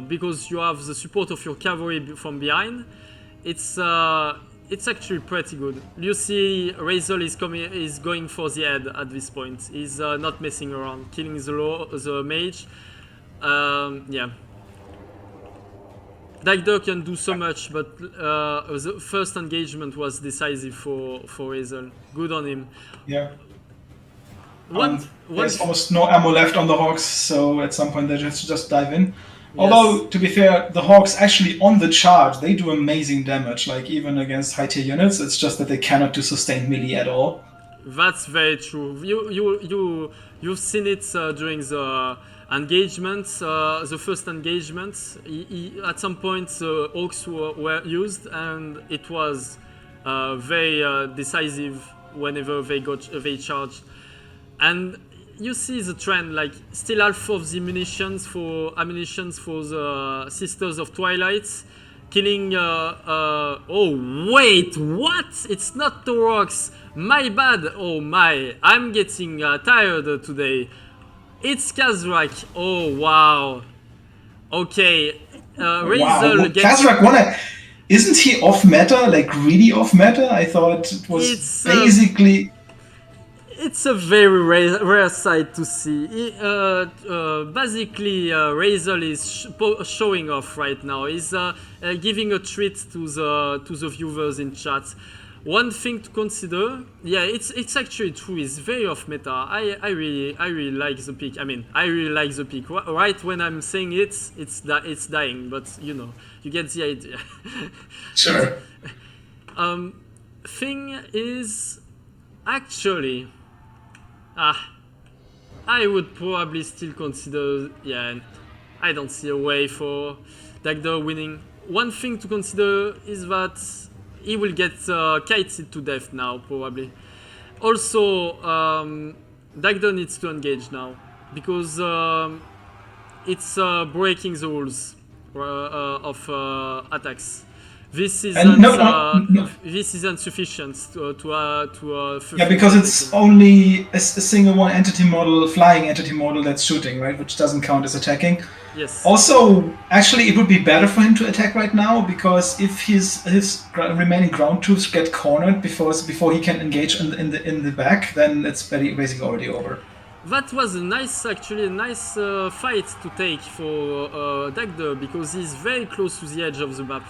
because you have the support of your cavalry from behind, it's actually pretty good. You see, Razel is going for the head at this point. He's not messing around, killing the mage. Yeah. Dagdo can do so much, but the first engagement was decisive for Razel. Good on him. Yeah. There's almost no ammo left on the Hawks, so at some point they have to just dive in. Yes. Although, to be fair, the Hawks actually on the charge, they do amazing damage, like even against high tier units. It's just that they cannot do sustained melee at all. That's very true. You've seen it during the engagements, the first engagements. At some point, the Hawks were used, and it was very decisive whenever they charged. And you see the trend, like still half of the ammunition for the Sisters of Twilight, killing. Oh wait, what? It's not the rocks. My bad. Oh my, I'm getting tired today. It's Kazrak. Oh wow. Okay, Razel gets. Kazrak, isn't he off meta? Like really off meta? I thought it was basically. It's a very rare sight to see. Basically, Razel is showing off right now. He's giving a treat to the viewers in chat. One thing to consider, yeah, it's actually true. It's very off meta. I really like the pick. I mean, I really like the pick. Right when I'm saying it's dying, but you know, you get the idea. Sure. Thing is, actually. I would probably still consider, yeah, I don't see a way for Dagdo winning. One thing to consider is that he will get kited to death now, probably. Also, Dagdo needs to engage now, because it's breaking the rules of attacks. This isn't sufficient to yeah, because it's only a single one entity model, flying entity model that's shooting, right? Which doesn't count as attacking. Yes. Also, actually, it would be better for him to attack right now, because if his remaining ground troops get cornered before he can engage in the back, then it's basically already over. That was a nice fight to take for Dagdo, because he's very close to the edge of the map.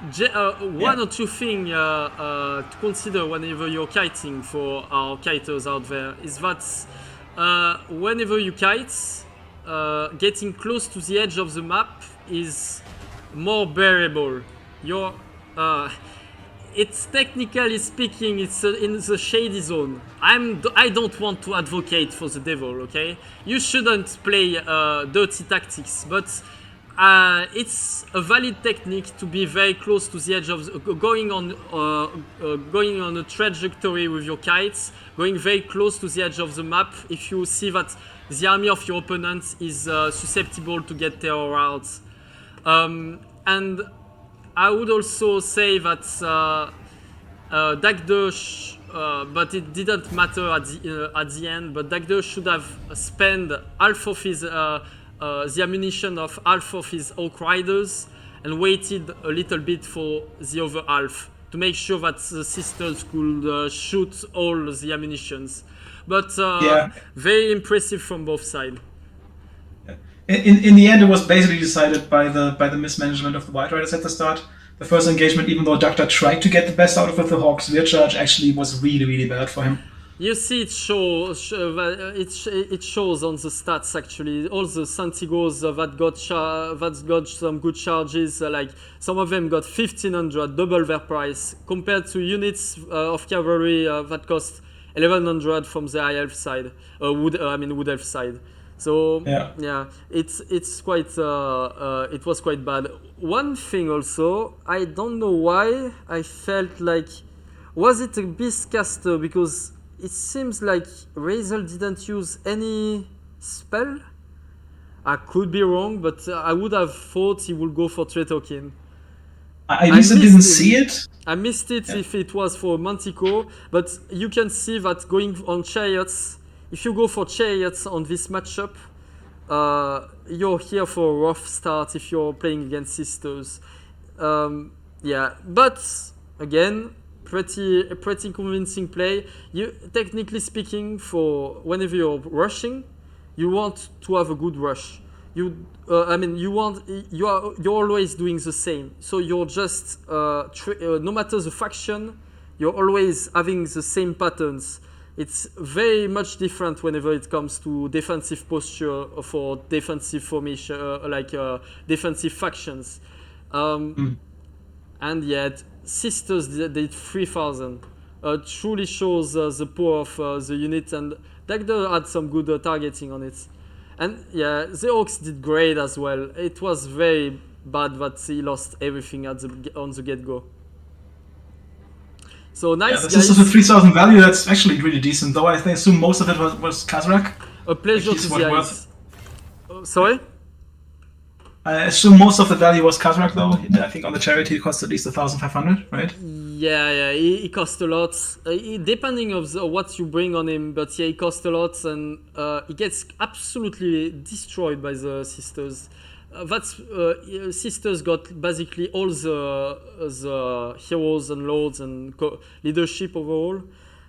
One or two things to consider whenever you're kiting for our kiters out there is that whenever you kite, getting close to the edge of the map is more bearable. It's technically speaking, it's in the shady zone. I don't want to advocate for the devil, okay? You shouldn't play dirty tactics, but it's a valid technique to be very close to the edge of going on a trajectory with your kites, going very close to the edge of the map. If you see that the army of your opponent is susceptible to get terror out, and I would also say that Dagdo, but it didn't matter at the end. But Dagdo should have spent half of his the ammunition of half of his Orc Riders and waited a little bit for the other half to make sure that the sisters could shoot all the ammunitions. But very impressive from both sides. In the end, it was basically decided by the mismanagement of the White Riders at the start. The first engagement, even though Dagda tried to get the best out of it, the Hawks' rear charge actually was really, really bad for him. You see, it shows on the stats actually. All the Santigos that got some good charges, like some of them got 1,500, double their price, compared to units of cavalry that cost 1,100 from the High Elf side, Wood Elf side. So Yeah. it's quite it was quite bad. One thing also, I don't know why I felt like, was it a Beastcaster, because it seems like Razel didn't use any spell. I could be wrong, but I would have thought he would go for Tretokin. I used to didn't see it. I missed it if it was for Manticore, but you can see that going on Chariots, if you go for Chariots on this matchup, you're here for a rough start if you're playing against Sisters. Yeah, but again, pretty convincing play. You, technically speaking, for whenever you're rushing, you want to have a good rush. You're always doing the same. So you're just no matter the faction, you're always having the same patterns. It's very much different whenever it comes to defensive posture for defensive formation, defensive factions. And yet, Sisters did 3,000. Truly shows the power of the unit, and Dagda had some good targeting on it. And yeah, the Orcs did great as well. It was very bad that he lost everything on the get-go. So nice, this is a 3,000 value. That's actually really decent, though. I assume most of it was Kazrak. A pleasure to see you. Sorry? I assume most of the value was Kazrak, though. I think on the charity it cost at least 1,500, right? Yeah, he cost a lot. Depending of what you bring on him, but yeah, he cost a lot, and he gets absolutely destroyed by the Sisters. Sisters got basically all the heroes and lords and leadership overall,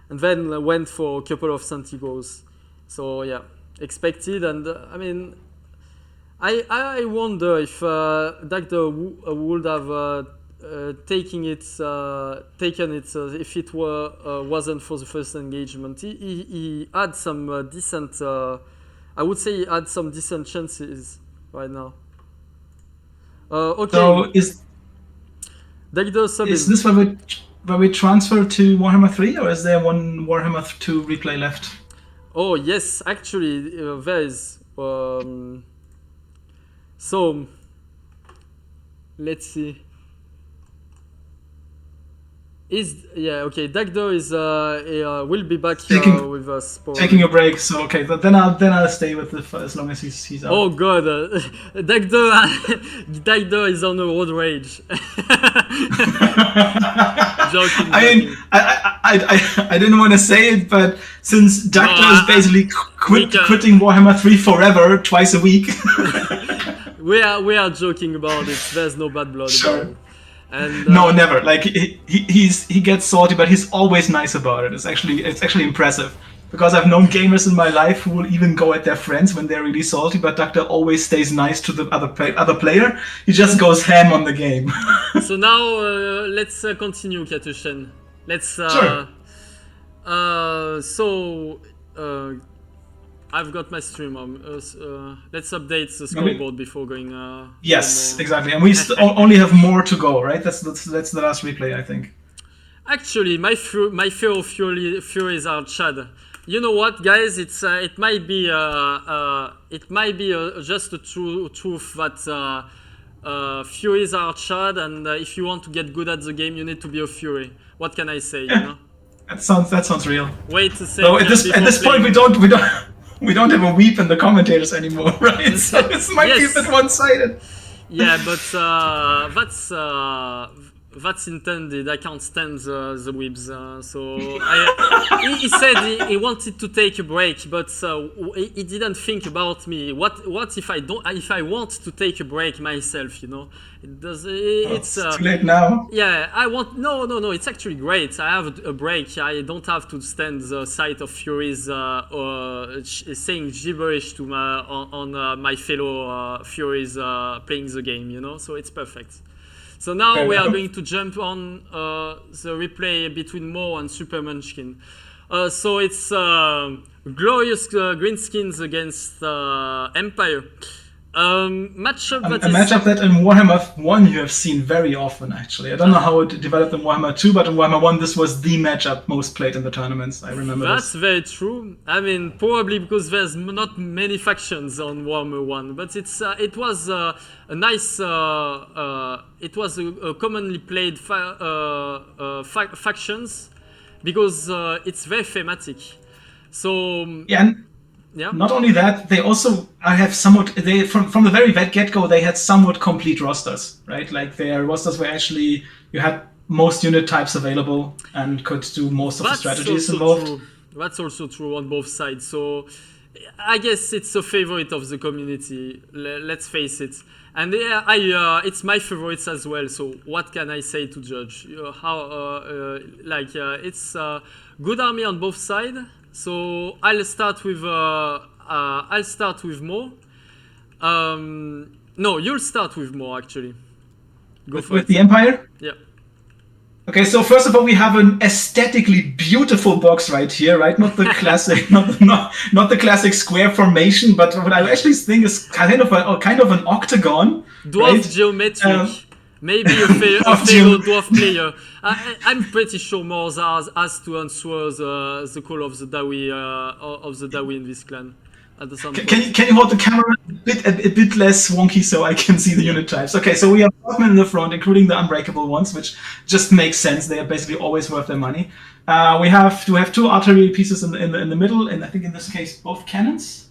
and then went for a couple of Santigos. So yeah, expected, and I mean, I wonder if Dagda would have taken it if it wasn't for the first engagement. He had some decent. I would say he had some decent chances right now. Okay. So is this where we transfer to Warhammer 3, or is there one Warhammer 2 replay left? Oh yes, actually there is. So let's see. Dagda is will be back here with us. Taking a break, so okay. Then I'll stay with as long as he's out. Oh god, Dagda is on a road rage. Joking. I mean, I didn't want to say it, but since Dagda is basically quitting Warhammer 3 forever, twice a week. we are joking about it. There's no bad blood. Sure. About it. And, no, never. Like he gets salty, but he's always nice about it. It's actually impressive, because I've known gamers in my life who will even go at their friends when they're really salty, but Dr. always stays nice to the other player. He just goes ham on the game. So now let's continue, Katushin. Let's sure. I've got my stream on. Let's update the scoreboard before going. Yes, exactly. And we only have more to go, right? That's the last replay, I think. Actually, my fear of Furies are Chad. You know what, guys? It might be just a truth that Furies are Chad, and if you want to get good at the game, you need to be a Fury. What can I say? You know? That sounds real. Wait to say. So at this point, we don't have a weep in the commentators anymore, right? So this might be a bit one-sided. Yeah, but that's intended. I can't stand the weeps. He said he wanted to take a break, but he didn't think about me. What if I want to take a break myself? You know, it's too late now. Yeah, I want. No. It's actually great. I have a break. I don't have to stand the sight of Furies or saying gibberish to my fellow Furies playing the game. You know, so it's perfect. So now we are going to jump on the replay between Mo and Super Munchkin. So it's glorious greenskins against Empire. Matchup A that is matchup that in Warhammer 1 you have seen very often, actually. I don't know how it developed in Warhammer 2, but in Warhammer 1 this was the matchup most played in the tournaments. I remember That's this. very true. I mean, probably because there's not many factions on Warhammer 1, but it was a nice, it was a commonly played factions because it's very thematic. So Yeah, and yeah, not only that, they also have somewhat, they from the very get-go, they had somewhat complete rosters, right? Like their rosters were actually, you had most unit types available and could do most of the strategies involved. true. That's also true on both sides. So I guess it's a favorite of the community. Let's face it. And yeah, it's my favorites as well. So what can I say to judge? It's good army on both sides. So I'll start with more. No, you'll start with more actually. Go for it. With the Empire? Yeah. Okay, so first of all, we have an aesthetically beautiful box right here, right? Not the classic, not the classic square formation, but what I actually think is kind of an octagon. Dwarf right? geometric. Maybe a fellow dwarf player. I'm pretty sure Mors has to answer the call of the Dawi in this clan. Can you hold the camera a bit less wonky so I can see the unit types? Okay, so we have Frogmen in the front, including the unbreakable ones, which just makes sense. They are basically always worth their money. We have two artillery pieces in the middle, and I think in this case both cannons.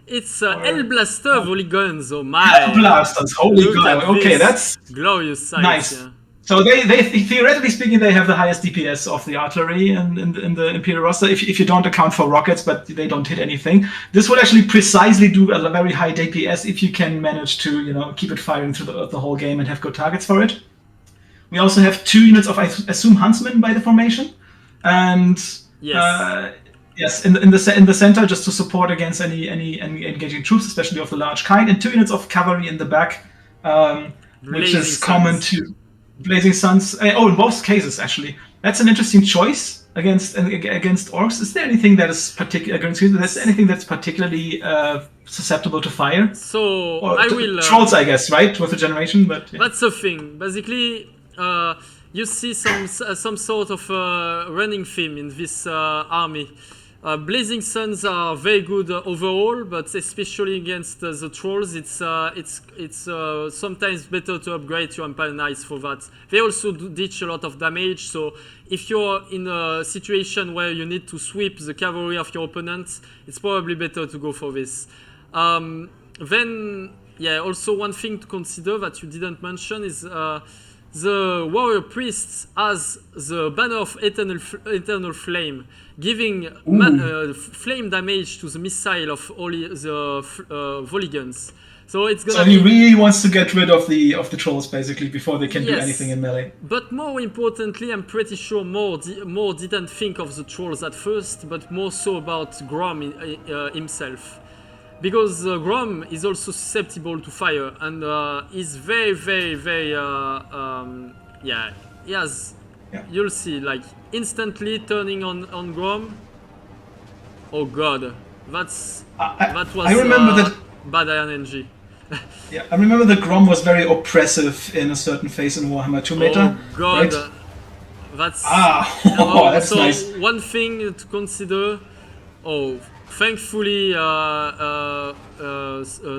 It's El Blaster volley guns. Oh my! El Blasters, holy god! Okay, that's glorious sight. Nice. Yeah. So they theoretically speaking, they have the highest DPS of the artillery in the Imperial roster, if you don't account for rockets, but they don't hit anything. This would actually precisely do a very high DPS if you can manage to keep it firing through the whole game and have good targets for it. We also have 2 units of, I assume, Huntsmen by the formation, and yes, in the center just to support against any engaging troops, especially of the large kind, and 2 units of cavalry in the back, which is common to Blazing Suns. In both cases, actually, that's an interesting choice against orcs. Is there anything that is particularly susceptible to fire? So trolls, I guess, right, with the generation. But that's the thing. Basically, you see some sort of running theme in this army. Blazing Suns are very good overall, but especially against the trolls, it's sometimes better to upgrade your Empire Knights for that. They also ditch a lot of damage, so if you're in a situation where you need to sweep the cavalry of your opponent, it's probably better to go for this. Then, yeah, also one thing to consider that you didn't mention is the warrior priest has the banner of eternal flame, giving flame damage to the missile of all the volley guns. So it's gonna. So he really wants to get rid of the trolls basically before they can do anything in melee. But more importantly, I'm pretty sure more didn't think of the trolls at first, but more so about Grom himself. Because Grom is also susceptible to fire and is very, very, very, he has, you'll see, like, instantly turning on Grom. Oh god, that was I remember that bad RNG. Yeah, I remember that Grom was very oppressive in a certain phase in Warhammer 2 meta. Oh god, right? that's... that's so nice. One thing to consider, thankfully,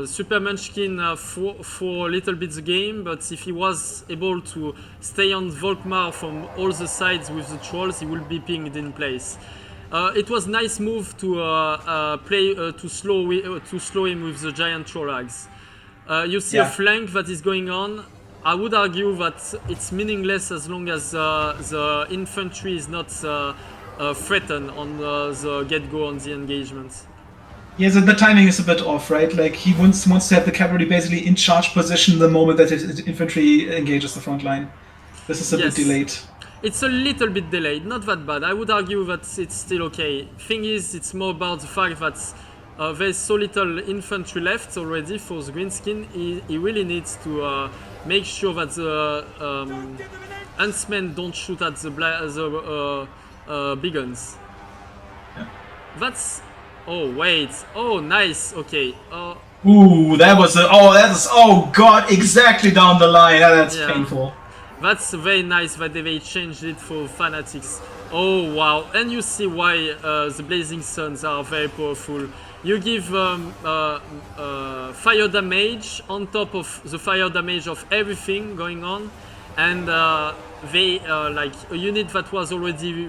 Super Munchkin for a little bit the game, but if he was able to stay on Volkmar from all the sides with the trolls, he will be pinged in place. It was nice move to to slow him with the giant trollags. You see a flank that is going on. I would argue that it's meaningless as long as the infantry is not threatened on the get-go on the engagement. Yeah, so the timing is a bit off, right? Like he wants to have the cavalry basically in charge position the moment that his infantry engages the front line. This is a bit delayed. It's a little bit delayed, not that bad. I would argue that it's still okay. Thing is, it's more about the fact that there's so little infantry left already for the greenskin. He really needs to make sure that the huntsmen don't shoot at the big guns. Yeah. That's... Oh, wait. Oh, nice. Okay. Ooh, oh god, exactly down the line. That's painful. That's very nice that they changed it for fanatics. Oh wow, and you see why the Blazing Suns are very powerful. You give fire damage on top of the fire damage of everything going on, and they like a unit that was already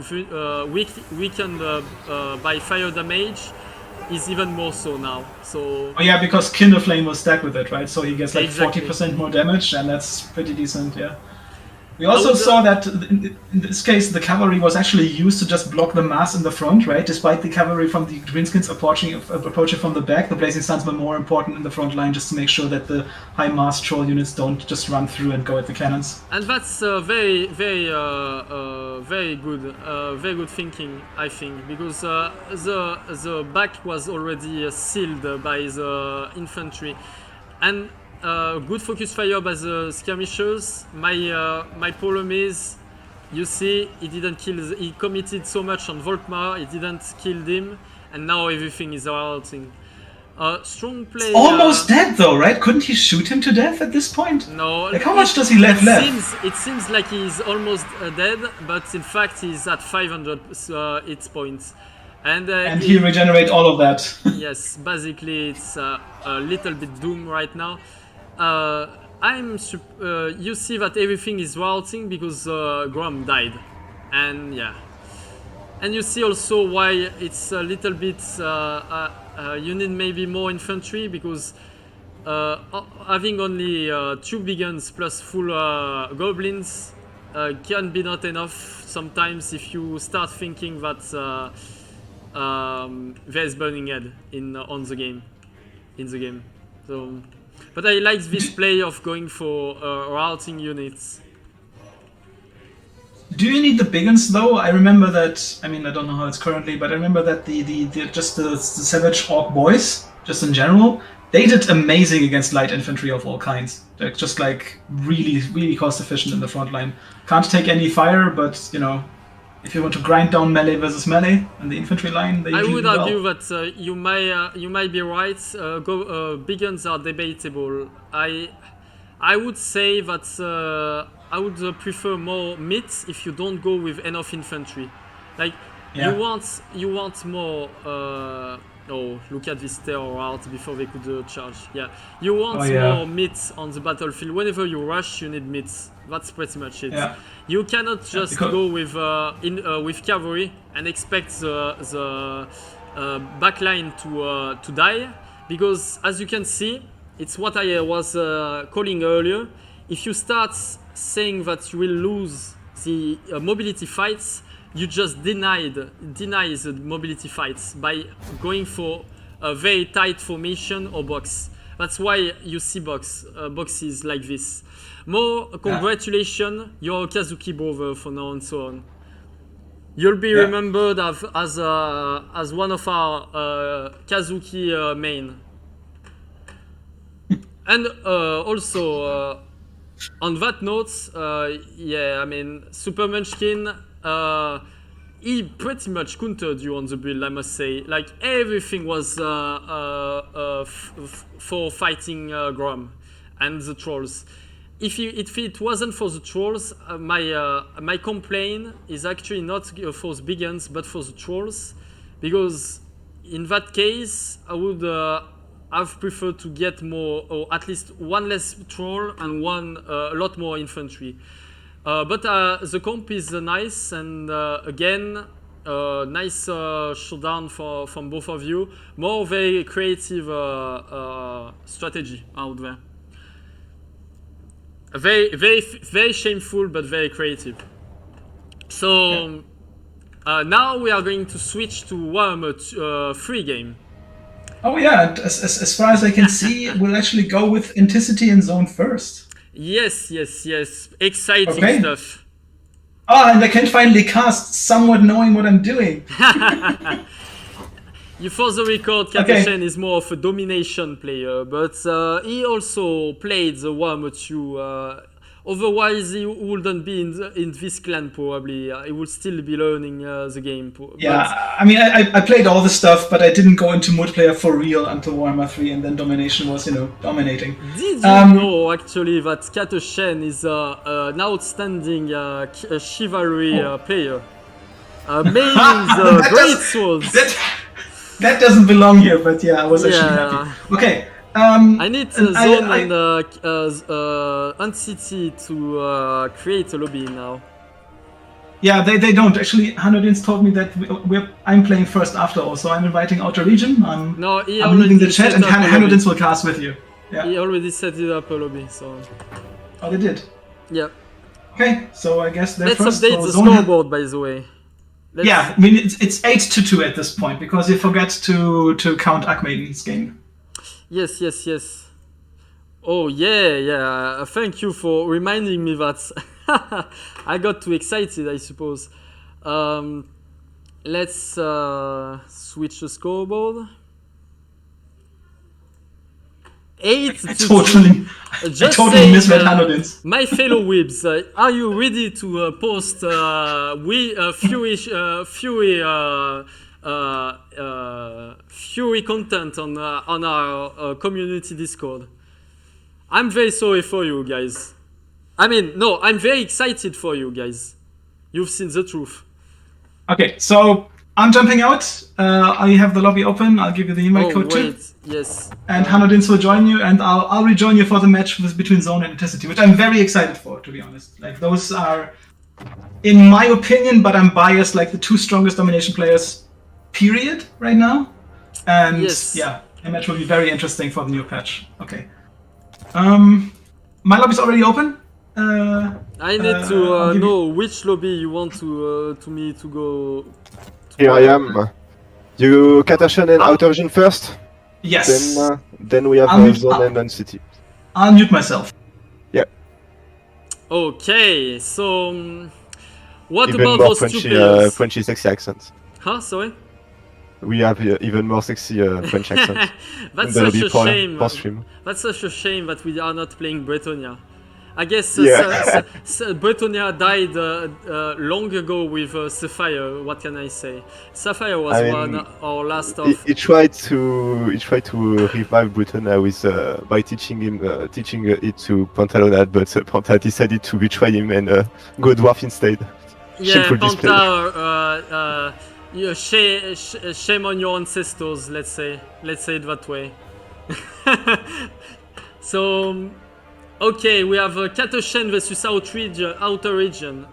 weakened by fire damage is even more so now. So yeah, because Kindle Flame was stacked with it, right? So he gets like exactly. 40% more damage, and that's pretty decent. Yeah. We also saw that in this case the cavalry was actually used to just block the mass in the front, right? Despite the cavalry from the Greenskins approaching from the back, the Blazing Suns were more important in the front line just to make sure that the high mass troll units don't just run through and go at the cannons. And that's very good thinking, I think, because the back was already sealed by the infantry, and good focus fire by the skirmishers. My problem is, you see, he committed so much on Volkmar, he didn't kill him, and now everything is routing. Strong play. It's almost dead though, right? Couldn't he shoot him to death at this point? No. Like, how much does he left? It seems like he's almost dead, but in fact he's at 500 hit points. And he regenerates all of that. Yes, basically it's a little bit doom right now. You see that everything is routing because Grom died, and yeah, and you see also why it's a little bit you need maybe more infantry, because having only 2 big guns plus full goblins can be not enough sometimes if you start thinking that there's burning head in the game. So. But I like this play of going for routing units. Do you need the big ones though? I remember that. I mean, I don't know how it's currently, but I remember that the Savage Orc boys, just in general, they did amazing against light infantry of all kinds. They're just like really cost efficient in the front line. Can't take any fire, but you know, if you want to grind down melee versus melee in the infantry line, I would argue that you might be right. Big guns are debatable. I would say that I would prefer more mids if you don't go with enough infantry. Like you want more. Oh, look at this terror out before they could charge. Yeah, you want more mids on the battlefield. Whenever you rush, you need mids. That's pretty much it. Yeah. You cannot just go with cavalry and expect the backline to die, because as you can see, it's what I was calling earlier. If you start saying that you will lose the mobility fights, you just deny the mobility fights by going for a very tight formation or box. That's why you see boxes like this. More congratulations, you're a Kazuki brother for now and so on. You'll be remembered as one of our Kazuki main. And also, on that note, I mean, Super Munchkin, he pretty much countered you on the build, I must say. Like, everything was for fighting Grom and the trolls. If it wasn't for the trolls, my complaint is actually not for the big guns, but for the trolls, because in that case, I would have preferred to get more, or at least one less troll and a lot more infantry. But the comp is nice, and again, nice showdown from both of you. More very creative strategy out there. Very shameful, but very creative. So now we are going to switch to Warhammer 3 game. Oh yeah, as far as I can see, we'll actually go with Inticity and Zone first. Yes. Exciting stuff. And I can finally cast somewhat knowing what I'm doing. For the record, Kateshen is more of a domination player, but he also played the Warhammer 2 Otherwise, he wouldn't be in this clan probably. He would still be learning the game. Yeah, I mean, I played all the stuff, but I didn't go into multiplayer for real until Warhammer 3, and then Domination was, dominating. Did you know, actually, that Kato Shen is an outstanding chivalry player? Mainly the Great Swords. That doesn't belong here, but yeah, I was actually happy. Okay. I need Zone and Entity to create a lobby now. Yeah, they don't. Actually, Hanodin's told me that I'm playing first after all, so I'm inviting Outer Region. I'm leaving the chat, and Hanodin's will cast with you. Yeah. He already set it up a lobby, so... Oh, they did? Yeah. Okay, so I guess they're Let's first. Update the scoreboard, by the way. Yeah, I mean, it's 8-2 at this point, because you forget to count Akmaiden's game. Yes. Oh, yeah. Thank you for reminding me that. I got too excited, I suppose. Let's switch the scoreboard. 8 I totally misread Hanodin's. My fellow Weebs, are you ready to post Fury content on our community Discord? I'm very sorry for you guys. I mean, no, I'm very excited for you guys. You've seen the truth. Okay, so I'm jumping out. I have the lobby open. I'll give you the invite code too. Yes. And Hanodins will join you, and I'll rejoin you for the match between Zone and Intensity, which I'm very excited for, to be honest. Like, those are, in my opinion, but I'm biased, like the two strongest Domination players, period, right now. And yeah, the match will be very interesting for the new patch. Okay. My lobby's already open. I need to know which lobby you want me to go. Here I am. You Katashan and Outer Region first? Yes. Then we have Zone and City. I'll mute myself. Yeah. Okay, so what even about more those Frenchy, two players? Frenchy sexy accents. Huh? Sorry? We have even more sexy French accents. That's such a shame. That's such a shame that we are not playing Bretonia. I guess Bretonia died long ago with Sapphire. What can I say? Sapphire was our last of. He tried to revive Bretonia with by teaching it to Pantalonat, but Panta decided to betray him and go dwarf instead. Yeah, Panta. Shame on your ancestors. Let's say it that way. So. Okay, we have Katoshen versus Outer Region.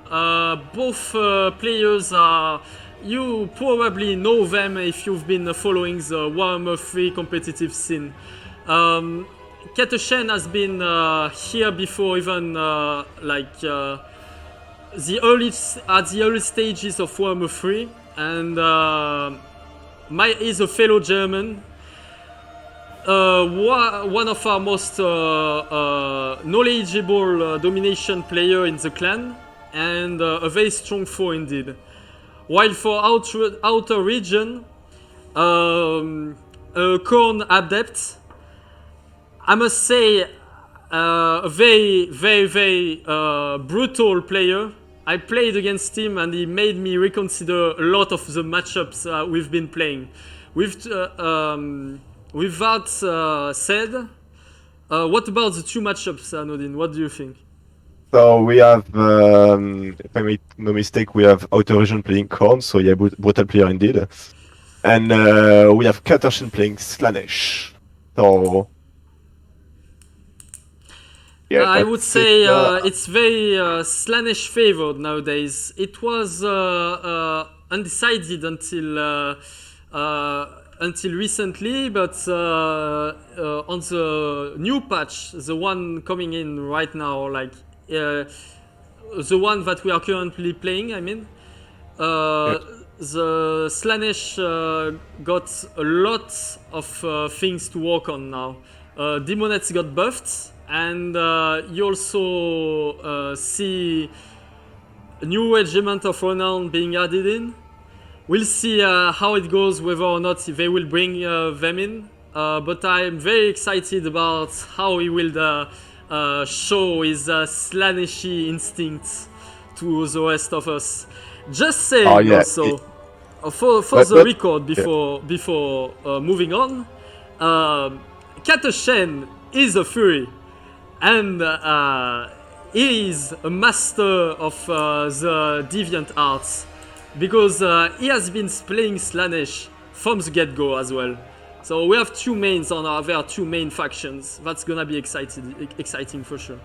Both players are... You probably know them if you've been following the Warhammer 3 competitive scene. Katoshen has been here before, even at the early stages of Warhammer 3, and is a fellow German. One of our most knowledgeable Domination player in the clan, and a very strong foe indeed. While for Outer Region, a Korn adept, I must say a very brutal player. I played against him and he made me reconsider a lot of the matchups we've been playing. With that said, what about the two matchups, Nodin? What do you think? So we have, if I make no mistake, we have Outer Region playing Korn, so yeah, brutal player indeed. And we have Katashan playing Slanesh. So... Yeah, I would say it's very Slanesh favored nowadays. It was undecided until recently, but on the new patch, the one coming in right now, like the one that we are currently playing, I mean, the Slanesh got a lot of things to work on now. Demonettes got buffed, and you also see a new regiment of renown being added in. We'll see how it goes, whether or not they will bring them in. But I'm very excited about how he will show his Slaneshi instincts to the rest of us. Just saying also, for the record, before moving on, Katoshen is a Fury, and he is a master of the deviant arts, because he has been playing Slanesh from the get-go as well. So we have two mains on our, there are two main factions. That's gonna be exciting for sure.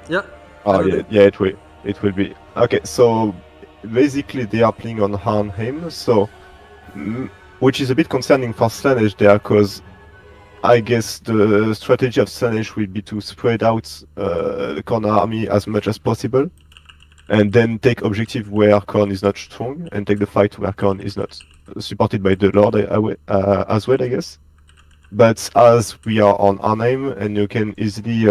Yeah. Oh yeah, it will be. Okay, so basically they are playing on Arnhem, so which is a bit concerning for Slanesh there, because I guess the strategy of Slanesh will be to spread out the Khorne army as much as possible, and then take objective where Khorne is not strong, and take the fight where Khorne is not supported by the Lord as well, I guess. But as we are on Arnhem, and you can easily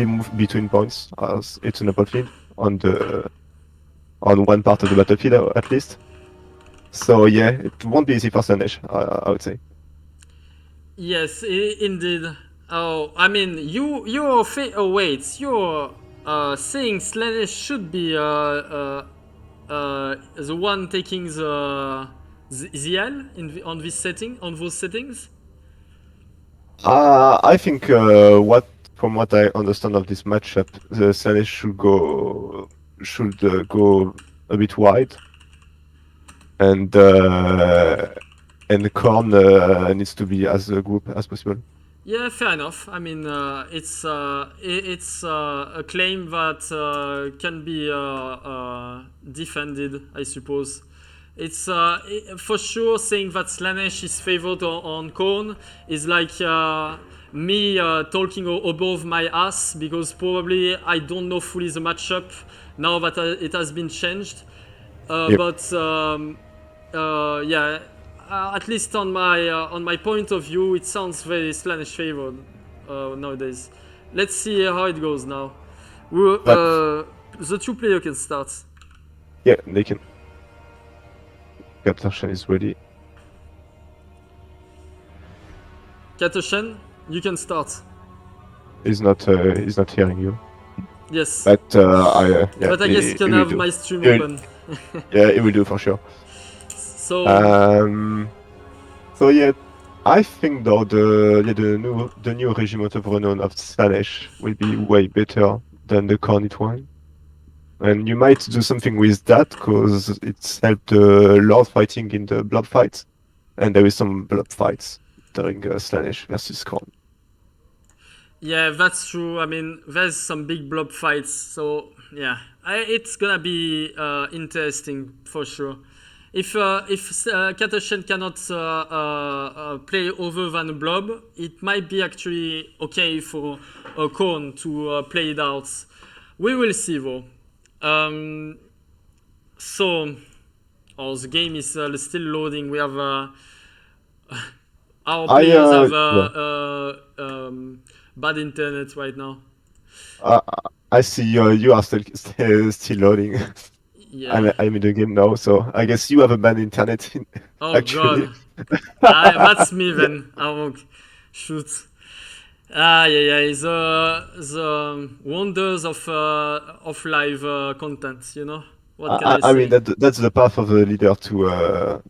move between points, as it's an battlefield on one part of the battlefield at least. So yeah, it won't be easy for Slanesh, I would say. Yes, indeed. Oh, I mean, you're wait, you're saying Slanesh should be the one taking the L on this setting, on those settings. I think from what I understand of this matchup, the Slanesh should go a bit wide, and Khorne needs to be as a group as possible. Yeah, fair enough. I mean, it's a claim that can be defended, I suppose. It's for sure saying that Slanesh is favored on Khorne is like me talking above my ass, because probably I don't know fully the matchup now that it has been changed. Yep. But yeah. At least on my point of view, it sounds very Slanesh favored nowadays. Let's see how it goes now. The two player can start. Yeah, they can. Katoshen is ready. Katoshen, you can start. He's not hearing you. Yes. But yeah, but I guess you can have my stream open. Yeah, it will do for sure. So yeah, I think though the new regiment of renown of Slanesh will be way better than the Khornite one, and you might do something with that because it's helped the Lord fighting in the blood fights, and there is some blood fights during Slanesh versus Khorne. Yeah, that's true. I mean, there's some big blob fights, so yeah, it's gonna be interesting for sure. If Katoshen cannot play other than a blob, it might be actually okay for Khorne to play it out. We will see though. So, the game is still loading. We have our players have bad internet right now. I see you are still loading. Yeah. I'm in the game now, so I guess you have a bad internet. Oh actually. God, that's me then. Oh, shoot. Yeah. The wonders of live content, you know. What can I say? I mean that's the path of the leader to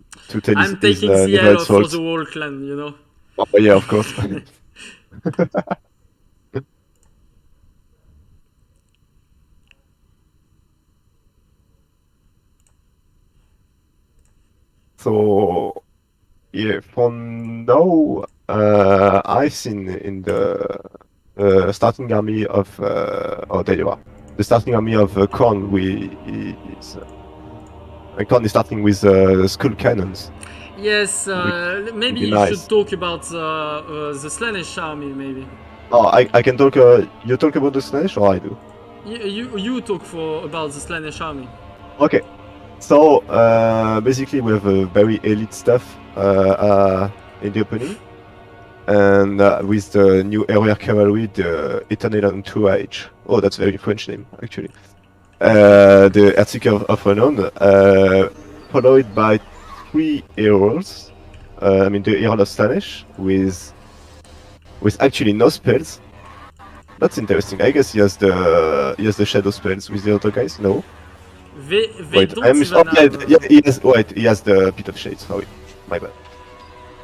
tell I'm taking the L for the whole clan, you know. Oh, yeah, of course. So, yeah, for now, I've seen in the starting army of, oh, there you are. The starting army of Khorne, Khorne is starting with skull cannons. Yes, maybe you should talk about the Slanesh army, maybe. Oh, I can talk. You talk about the Slanesh, or I do? You talk about the Slanesh army. Okay. So basically, we have a very elite stuff in the opening, and with the new area cavalry, the Eternal Entourage. Oh, that's a very French name, actually. The Herzog of Renown, followed by 3 heroes. I mean, the Herald of Slanesh with with actually no spells. That's interesting. I guess he has the shadow spells with the other guys. No. They Wait, don't even have... yeah, he has. Wait, he has the Pit of Shades. Sorry, my bad.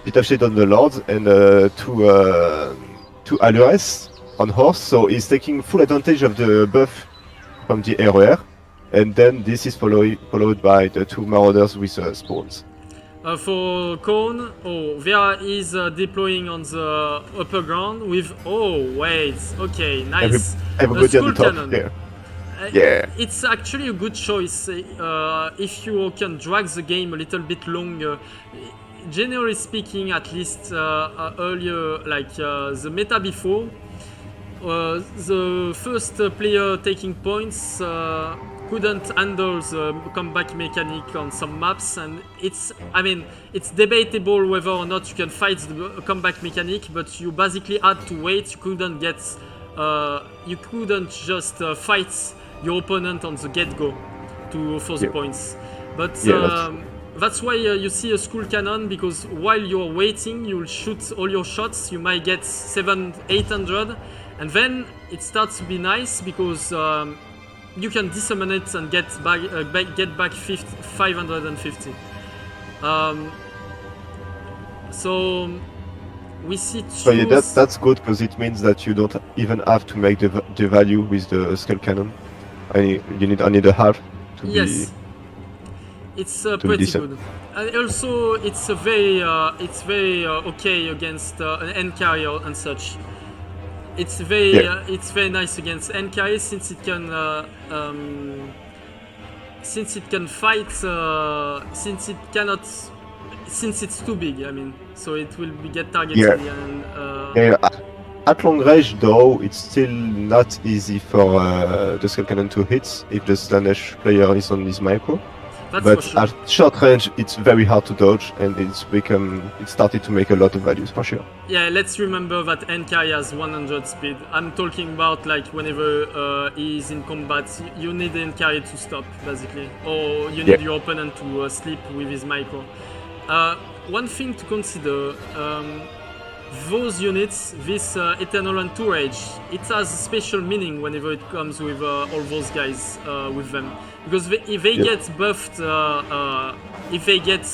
Pit of Shades on the Lords and two Allures on horse. So he's taking full advantage of the buff from the RR, and then this is followed by the two Marauders with spawns. For Cone, there is deploying on the upper ground with... Oh, wait, okay, nice. Everybody on the top. Cannon. Yeah. Yeah. It's actually a good choice if you can drag the game a little bit longer. Generally speaking, at least earlier, like the meta before, the first player taking points couldn't handle the comeback mechanic on some maps, and it's debatable whether or not you can fight the comeback mechanic, but you basically had to wait. You couldn't just fight your opponent on the get-go for the points. But that's why you see a Skull Cannon, because while you're waiting, you'll shoot all your shots. You might get 700-800, and then it starts to be nice because you can dissummon it and get back 550. So we see two... So yeah, that's good, because it means that you don't even have to make the value with the Skull Cannon. You need only the half to be... It's pretty good. And also, it's very okay against an end carrier and such. It's very nice against end carrier since it can fight since it's too big. I mean, so it will get targeted. At long range, though, it's still not easy for the Skull Cannon to hit if the Slanesh player is on his micro. That's but for sure. At short range, it's very hard to dodge, and it started to make a lot of values for sure. Yeah, let's remember that NK has 100 speed. I'm talking about like whenever he's in combat, you need NK to stop basically, or you need your opponent to sleep with his micro. One thing to consider. Those units, this Eternal Entourage, it has a special meaning whenever it comes with all those guys with them. Because if they get buffed, if they get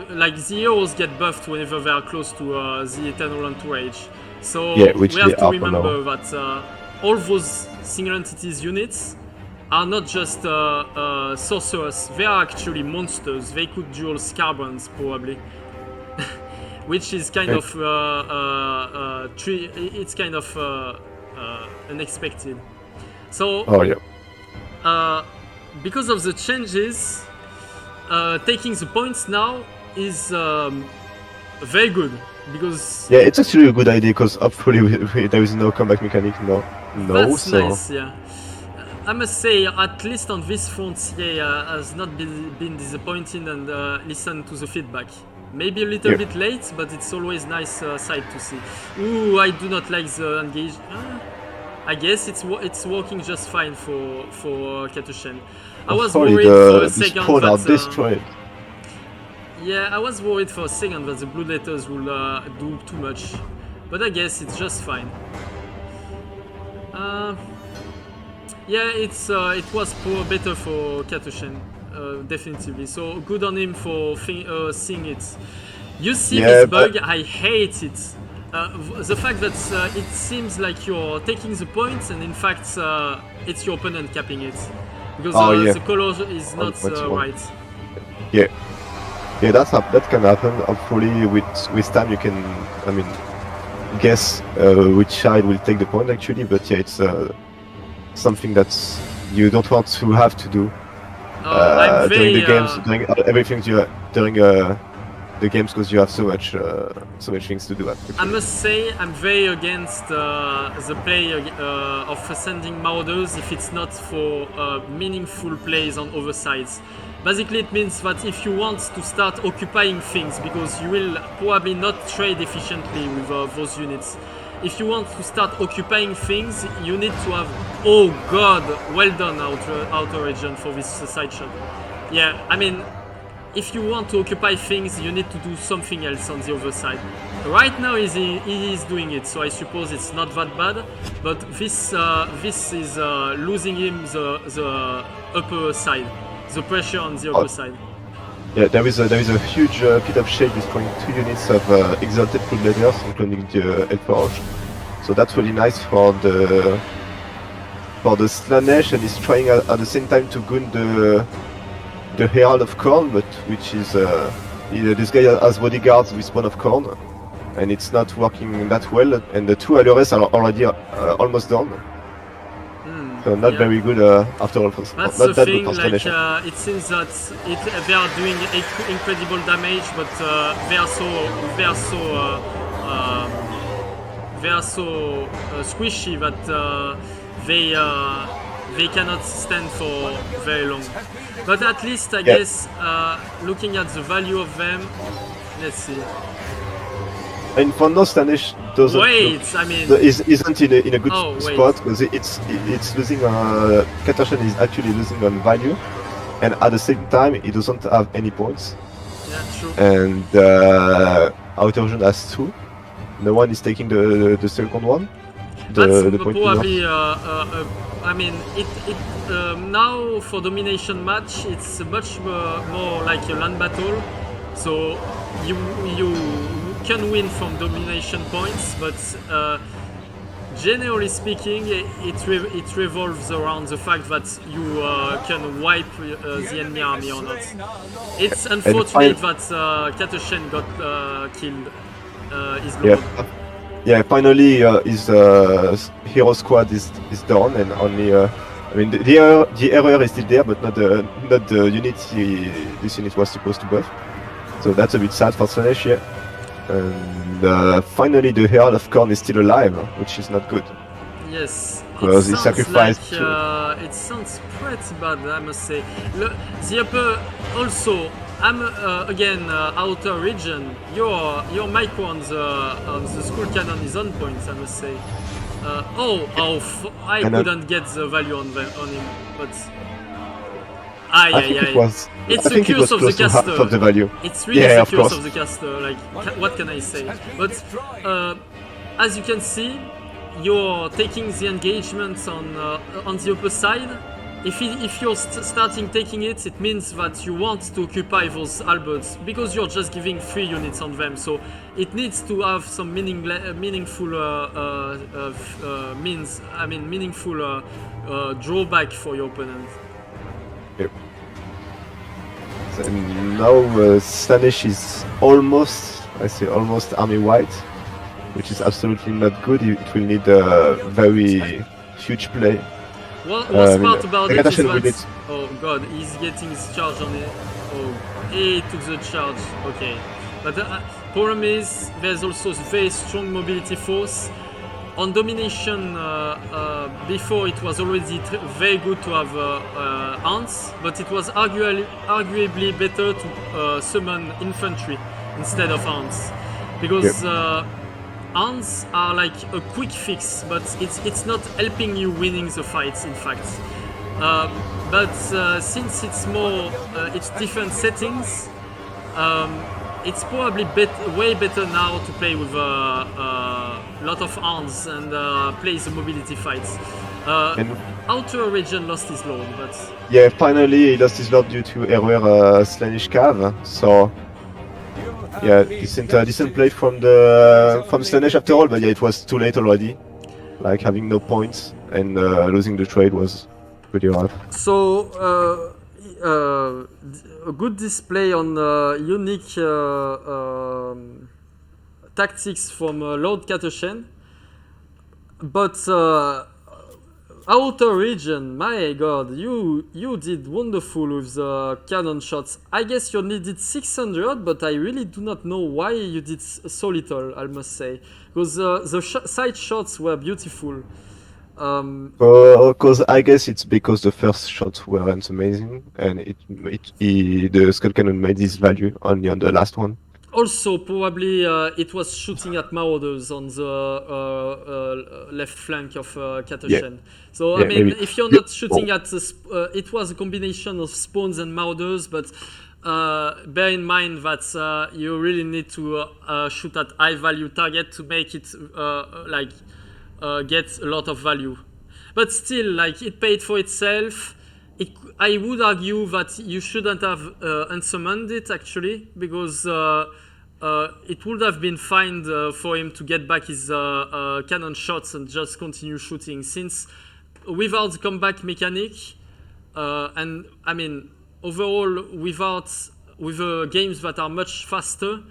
like the heroes get buffed whenever they are close to the Eternal Entourage. So we have to remember that all those single entities units are not just sorcerers, they are actually monsters. They could duel Scarbrands probably, which is kind of it's kind of unexpected. So because of the changes, taking the points now is very good, because it's actually a good idea, because hopefully there is no comeback mechanic. That's nice. I must say, at least on this front, CA has not been disappointing and listened to the feedback. Maybe a little bit late, but it's always nice sight to see. Ooh, I do not like the engage. I guess it's working just fine for Katushen. I was worried for a second that I was worried for a second that the Blue Letters will do too much, but I guess it's just fine. It was better for Katushen, definitively. So good on him for seeing it. You see this bug, I hate it. The fact that it seems like you're taking the points, and in fact it's your opponent capping it, because the color is not right. Yeah, that can happen. Hopefully, with time you can, guess which side will take the point actually. But it's something that you don't want to have to do during the games, during everything during the games, because you have so much things to do. I must say, I'm very against the play of sending Marauders if it's not for meaningful plays on other sides. Basically, it means that if you want to start occupying things, because you will probably not trade efficiently with those units. If you want to start occupying things, you need to have... Oh god, well done Outer Region for this side shot. Yeah, if you want to occupy things, you need to do something else on the other side. Right now, he is doing it, so I suppose it's not that bad. But this is losing him the upper side, the pressure on the upper side. Yeah, there is a huge pit of shade destroying 2 units of exalted food leaders, including the Elforge. So that's really nice for the Slanesh, and he's trying at the same time to gun the Herald of Corn, but which is this guy has bodyguards with Spawn of Corn, and it's not working that well. And the 2 Allures are already almost done. So not very good after all. That's not the that thing. good for Like Slanesh. it seems that they are doing incredible damage, but they are so squishy that they cannot stand for very long. But at least I guess looking at the value of them, let's see. And for now, Slanesh doesn't. Isn't in a good spot because it's losing. Katashan is actually losing on value, and at the same time, he doesn't have any points. Yeah, true. And Outer Region has 2. No one is taking the second one. That's the point probably. I mean, now for domination match, it's much more like a land battle. So you can win from domination points, but generally speaking, it revolves around the fact that you can wipe the enemy army or not. It's unfortunate that Katoshen got killed. His lord. Yeah, finally his hero squad is done, and only I mean the error is still there, but not the unit this unit was supposed to buff. So that's a bit sad for Slanesh, yeah. And finally the Herald of Corn is still alive, which is not good. Yes, because he sacrificed. It sounds pretty bad, I must say. The upper also. I'm again outer region. Your micro on the school cannon is on point, I must say. I couldn't get the value on him, but it's the curse of the caster. Of the value. It's really the curse of the caster. Like, what can I say? But as you can see, you're taking the engagements on the upper side. If you're starting taking it, it means that you want to occupy those halberds because you're just giving 3 units on them. So it needs to have some meaningful drawback for your opponent. Yep. So now Slanesh is almost army white, which is absolutely not good. It will need a very huge play. What's smart about it is that... Oh god, he's getting his charge on it. Oh, he took the charge. Okay. But the problem is, there's also very strong mobility force. On domination, before it was already very good to have ants, but it was arguably better to summon infantry instead of ants. Because ants are like a quick fix, but it's not helping you winning the fights, in fact. But since it's more, it's different settings, it's probably way better now to play with a lot of ants and play the mobility fights. Outer region lost his lord, but... Yeah, finally he lost his lord due to error Slanesh Cav, so... Yeah, decent play from Slanesh after all, but yeah, it was too late already. Like having no points and losing the trade was pretty rough. So a good display on unique tactics from Lord Katoshen, but outer region, my god, you did wonderful with the cannon shots. I guess you needed 600, but I really do not know why you did so little, I must say. Because the side shots were beautiful. Because I guess it's because the first shots weren't amazing, and the Skull Cannon made this value only on the last one. Also, probably it was shooting at marauders on the left flank of Katoshen. Yeah. So, yeah, I mean, maybe. if you're not shooting at... it was a combination of spawns and marauders, but bear in mind that you really need to shoot at high value target to make it get a lot of value. But still, like, it paid for itself. I would argue that you shouldn't have unsummoned it, actually, because it would have been fine for him to get back his cannon shots and just continue shooting, since without the comeback mechanic, and I mean, overall, with games that are much faster,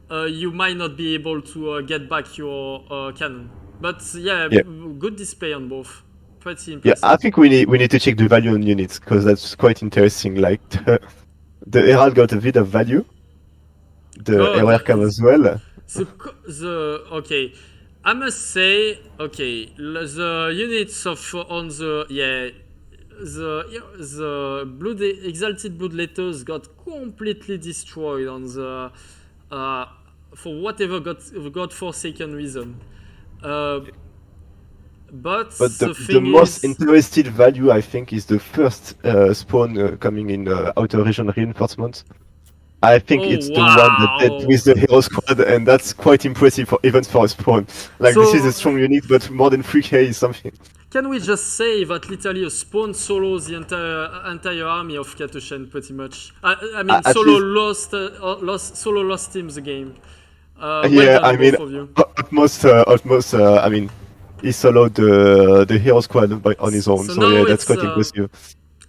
you might not be able to get back your cannon. But yeah, good display on both. Pretty impressive. Yeah, I think we need to check the value on units, because that's quite interesting. Like the Herald got a bit of value. The Herald as well. Okay, I must say, okay, the units of the Exalted Bloodletters got completely destroyed on the for whatever God forsaken reason. But the most interested value, I think, is the first spawn coming in outer region reinforcement. I think it's the one that did with the hero squad, and that's quite impressive even for a spawn. Like, this is a strong unit, but more than 3k is something. Can we just say that literally a spawn solos the entire army of Katoshen, pretty much? I mean, solo lost teams the game. Yeah, I mean, almost. I mean, he soloed the hero squad on his own, so yeah, that's quite impressive.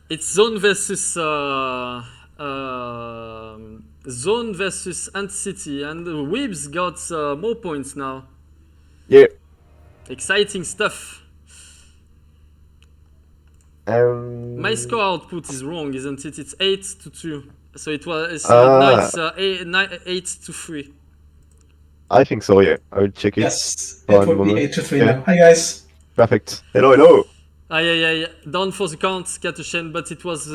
It's zone versus Ant-City, and the Weebs got more points now. Yeah. Exciting stuff. My score output is wrong, isn't it? It's 8-2. So it was now it's 8-3. I think so, yeah. I will check it. Yes, it would be 8-3 now. Hi guys. Perfect. Hello. Yeah. Down for the count, Katoshen, but it was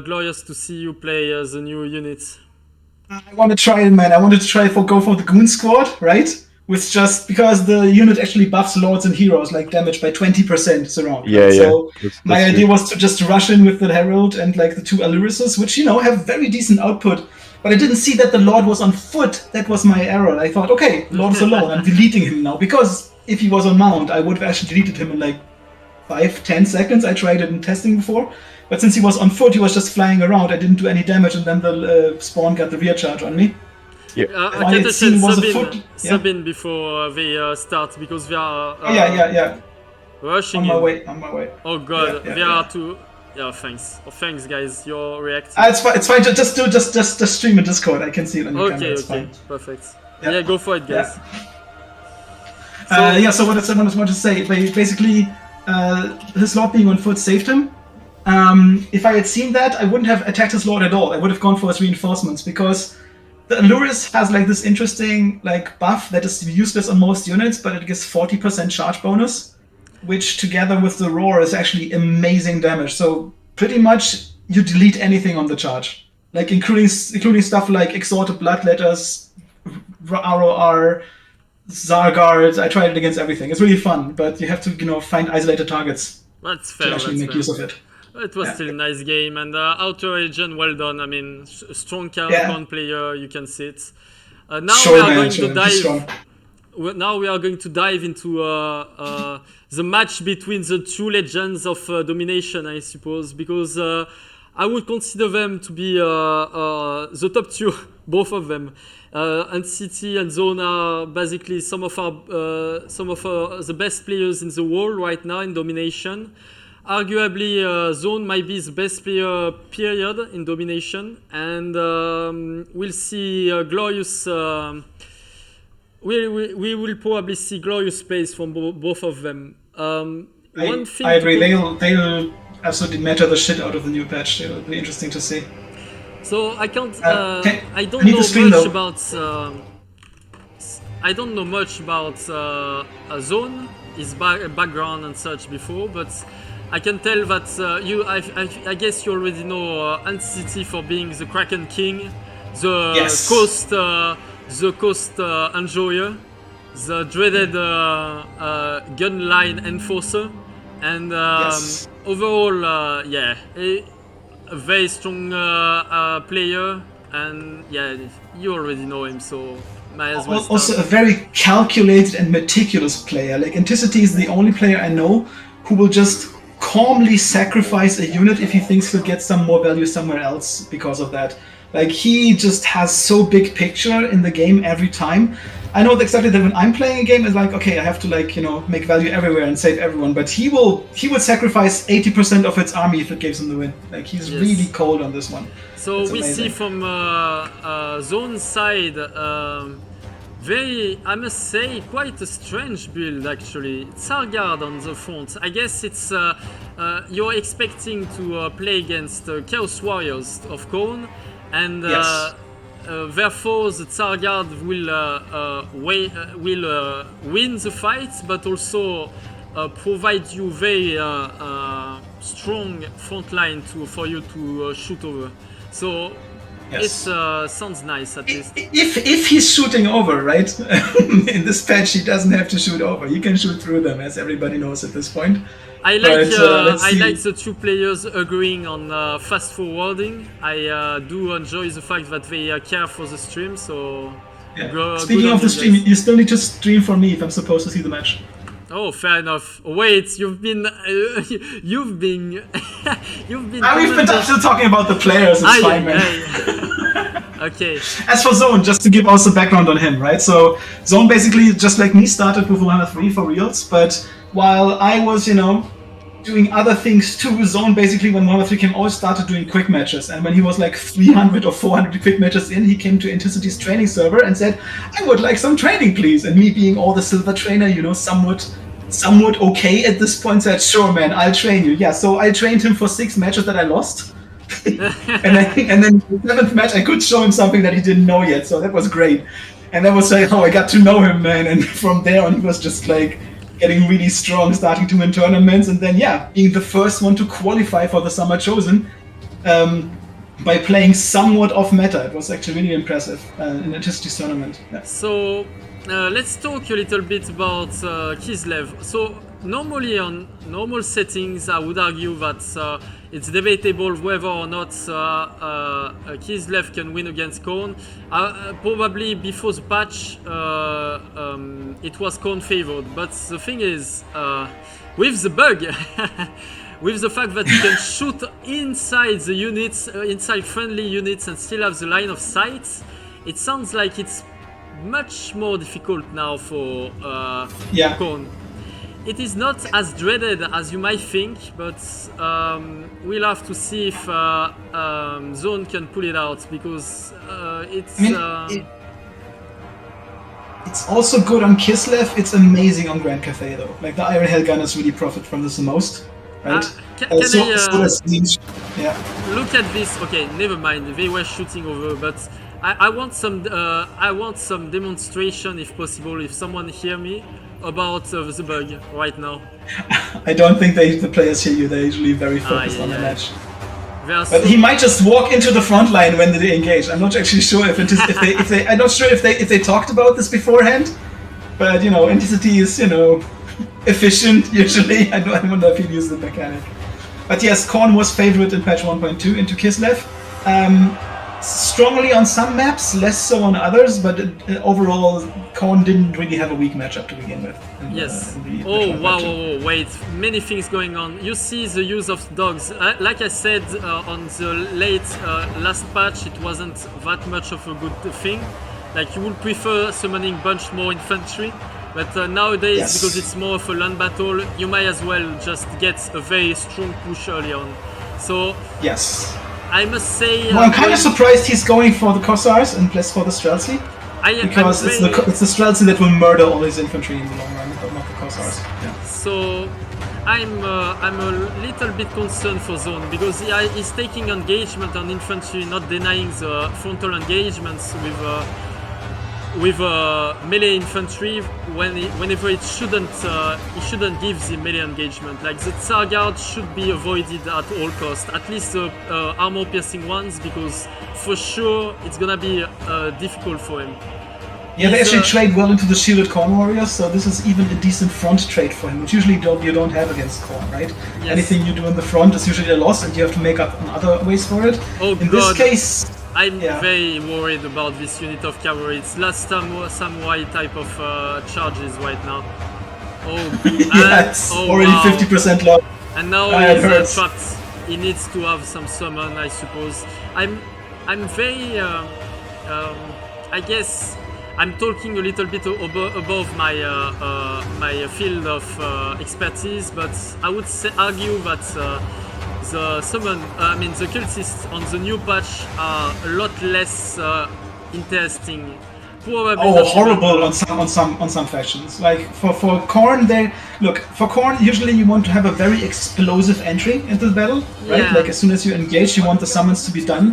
glorious to see you play the new units. I want to try it, man. I wanted to go for the Goon Squad, right? With just because the unit actually buffs lords and heroes, like damage by 20% surround. Yeah, so my idea was to just rush in with the Herald and like the two Allyrises, which, you know, have very decent output. But I didn't see that the Lord was on foot. That was my error. I thought, okay, Lord is alone. I'm deleting him now. Because if he was on mount, I would have actually deleted him in like 5-10 seconds. I tried it in testing before. But since he was on foot, he was just flying around. I didn't do any damage, and then the spawn got the rear charge on me. Yeah. Sub in before they start, because they are rushing on my way. Oh god, they are too. Yeah, thanks. Oh, thanks, guys. You're reacting. It's fine. Just stream in Discord. I can see it on your camera. It's fine. Perfect. Yeah, go for it, guys. So what I wanted to say, basically, his Lord being on foot saved him. If I had seen that, I wouldn't have attacked his Lord at all. I would have gone for his reinforcements, because the Alluris has like this interesting like buff that is useless on most units, but it gives 40% charge bonus, which together with the roar is actually amazing damage. So pretty much you delete anything on the charge, like including stuff like Exalted Bloodletters, ROR, Zargard. I tried it against everything. It's really fun, but you have to find isolated targets to actually make use of it. It was still a nice game, and outer region, well done. I mean, strong counter player, you can see it. Now we are going to dive into the match between the two legends of domination, I suppose, because I would consider them to be the top two, both of them. Ant-City and Zone are basically some of the best players in the world right now in domination. Arguably, Zone might be the best player, period, in domination, and we'll see glorious. We will probably see glorious plays from both of them. I agree. They'll absolutely matter the shit out of the new patch. It'll be interesting to see. So I can't. I don't know much about Zone, his background and such before, but I can tell that I guess you already know Ant-City for being the Kraken King, the coast enjoyer, the dreaded gun line enforcer, and overall, a very strong player, and yeah, you already know him, so might as well Also, start. a very calculated and meticulous player. Like, Anticity is the only player I know who will just calmly sacrifice a unit if he thinks he'll get some more value somewhere else because of that. Like, he just has so big picture in the game every time. I know exactly that when I'm playing a game, it's like, okay, I have to, like, you know, make value everywhere and save everyone. But he would sacrifice 80% of its army if it gives him the win. Like, he's Yes. really cold on this one. So It's we amazing. see from Zone side, very, I must say, quite a strange build actually. Tsargard on the front. I guess it's you're expecting to play against Chaos Warriors of Khorne, and Yes. therefore the Tsargard will win the fight, but also provide you very strong front line for you to shoot over. So Yes. it sounds nice at least. If he's shooting over, right? In this patch, he doesn't have to shoot over. He can shoot through them, as everybody knows at this point. I like But, let's I see. like the two players agreeing on fast forwarding. I do enjoy the fact that they care for the stream. So Yeah. good Speaking on of the you stream, guys. you still need to stream for me if I'm supposed to see the match. Oh, fair enough. Wait, you've been you've been We've been still talking about the players. It's fine, man. Okay. As for Zone, just to give also background on him, right? So Zone basically, just like me, started with Warhammer 3 for reals, but while I was, you know, doing other things too, Zone basically, when Warhammer 3 came, always started doing quick matches. And when he was like 300 or 400 quick matches in, he came to Anticity's training server and said, I would like some training, please. And me being all the silver trainer, you know, somewhat okay at this point, said, sure, man, I'll train you. Yeah, so I trained him for 6 matches that I lost. and then the 7th match, I could show him something that he didn't know yet, so that was great. And that was like how I got to know him, man. And from there on, he was just like getting really strong, starting to win tournaments, and then being the first one to qualify for the Summer Chosen by playing somewhat off meta. It was actually really impressive in Anticity's tournament. Yeah. So let's talk a little bit about Kislev. So normally on normal settings, I would argue that it's debatable whether or not Kislev can win against Khorne. Probably before the patch, it was Khorne favored. But the thing is, with the bug, with the fact that you can shoot inside the units, inside friendly units, and still have the line of sight, it sounds like it's much more difficult now for Khorne. It is not as dreaded as you might think, but we'll have to see if Zone can pull it out, because it's also good on Kislev. It's amazing on Grand Cathay though. Like the Iron Hell Gunners really profit from this the most, right? Can I yeah. Look at this. Okay, never mind. They were shooting over, but I want some demonstration, if possible, if someone hear me, about the bug right now. I don't think the players hear you. They're usually very focused on the match. But he might just walk into the front line when they engage. I'm not actually sure if they talked about this beforehand. But you know, Anticity is, you know, efficient usually. I don't know if he used the mechanic. But yes, Khorne was favorite in patch 1.2 into Kislev. Strongly on some maps, less so on others, but overall, Khorne didn't really have a weak matchup to begin with. Yes. Oh, wow, wait. Many things going on. You see the use of dogs. Like I said on the last patch, it wasn't that much of a good thing. Like, you would prefer summoning bunch more infantry. But nowadays, because it's more of a land battle, you might as well just get a very strong push early on. So, yes. I must say... Well, I'm kind of surprised he's going for the Kossars and less for the Streltsy. Because it's the Streltsy that will murder all his infantry in the long run, but not the Kossars. Yeah. So I'm a little bit concerned for Zone, because he's taking engagement on infantry, not denying the frontal engagements with melee infantry whenever it shouldn't give the melee engagement. Like the Tsargard should be avoided at all costs, at least the armor piercing ones, because for sure it's gonna be difficult for him. Yeah, they actually trade well into the shielded Khorne warriors, so this is even a decent front trade for him, which usually you don't have against Khorne, right? Yes. Anything you do in the front is usually a loss, and you have to make up in other ways for it. Oh, in this case, I'm Yeah. very worried about this unit of cavalry. It's last samurai type of charges right now. Oh, Yeah, it's already wow. 50% low. And now It he's hurts. trapped. He needs to have some summon, I suppose. I'm very, I guess, I'm talking a little bit above my my field of expertise, but I would argue that the summon, the cultists on the new patch are a lot less interesting. Probably Oh, not horrible even- on some factions. Like for Khorne, for Khorne usually you want to have a very explosive entry into the battle, right? Yeah. Like as soon as you engage, you want the summons to be done,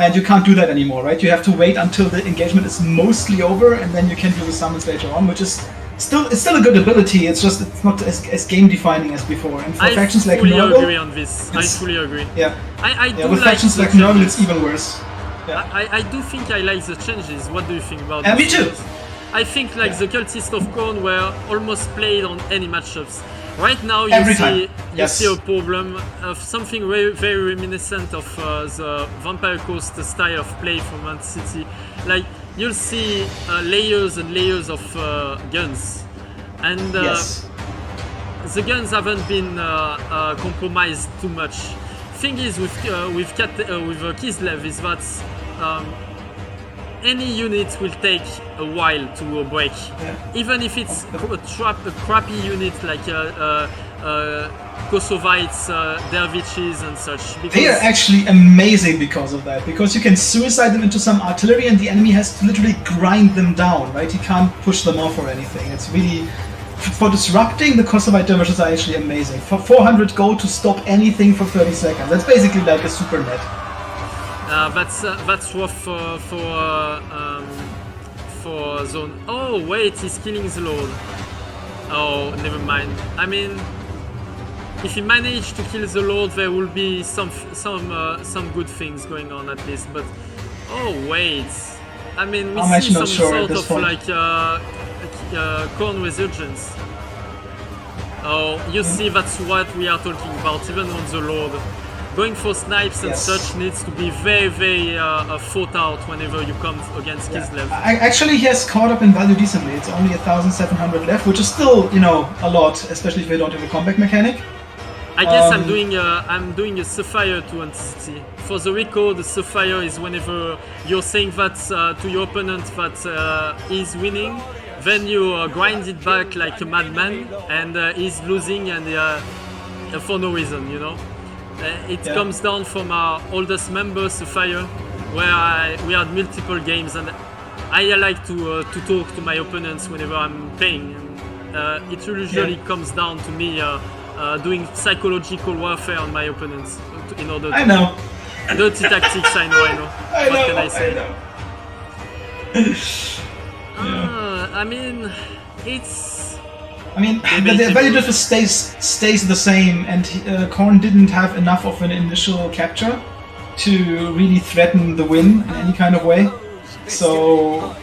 and you can't do that anymore, right? You have to wait until the engagement is mostly over, and then you can do the summons later on, which is still a good ability. It's just it's not as game defining as before. And for I factions like fully Nurgle, agree on this. I fully agree. yeah, I do yeah, with like factions the like Nurgle, changes. it's even worse. I do think I like the changes. What do you think about Me these too. changes? I think like the cultists of Khorne were almost played on any matchups. Right now you Every see time. you Yes. see a problem of something very reminiscent of the Vampire Coast style of play from Man City. Like you'll see layers and layers of guns, and Yes. the guns haven't been compromised too much. Thing is with Kislev is that any unit will take a while to break, even if it's a crappy unit like Kosovites, Derviches and such. They are actually amazing because of that, because you can suicide them into some artillery and the enemy has to literally grind them down, right? You can't push them off or anything. It's really... For disrupting, the Kosovite dervishes are actually amazing. For 400 gold to stop anything for 30 seconds. That's basically like a super net. That's rough for zone. Oh wait, he's killing the Lord. Oh, never mind. I mean, if he managed to kill the Lord, there will be some good things going on at least. But oh wait, I mean we I'm see actually some not sure at sort this of point. like Khorne resurgence. Oh, you see, that's what we are talking about. Even on the Lord, going for snipes and Yes. such needs to be very thought out whenever you come against Kislev. Actually, he has caught up in value decently. It's only 1,700 left, which is still, a lot, especially if you don't have a comeback mechanic. I guess Um, I'm doing a Sapphire to Entity. For the record, the Sapphire is whenever you're saying that to your opponent that he's winning, then you grind it back like a madman, and he's losing, and for no reason, It Yeah. comes down from our oldest member, Sapphire, where we had multiple games, and I like to talk to my opponents whenever I'm playing. It usually comes down to me doing psychological warfare on my opponents in order to I know. dirty tactics. I know. What can I say? I mean, it's The value difference stays the same, and Khorne didn't have enough of an initial capture to really threaten the win in any kind of way. So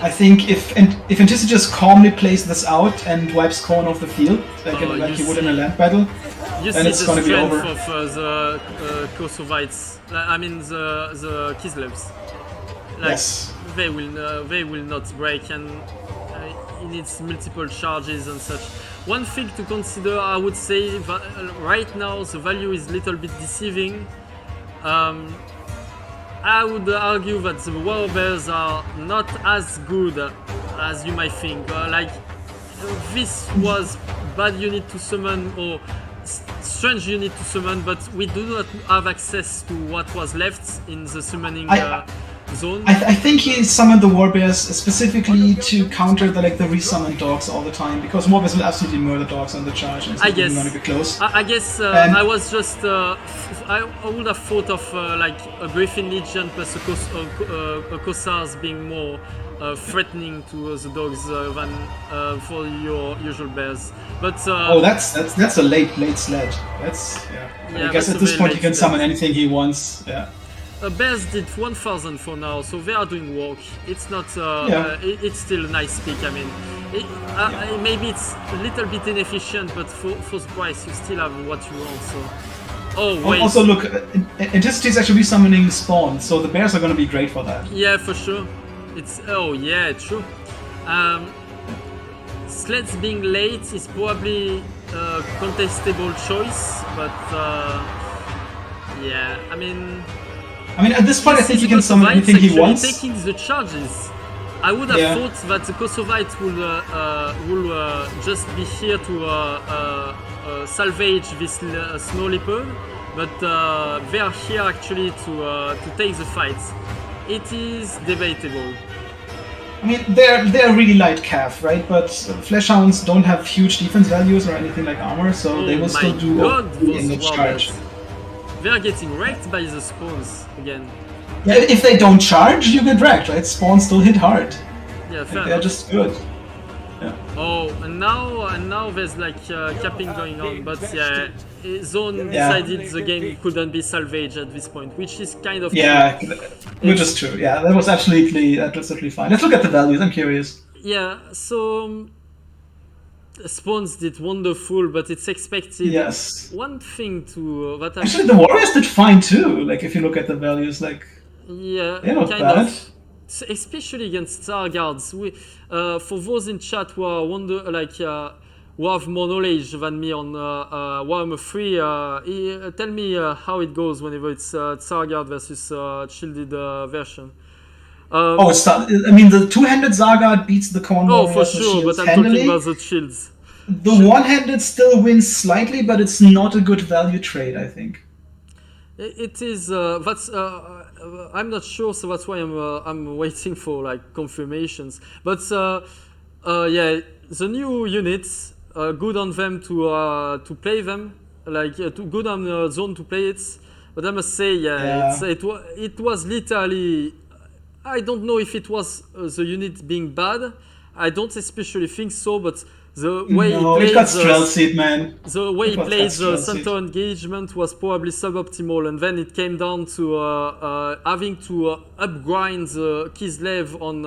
I think if Antissa just calmly plays this out and wipes Khorne off the field, like he would in a land battle, you then see it's the gonna be strength over. of the Kosovites. I mean the Kislevs. Like Yes. they will not break, and it needs multiple charges and such. One thing to consider, I would say, that right now the value is a little bit deceiving. I would argue that the warbears are not as good as you might think. This was bad unit to summon or strange unit to summon, but we do not have access to what was left in the summoning zone. I think he summoned the warbears specifically to counter the resummoned dogs all the time, because warbears will absolutely murder dogs on the charge, and it's I not even guess. gonna be close. I guess And- I was just I would have thought of like a Griffin Legion plus a Cossars being more threatening to the dogs than for your usual bears. But Oh, that's a late sled. That's Yeah, I guess that's at a this very point he late can sled. summon anything he wants. Yeah. Bears did 1,000 for now, so they are doing work. It's not. Yeah. It's still a nice pick. I mean, maybe it's a little bit inefficient, but for the price, you still have what you want. So Oh wait. Also, look, Intensity is actually summoning Spawn, so the bears are going to be great for that. Yeah, for sure. It's yeah, true. Sleds being late is probably a contestable choice, but yeah, I mean, at this point, I think he can Kosovites summon anything he actually wants. taking the charges. I would have thought that the Kosovites will just be here to salvage this snow leopard, but they are here actually to take the fight. It is debatable. They're really light calf, right? But Fleshhounds don't have huge defense values or anything like armor, so they will still do in the charge. They are getting wrecked by the spawns again. Yeah, if they don't charge, you get wrecked, right? Spawns still hit hard. Yeah, fair. They're just good. Yeah. Oh, and now there's like capping going on, but yeah, Zone decided the game couldn't be salvaged at this point, which is kind of which is true. Yeah, that was absolutely fine. Let's look at the values. I'm curious. Yeah, so Spawns did wonderful, but it's expected. Yes. One thing to actually, the Warriors did fine too. Like if you look at the values, like they're not bad. Especially against Star Guards. For those in chat who are who have more knowledge than me on Warhammer 3, tell me how it goes whenever it's Tsar Guard versus shielded version. The two-handed Zargard beats the Corn Warrior. Oh, for sure, but I'm handily. talking about the shields. The one-handed still wins slightly, but it's not a good value trade, I think. It is. I'm not sure, so that's why I'm waiting for like confirmations. But yeah, the new units, good on them to play them, good on Zone to play it. But I must say, it was literally. I don't know if it was the unit being bad. I don't especially think so, but the way he played the center engagement was probably suboptimal, and then it came down to having to upgrind Kislev on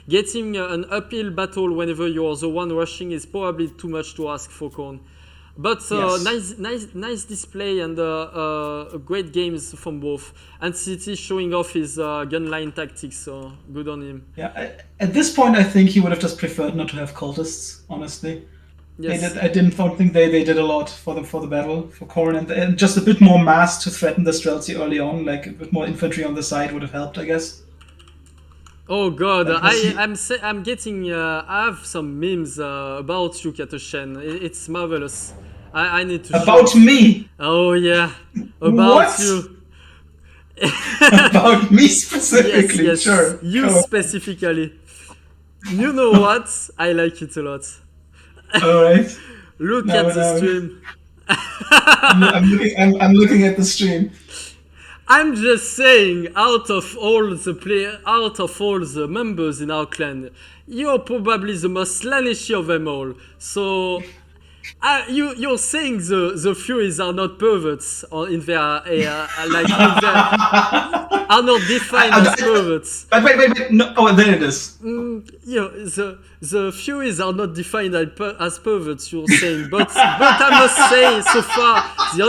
getting an uphill battle whenever you're the one rushing is probably too much to ask for Korn. But nice display and great games from both. And City showing off his gunline tactics, so good on him. Yeah, at this point, I think he would have just preferred not to have cultists. Honestly, yes. I didn't think they did a lot for the battle for Korn, and just a bit more mass to threaten the Streltsy early on, like a bit more infantry on the side would have helped, I guess. Oh god, I'm getting I have some memes about you, Katoshen. It's marvelous. I need to about me. Oh yeah, about you. About me specifically, yes. Sure. You specifically. You know what? I like it a lot. All right. Look at the stream. I'm looking at the stream. I'm just saying, out of all the members in our clan, you're probably the most slanishy of them all. So, you're saying the Furies are not perverts in their are not defined as perverts. But wait, no, oh, there it is. The Furies are not defined as perverts, you're saying, but I must say, so far, the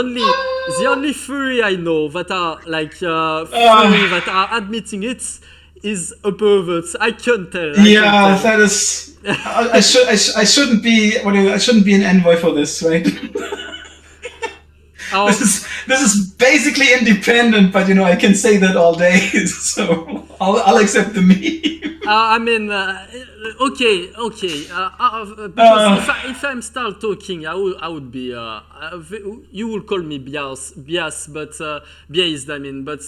only Fury I know that are Fury that are admitting it is a pervert. I can't tell. That is. I shouldn't be. I shouldn't be an envoy for this, right? This is basically independent, but I can say that all day, so I'll accept the meme. Okay. Because if I'm start talking, I would be. You will call me biased, but biased. But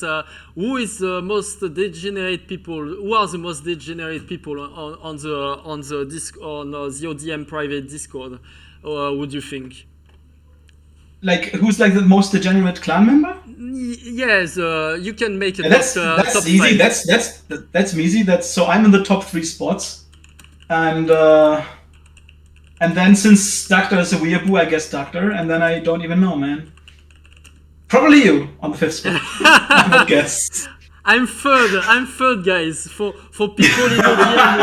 who is the most degenerate people? Who are the most degenerate people on the ODM private Discord? Would you think? Like who's the most degenerate clan member? Yes, you can make it. That's top easy. 5. That's easy. So I'm in the top 3 spots, and then since Doctor is a weeaboo, I guess Doctor, and then I don't even know, man. Probably you on the 5th spot. I would guess. I'm third, guys. For people in ODM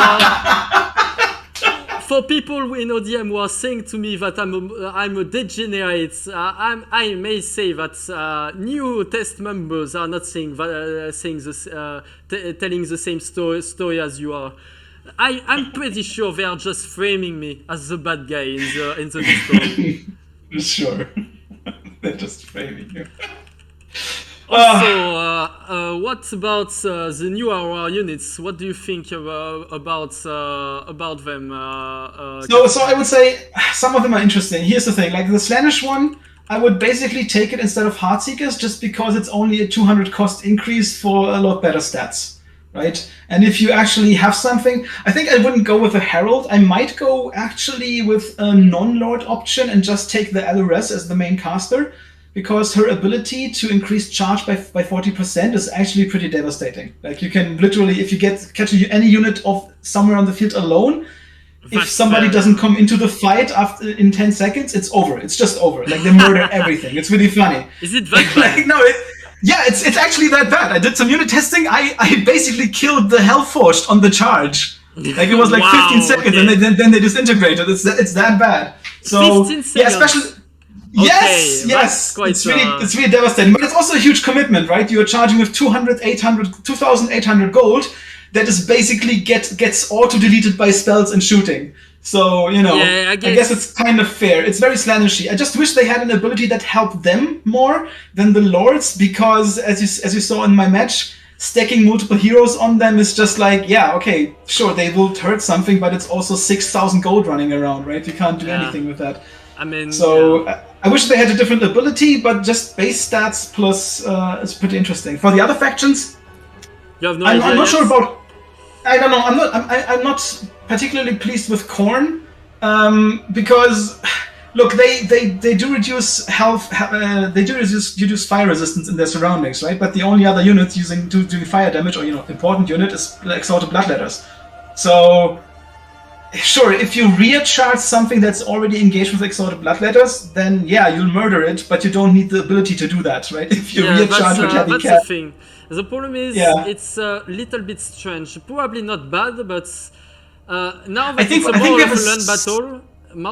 For people in ODM who are saying to me that I'm a degenerate, I may say that new test members are not saying this, telling the same story as you are. I'm pretty sure they are just framing me as the bad guy in the Discord. Sure. They're just framing you. Also, what about the new RR units? What do you think about them? So I would say some of them are interesting. Here's the thing, like the Slanish one, I would basically take it instead of Heartseekers just because it's only a 200 cost increase for a lot better stats, right? And if you actually have something, I think I wouldn't go with a Herald. I might go actually with a non-Lord option and just take the LRS as the main caster, because her ability to increase charge by 40% is actually pretty devastating. Like you can literally, if you catch any unit of somewhere on the field alone, if somebody doesn't come into the fight after in 10 seconds, it's over. It's just over. Like they murder everything. It's really funny. Is it that bad? Like, no, it's actually that bad. I did some unit testing. I basically killed the Hellforged on the charge. Like it was like 15 seconds, okay. And then they disintegrated. It's that bad. So 15 seconds. Yeah, especially. Yes, it's really devastating, but it's also a huge commitment, right? You're charging with 2,800 gold. That is basically gets auto deleted by spells and shooting. So I guess it's kind of fair. It's very Slanishy. I just wish they had an ability that helped them more than the lords, because as you saw in my match, stacking multiple heroes on them is just like, yeah, okay, sure, they will hurt something, but it's also 6,000 gold running around, right? You can't do anything with that. I mean, so I wish they had a different ability, but just base stats plus is pretty interesting. For the other factions, you have no I'm idea not yet? sure about. I don't know. I'm not particularly pleased with Khorne because look, they do reduce health. They do reduce fire resistance in their surroundings, right? But the only other unit doing fire damage, or important unit, is Exalted Bloodletters. So. Sure, if you recharge something that's already engaged with Exalted Bloodletters, then yeah, you'll murder it, but you don't need the ability to do that, right? If you recharge with Heavy that's Cap. the thing. The problem is, it's a little bit strange. Probably not bad, but now that it's more of a land battle,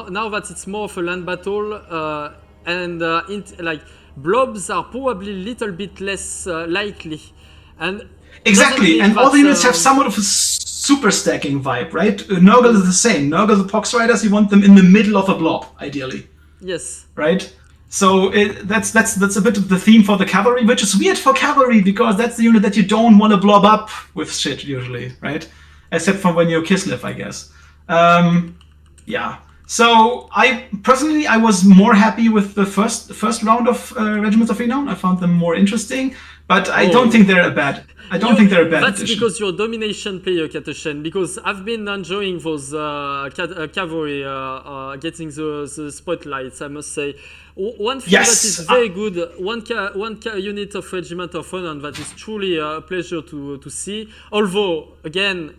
now that it's more of a land battle, and like blobs are probably a little bit less likely, and exactly, and all the units have somewhat of a super stacking vibe, right? Nurgle is the same. Nurgle, the Pox Riders, you want them in the middle of a blob, ideally. Yes. Right? So that's a bit of the theme for the cavalry, which is weird for cavalry, because that's the unit that you don't want to blob up with shit, usually, right? Except for when you're Kislev, I guess. Yeah. So I was more happy with the first round of Regiments of Renown. I found them more interesting, but I don't think they're a bad. I don't think they're a bad That's addition. because you're a domination player, Katoshen, because I've been enjoying those cavalry getting the spotlights, I must say. One thing that is very good, one unit of Regiment of Renown that is truly a pleasure to see, although, again,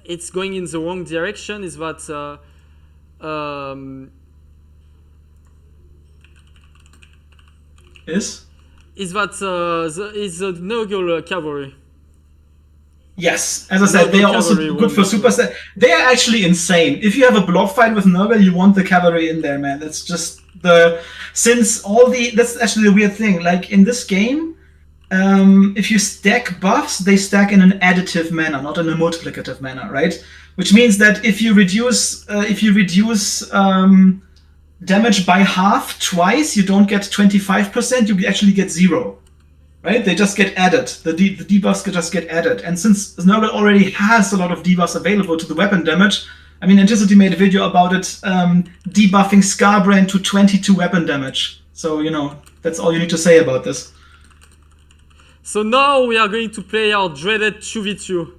it's going in the wrong direction, is that is the Nurgle cavalry. Yes, as I said, they are also good for super set. They are actually insane. If you have a blob fight with Nurgle, you want the cavalry in there, man. That's just that's actually the weird thing. Like in this game, if you stack buffs, they stack in an additive manner, not in a multiplicative manner, right? Which means that if you reduce damage by half twice, you don't get 25%. You actually get 0. Right? They just get added. The debuffs just get added. And since Nurgle already has a lot of debuffs available to the weapon damage, I mean, Anticity made a video about it, debuffing Scarbrand to 22 weapon damage. So, that's all you need to say about this. So now we are going to play our dreaded 2v2.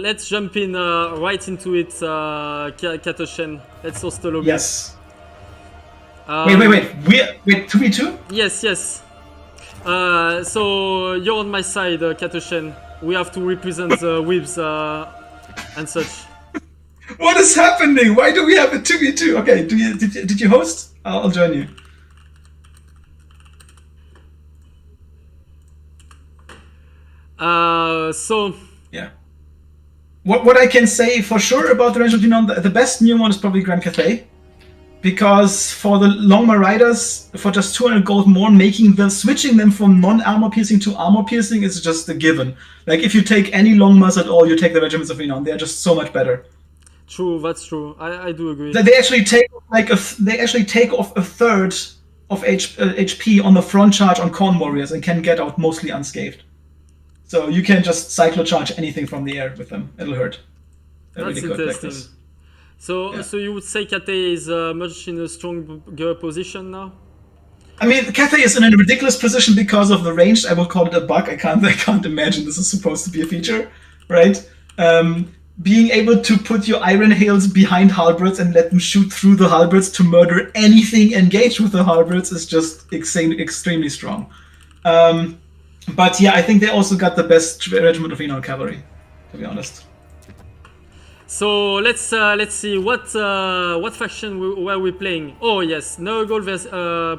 Let's jump in right into it, Katoshen. Let's host the lobby. Yes. Wait. Wait, 2v2? Yes. So you're on my side, Katoshen. We have to represent the whips and such. What is happening? Why do we have a 2v2? Okay, did you host? I'll join you. So yeah. what I can say for sure about the range of Denon, the best new one is probably Grand Cathay. Because for the Longma Riders, for just 200 gold more, switching them from non-armor piercing to armor piercing is just a given. Like, if you take any Longmas at all, you take the Regiments of Renown. They're just so much better. True, that's true. I do agree. They actually take off a third of HP on the front charge on Corn Warriors and can get out mostly unscathed. So you can just cyclo-charge anything from the air with them. It'll hurt. They're That's really good like interesting. this. So, Yeah. so you would say Cathay is much in a stronger position now? I mean, Cathay is in a ridiculous position because of the range. I would call it a bug. I can't imagine this is supposed to be a feature, right? Being able to put your Iron Hails behind halberds and let them shoot through the halberds to murder anything engaged with the halberds is just extremely strong. But yeah, I think they also got the best regiment of Renown cavalry, to be honest. So let's see what faction were we playing. Oh yes, Nurgle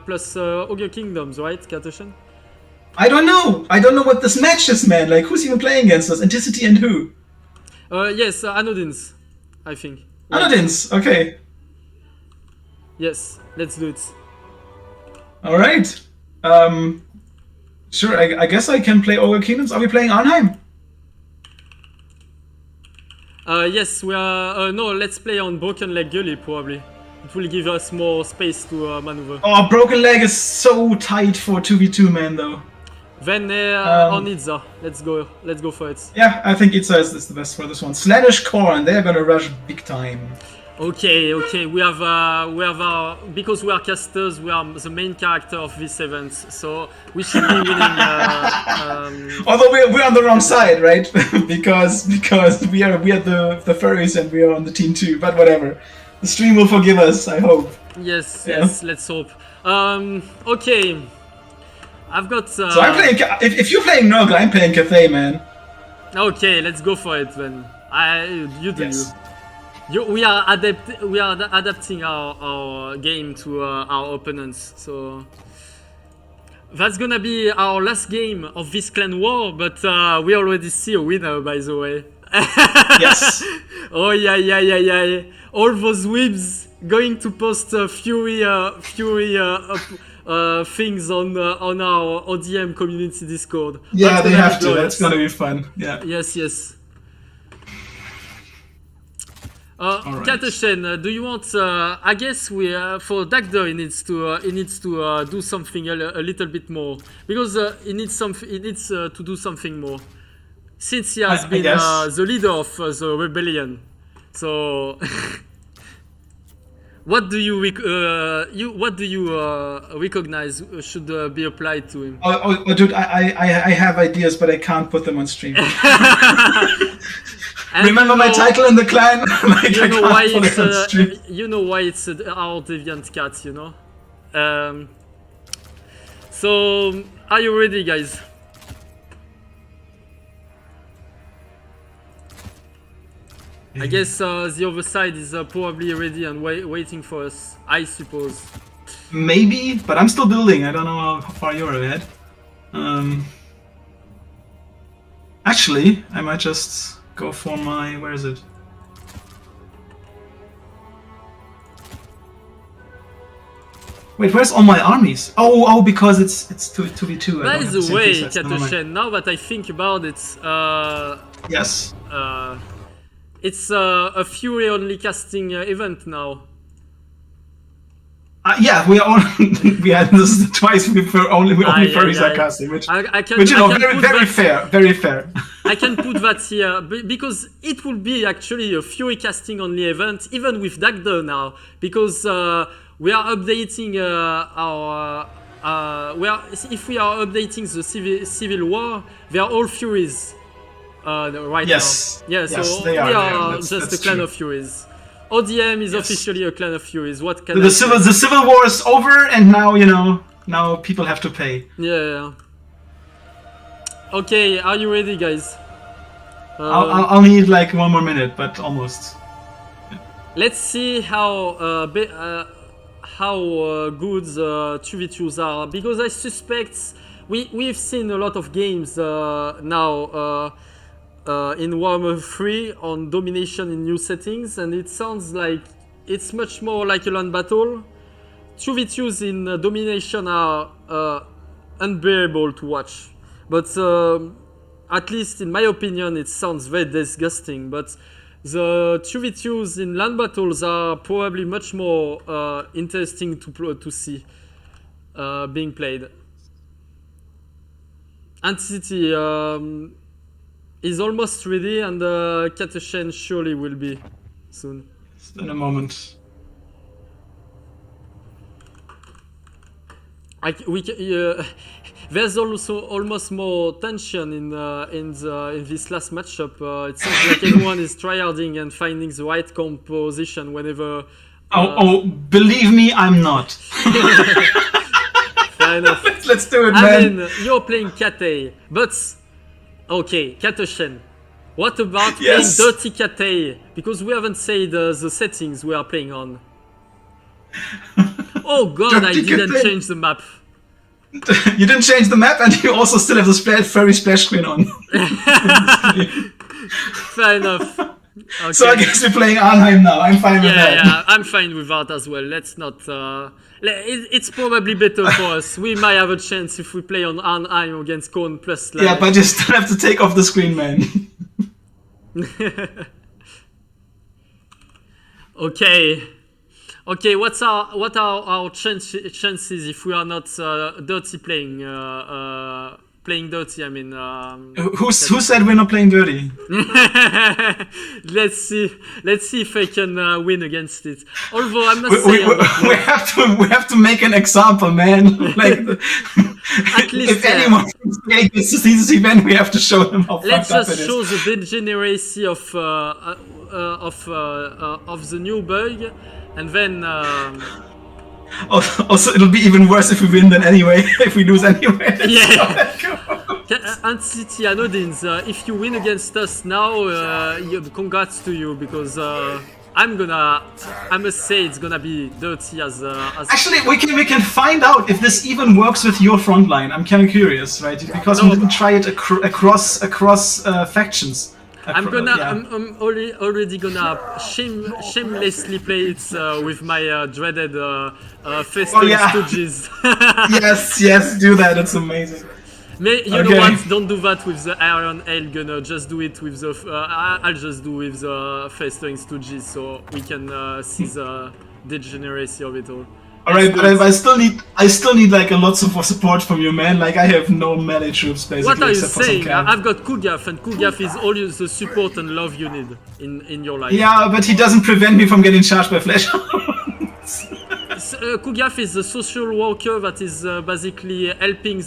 plus Ogre Kingdoms, right, Katoshan? I don't know what this match is, man. Like, who's even playing against us? Anticity and who? Yes, Anodins, I think. Anodins, okay. Yes, let's do it. All right. Sure, I guess I can play Ogre Kingdoms. Are we playing Arnheim? Yes, we are. No, let's play on Broken Leg Gully probably. It will give us more space to maneuver. Oh, Broken Leg is so tight for 2v2, man, though. Then on Itza, let's go for it. Yeah, I think Itza is the best for this one. Slanish Corn, they're gonna rush big time. Okay, we have because we are casters, we are the main character of this event, so we should be winning. Although we're on the wrong side, right? because we are the furries and we are on the team too. But whatever, the stream will forgive us, I hope. Yes, Yeah. yes, let's hope. Okay, I've got. So I'm playing. If you're playing Nurgle, I'm playing Cathay, man. Okay, let's go for it then. You do Yes. you. We are adapting our game to our opponents, so that's gonna be our last game of this clan war. But we already see a winner, by the way. Yes. Oh yeah. All those weebs going to post fury things on our ODM community Discord. Yeah, That's they gonna have be to. glorious. That's gonna be fun. Yeah. Yes. right. Katoshen, do you want? I guess we for Dagda he needs to do something a little bit more because he needs to do something more since he has I been guess. the leader of the rebellion. So, what do you recognize should be applied to him? Oh, dude, I have ideas, but I can't put them on stream. And Remember my title in the clan? Like, You I know can't why put it's it on stream. our deviant cat, you know. So are you ready, guys? I guess the other side is probably ready and waiting for us, I suppose. Maybe, but I'm still building. I don't know how far you're ahead. Actually, I might just go for my... Where is it? Wait, where's all my armies? Oh, because it's 2v2. By the way, Katoshen, now that I think about it, Yes. it's a Fury only casting event now. Yeah, we are all... we had this twice. We only furries are casting, which you know, very fair, very fair. I can put that here because it will be actually a Fury casting only event, even with Dagda now, because we are updating if we are updating the Civil War, they are all Furies right Yes. now. Yeah, Yes, so they we are, are that's just a clan true. of Furies. ODM is officially a clan of Furies. What can The Civil War is over, and now, you know, now people have to pay. Yeah. Okay, are you ready, guys? I'll need like 1 more minute, but almost. Let's see how good the 2v2s are, because I suspect we've seen a lot of games now in Warhammer 3 on domination in new settings, and it sounds like it's much more like a land battle. 2v2s in domination are unbearable to watch, but at least in my opinion it sounds very disgusting. But the 2v2s in land battles are probably much more interesting to see being played. Entity is almost ready, and Katoshen surely will be soon. In a moment. There's also almost more tension in this last matchup. It seems like everyone is tryharding and finding the right composition whenever. Believe me, I'm not. Fair enough. Let's do it, I man. mean, you're playing Kate, but okay, Katoshen. What about Yes. playing Dirty Kate? Because we haven't said the settings we are playing on. Oh god, I Dirty didn't Kate. change the map. You didn't change the map, and you also still have the furry splash screen on. Fair enough. Okay. So I guess we're playing Arnheim now. I'm fine with that. Yeah, I'm fine with that as well. Let's not. It's probably better for us. We might have a chance if we play on Arnheim against Korn plus. Yeah, but you still have to take off the screen, man. Okay. Okay, what are our chances if we are not dirty playing dirty? I mean, Who said we're not playing dirty? let's see if I can win against it. Although I must We, say, we have to make an example, man. Like, At least, if anyone gets to see this event, we have to show them how let's fucked up just it is. show the degeneracy of the new bug, and then. Also, it'll be even worse if we win than anyway. If we lose anyway. Yeah. Entity and Odins, if you win against us now, congrats to you, because I must say it's gonna be dirty as. Actually, we can find out if this even works with your front line. I'm kind of curious, right? Because we didn't try it across factions. I'm already gonna shamelessly play it with my dreaded Festoon Stooges. yes, do that. It's amazing. You know what? Don't do that with the Iron Ale Gunner. Just do it with the. I'll just do with the Festoon Stooges, so we can see the degeneracy of it all. Alright, but I still need like a lot of support from you, man. Like I have no melee troops basically. What are you except for some saying? camp. I've got Kugaf, and Kugaf is always the support and love you need in your life. Yeah, but he doesn't prevent me from getting charged by flash. Kugaf is the social worker that is basically helping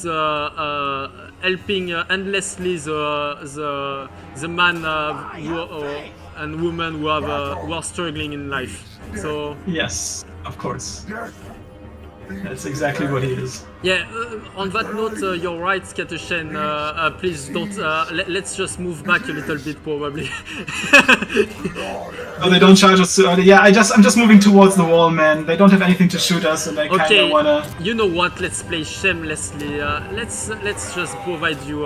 endlessly the man and woman who are struggling in life. So Yes, of course. That's exactly what he is. yeah, on that note, you're right, Katoshen. Please don't. Let's just move back a little bit, probably. Oh, they don't charge us too early. Yeah, I'm just moving towards the wall, man. They don't have anything to shoot us, and I kind Okay, of wanna. you know what? Let's play shamelessly. Let's just provide you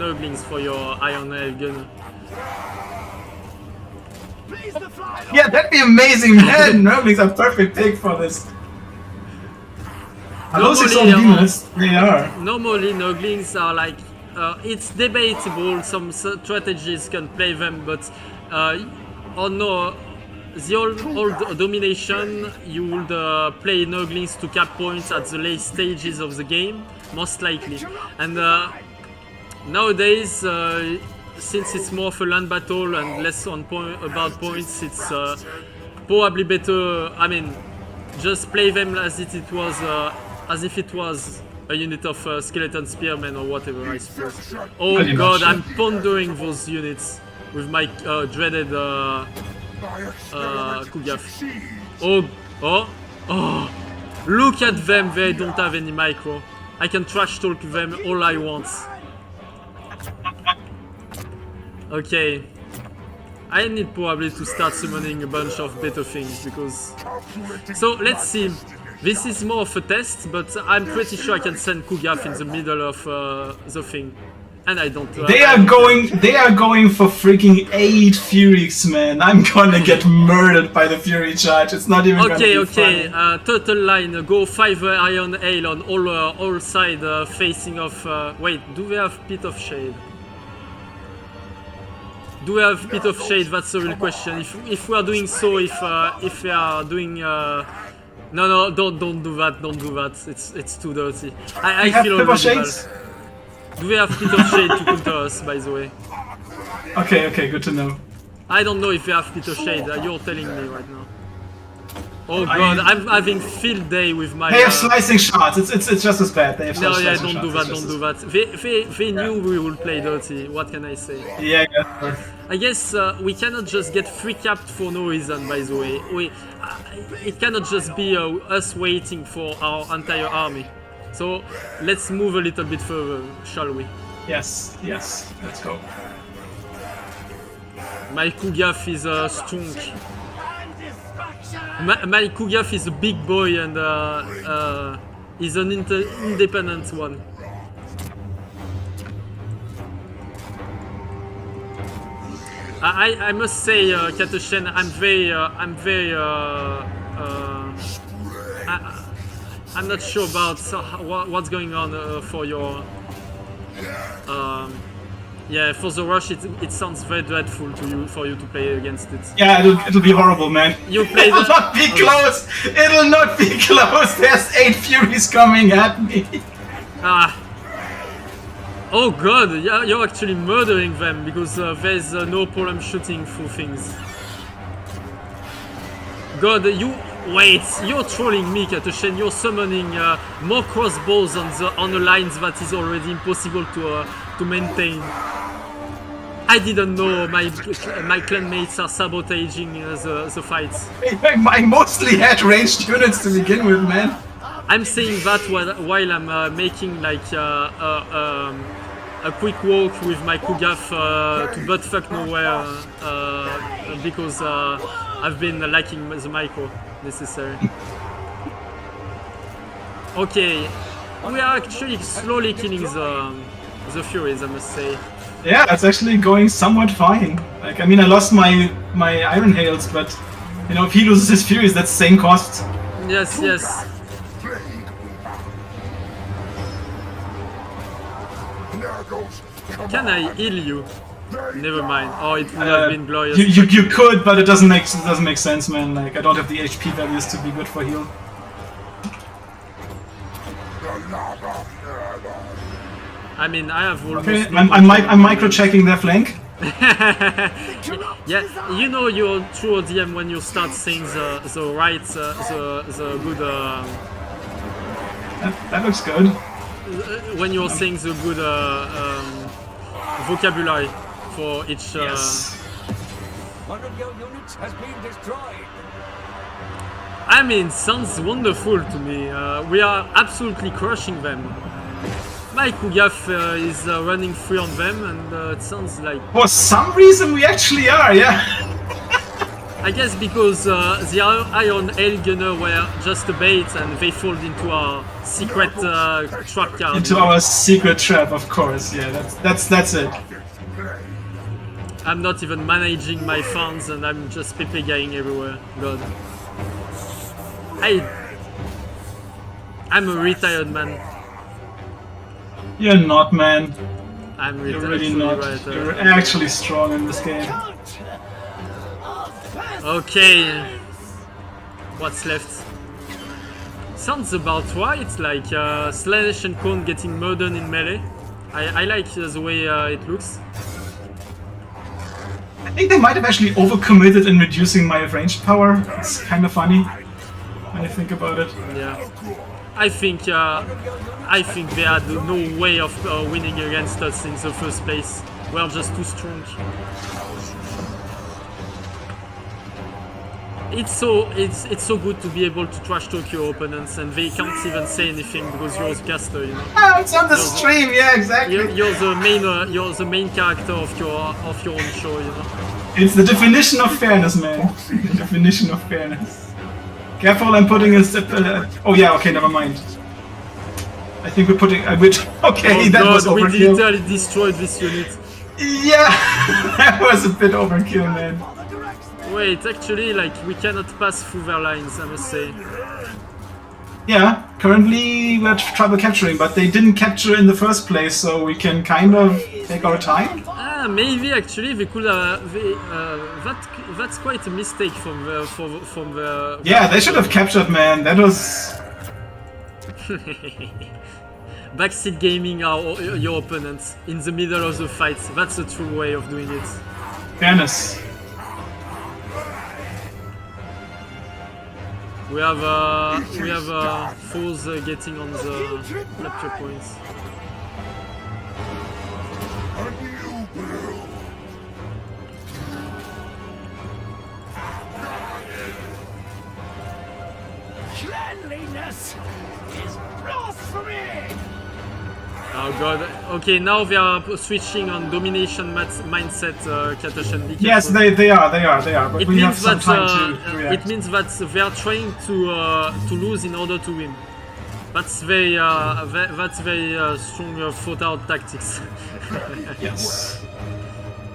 Nurglings for your Iron Ale Gun. Yeah, that'd be amazing, man. Nurglings are perfect pick for this. Those are Normally, demons. They are. Normally, Nurglings are like. It's debatable. Some strategies can play them, but no. The old domination, you would play Nurglings to cap points at the late stages of the game, most likely. And nowadays, since it's more of a land battle and less about points, it's probably better. I mean, just play them as if it was a unit of skeleton spearmen or whatever, I suppose. Oh Pretty god, much. I'm pondering those units with my dreaded Kugaf. Oh! Look at them, they don't have any micro. I can trash talk them all I want. Okay. I need probably to start summoning a bunch of better things because... So let's see. This is more of a test, but I'm pretty sure I can send Kugaf in the middle of the thing. And I don't. They are going for freaking 8 Furies, man. I'm gonna get murdered by the Fury charge. It's not even gonna be funny. Total line. Go 5 Iron Hail on all side facing off. Wait, do we have Pit of Shade? Do we have Pit of Shade? That's the real question. If we are doing so, if we are doing. No, don't do that. Don't do that. It's too dirty. I feel Pit of already Shades? bad. Do we have Pit of Shade to counter us, by the way? Okay, good to know. I don't know if we have Pit of Shade, you're telling me right now. Oh god, I'm having field day with my... They have slicing shots, it's just as bad. They have no, yeah, slicing don't do shots. that, don't do that. They knew we would play dirty, what can I say? Yeah. I guess we cannot just get free capped for no reason, by the way. It cannot just be us waiting for our entire army. So let's move a little bit further, shall we? Yes, let's go. My Kugaf is strong. My Kugaf is a big boy and is an independent one. I must say, Katoshen, I'm not sure about what's going on for your. Yeah, for the rush, it sounds very dreadful for you to play against it. Yeah, it'll be horrible, man. You play It'll not be close. It'll not be close. There's 8 Furies coming at me. Oh god, you're actually murdering them because there's no problem shooting through things. God, wait, you're trolling me, Katoshen. You're summoning more crossbows on the lines that is already impossible to maintain. I didn't know my clanmates are sabotaging the fights. I mostly had ranged units to begin with, man. I'm saying that while I'm making like a quick walk with my Kugaf to buttfuck nowhere because I've been lacking the micro necessary. Okay, we are actually slowly killing the Furies, I must say. Yeah, it's actually going somewhat fine. Like, I mean, I lost my Iron Hails, but you know, if he loses his Furies, that's same cost. Yes. Can I heal you? Never mind. Oh, it would have been glorious. You could, but it doesn't make sense, man. Like, I don't have the HP values to be good for heal. I mean, I have almost. Okay, I'm micro-checking their flank. Yeah, you know you're true ODM when you start saying the right, the good. That looks good. When you're saying the good vocabulary for each. Yes. One of your units has been destroyed. I mean, sounds wonderful to me. We are absolutely crushing them. My Kugaf is running free on them, and it sounds like. For some reason, we actually are, yeah. I guess because the Iron Ale Gunner were just a bait, and they fall into our secret trap card. Into our secret trap, of course. Yeah, that's it. I'm not even managing my funds, and I'm just pepe-guying everywhere. God. I'm a retired man. You're not, man. I'm You're really not. Right, You're actually strong in this game. Okay. What's left? Sounds about right, like Slanesh and Khorne getting murdered in melee. I like the way it looks. I think they might have actually overcommitted in reducing my ranged power. It's kind of funny when you think about it. Yeah. I think they had no way of winning against us in the first place. We're just too strong. It's so good to be able to trash talk your opponents, and they can't even say anything because you're the caster, you know. Ah, it's on the stream, yeah, exactly. You're the main character of your own show, you know. It's the definition of fairness, man. The definition of fairness. Careful, I'm putting a... oh yeah, okay, never mind. I think we're putting. Okay, Oh that was god, we overkill. literally destroyed this unit. Yeah, that was a bit overkill, man. Wait, actually, like, we cannot pass through their lines, I must say. Yeah, currently we're trouble capturing, but they didn't capture in the first place, so we can kind of take our time. Ah, maybe actually they could that's quite a mistake from the Yeah, they should have captured, man. That was. backseat gaming your opponents in the middle of the fight. That's a true way of doing it. Fairness. We have foes getting on the capture points. Cleanliness is blasphemy! Oh god. Okay, now they are switching on domination mindset, Katoshan. Be Yes, careful. they are. But It we have means some that time to react. it means that they are trying to lose in order to win. That's very strong thought out tactics. Yes.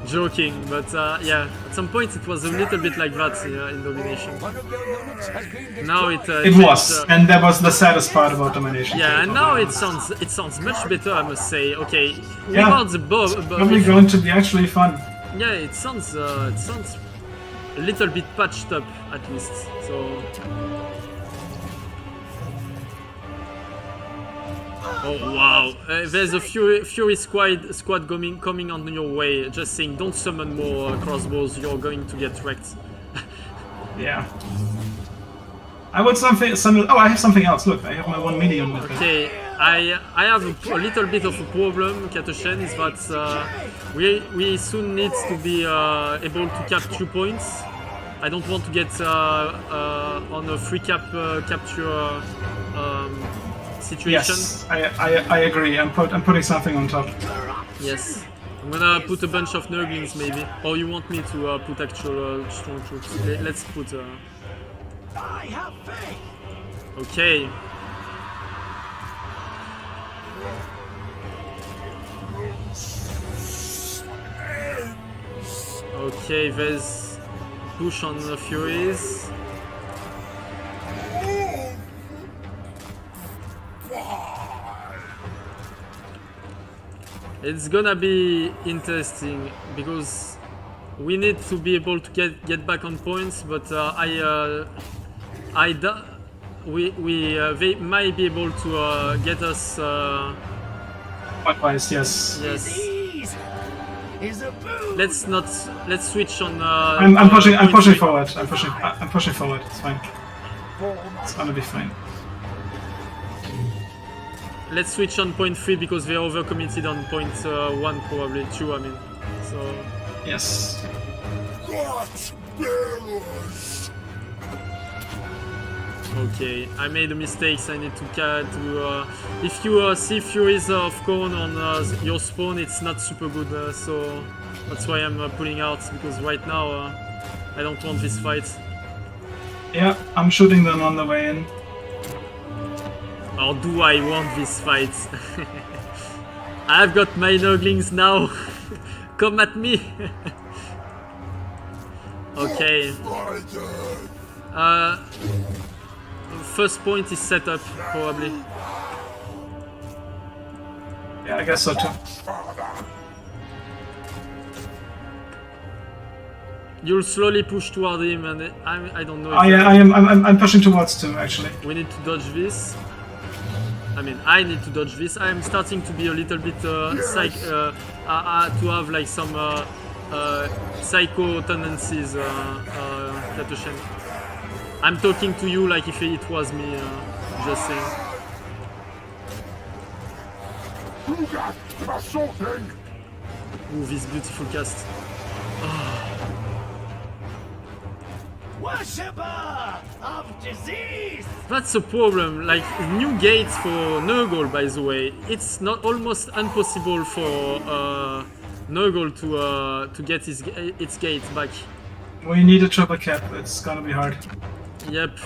Joking, but yeah, at some point it was a little bit like that in domination. One of your units has been destroyed. Now it It was, and that was the saddest part about domination. yeah, and now it sounds much better, I must say. Okay, Yeah. without the Probably going to be actually fun. yeah, it sounds a little bit patched up at least. So. Oh wow! There's a Fury squad coming on your way. Just saying, don't summon more crossbows. You're going to get wrecked. Yeah. I would something. Oh, I have something else. Look, I have my 1 million with me. Okay, I have a little bit of a problem, Katoshan, is that we soon need to be able to capture points. I don't want to get on a free capture situation. Yes, I agree. I'm putting something on top. Yes. I'm gonna put a bunch of Nurglings maybe. Or you want me to put actual strong troops? Let's put... I have faith! Okay. Okay, there's push on the Furies. It's gonna be interesting because we need to be able to get back on points, but they might be able to get us. Likewise, yes. Yes. Disease is a boon! Let's switch on. I'm pushing point forward. I'm pushing forward. It's fine. It's gonna be fine. Let's switch on point 3 because they're overcommitted on point 1, probably 2. I mean, so. Yes. Okay, I made a mistake. I need to if you see Furies of Corn on your spawn, it's not super good. So that's why I'm pulling out, because right now I don't want this fight. Yeah, I'm shooting them on the way in. Or do I want this fight? I've got my Nurglings now. Come at me. Okay. First point is set up, probably. Yeah, I guess so too. You'll slowly push toward him, and I don't know. I'm pushing towards too, actually. We need to dodge this. I mean, I need to dodge this. I'm starting to be a little bit to have like some psycho tendencies, Katoshan. I'm talking to you like if it was me, just saying. Ooh, this beautiful cast. Worshipper of disease! That's a problem. Like, new gates for Nurgle, by the way. It's not almost impossible for Nurgle to get its gate back. We need a triple cap. It's gonna be hard. Yep.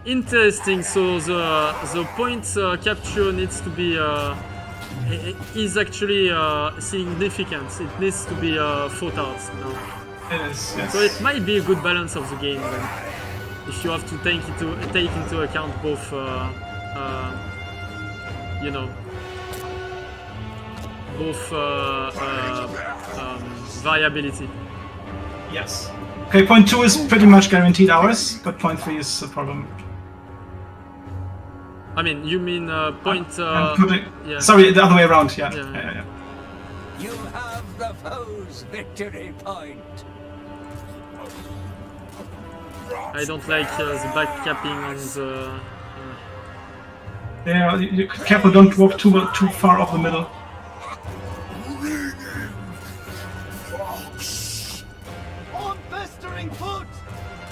interesting. So the point capture needs to be is actually significant. It needs to be thought out now. It is, yes. So it might be a good balance of the game then, if you have to take into account both, you know, both variability. Yes. Okay, point 2 is pretty much guaranteed ours, but point 3 is a problem. I mean, you mean point... yeah. Sorry, the other way around, yeah. Yeah. You have the foe's victory point. I don't like the back capping on the... Yeah, you careful, don't walk too far off the middle.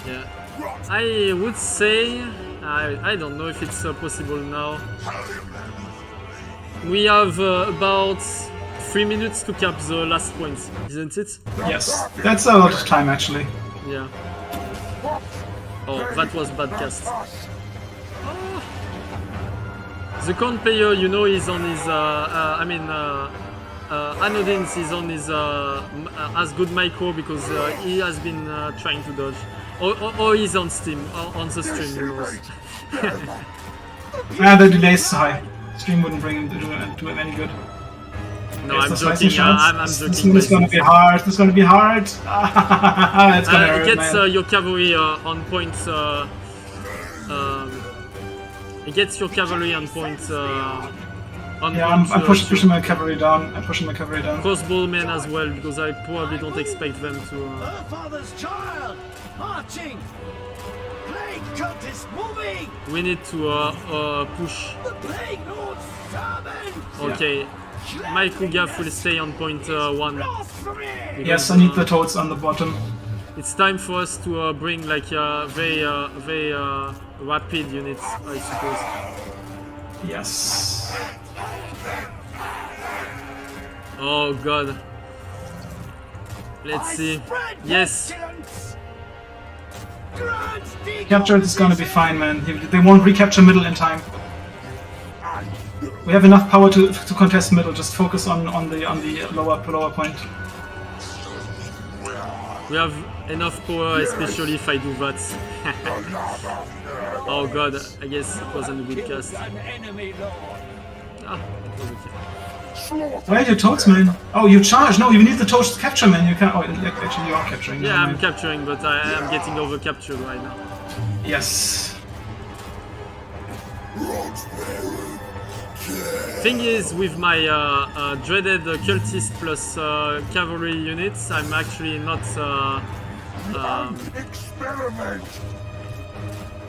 Yeah, I would say, I don't know if it's possible now. We have about 3 minutes to cap the last point, isn't it? Yes, that's a lot of time actually. Yeah. Oh, that was bad cast. Oh. The corn player, you know, is on his, Anodins is on his as good micro because he has been trying to dodge. Or he's on Steam, or on the stream, you know. The delay is high. Stream wouldn't bring him to do him any good. No, Yes, I'm the joking. slicing I'm shots. joking. This is gonna be hard. This is gonna be hard. It's gonna hurt, It gets man. your cavalry on point. It gets your cavalry on point. On Yeah, point, I'm pushing my cavalry down. I'm pushing my cavalry down. crossbowmen as well because I probably don't expect them to. Her father's child marching. Plague cultist moving. We need to push. The plague lord's servant. Okay, my Kugaf will stay on point 1. Yes, I need the toads on the bottom. It's time for us to bring like very rapid units, I suppose. Yes. Oh god. Let's see. Yes. Capture is gonna be fine, man. They won't recapture middle in time. We have enough power to contest middle. Just focus on the lower point. We have enough power, especially if I do that. Oh god, I guess it wasn't a good cast. Ah, it was okay. Where are your toads, man? Oh, you charge? No, you need the toads to capture, man. You can't. Oh, actually, you are capturing. Yeah, never I'm mind. capturing, but I am getting over captured right now. Yes. Thing is, with my dreaded cultist plus cavalry units, I'm actually not.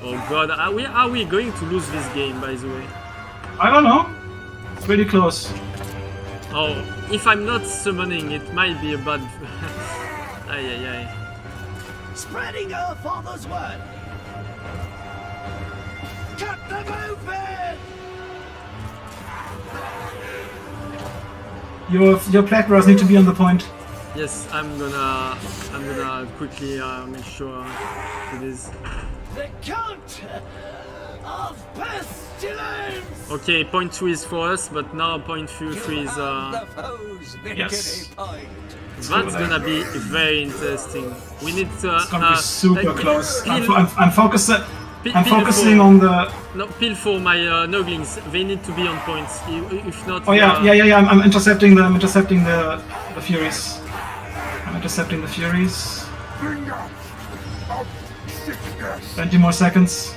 Oh god, are we going to lose this game, by the way? I don't know. Pretty close. Oh, if I'm not summoning, it might be a bad. Ay ay ay. Spreading her father's word. Cut them open. Your plague bros need to be on the point. Yes, I'm gonna quickly make sure it is. The count of pestilence. Okay, point 2 is for us, but now point 3 is. The foe's victory Yes. point. That's gonna be very interesting. We need to. It's gonna be super close. Peel, I'm focusing. I'm peel focusing for, on the. No, peel for my Noglings. They need to be on points. If not. Oh yeah. I'm intercepting the Furies. I'm intercepting the Furies. 20 more seconds.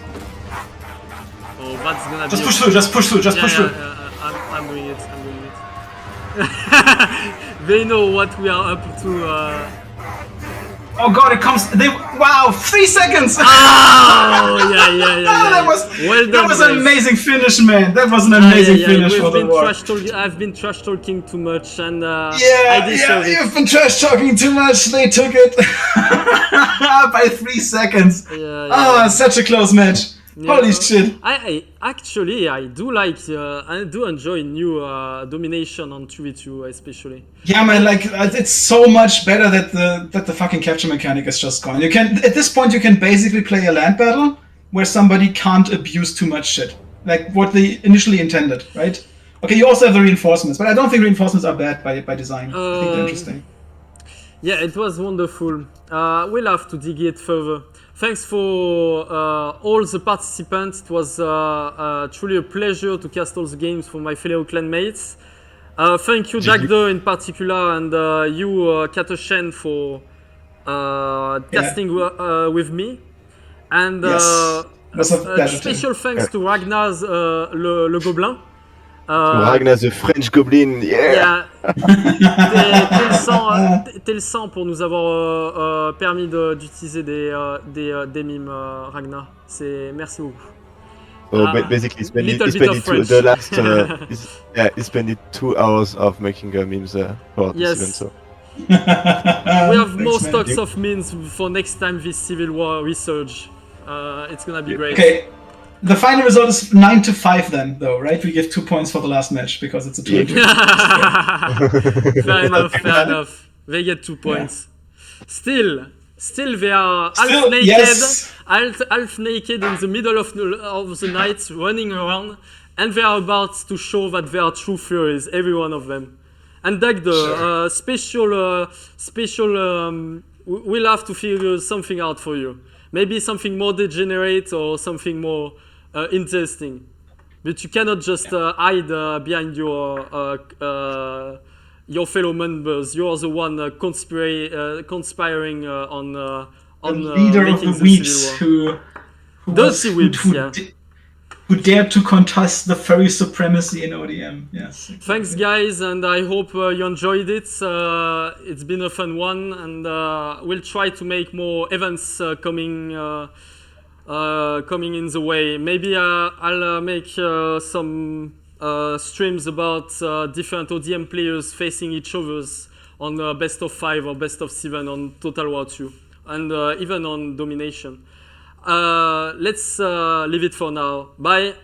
Oh, that's gonna Just be. push through. Just push through. Just push through. I'm doing it. I'm doing it. They know what we are up to. Oh god, it comes. Wow, 3 seconds. Oh yeah. That was well done. That was an guys. amazing finish, man. That was an amazing finish We've for the been war. I've been trash talking too much, and I Yeah, deserve it. you've been trash talking too much. They took it by 3 seconds. Yeah. Such a close match. Yeah. Holy shit. I actually do like I do enjoy new domination on 2v2 especially. Yeah, man, like it's so much better that the fucking capture mechanic is just gone. You can at this point you can basically play a land battle where somebody can't abuse too much shit, like what they initially intended, right? Okay, you also have the reinforcements, but I don't think reinforcements are bad by design. I think they're interesting. Yeah, it was wonderful. We'll have to dig it further. Thanks for all the participants. It was truly a pleasure to cast all the games for my fellow clanmates. Thank you, Dagdo, in particular, and you, Katoshen, for casting with me. And Yes. It was a pleasure, special thanks to Ragnar's le Gobelin. Ragnar the French Goblin, yeah! T'es le sang pour nous avoir permis d'utiliser des mimes, Ragnar. Merci beaucoup. So basically, he spent he spent 2 hours of making memes for this event. So. We have more stocks of memes for next time this Civil War resurge. It's gonna be great. Okay. The final result is 9-5 then, though, right? We give 2 points for the last match because it's a 2-2. Fair enough. They get 2 points. Still they are half naked in the middle of the night, running around, and they are about to show that they are true furies, every one of them. And Dagdo, we'll have to figure something out for you. Maybe something more degenerate or something more interesting. But you cannot just hide behind your fellow members. You are the one conspiring on the leader of the weeps who dared to contest the furry supremacy in ODM. Yes. Exactly. Thanks, guys, and I hope you enjoyed it. It's been a fun one, and we'll try to make more events coming in the way. Maybe I'll make some streams about different ODM players facing each other's on best of 5 or best of 7 on Total War 2, and even on Domination. Let's leave it for now. Bye.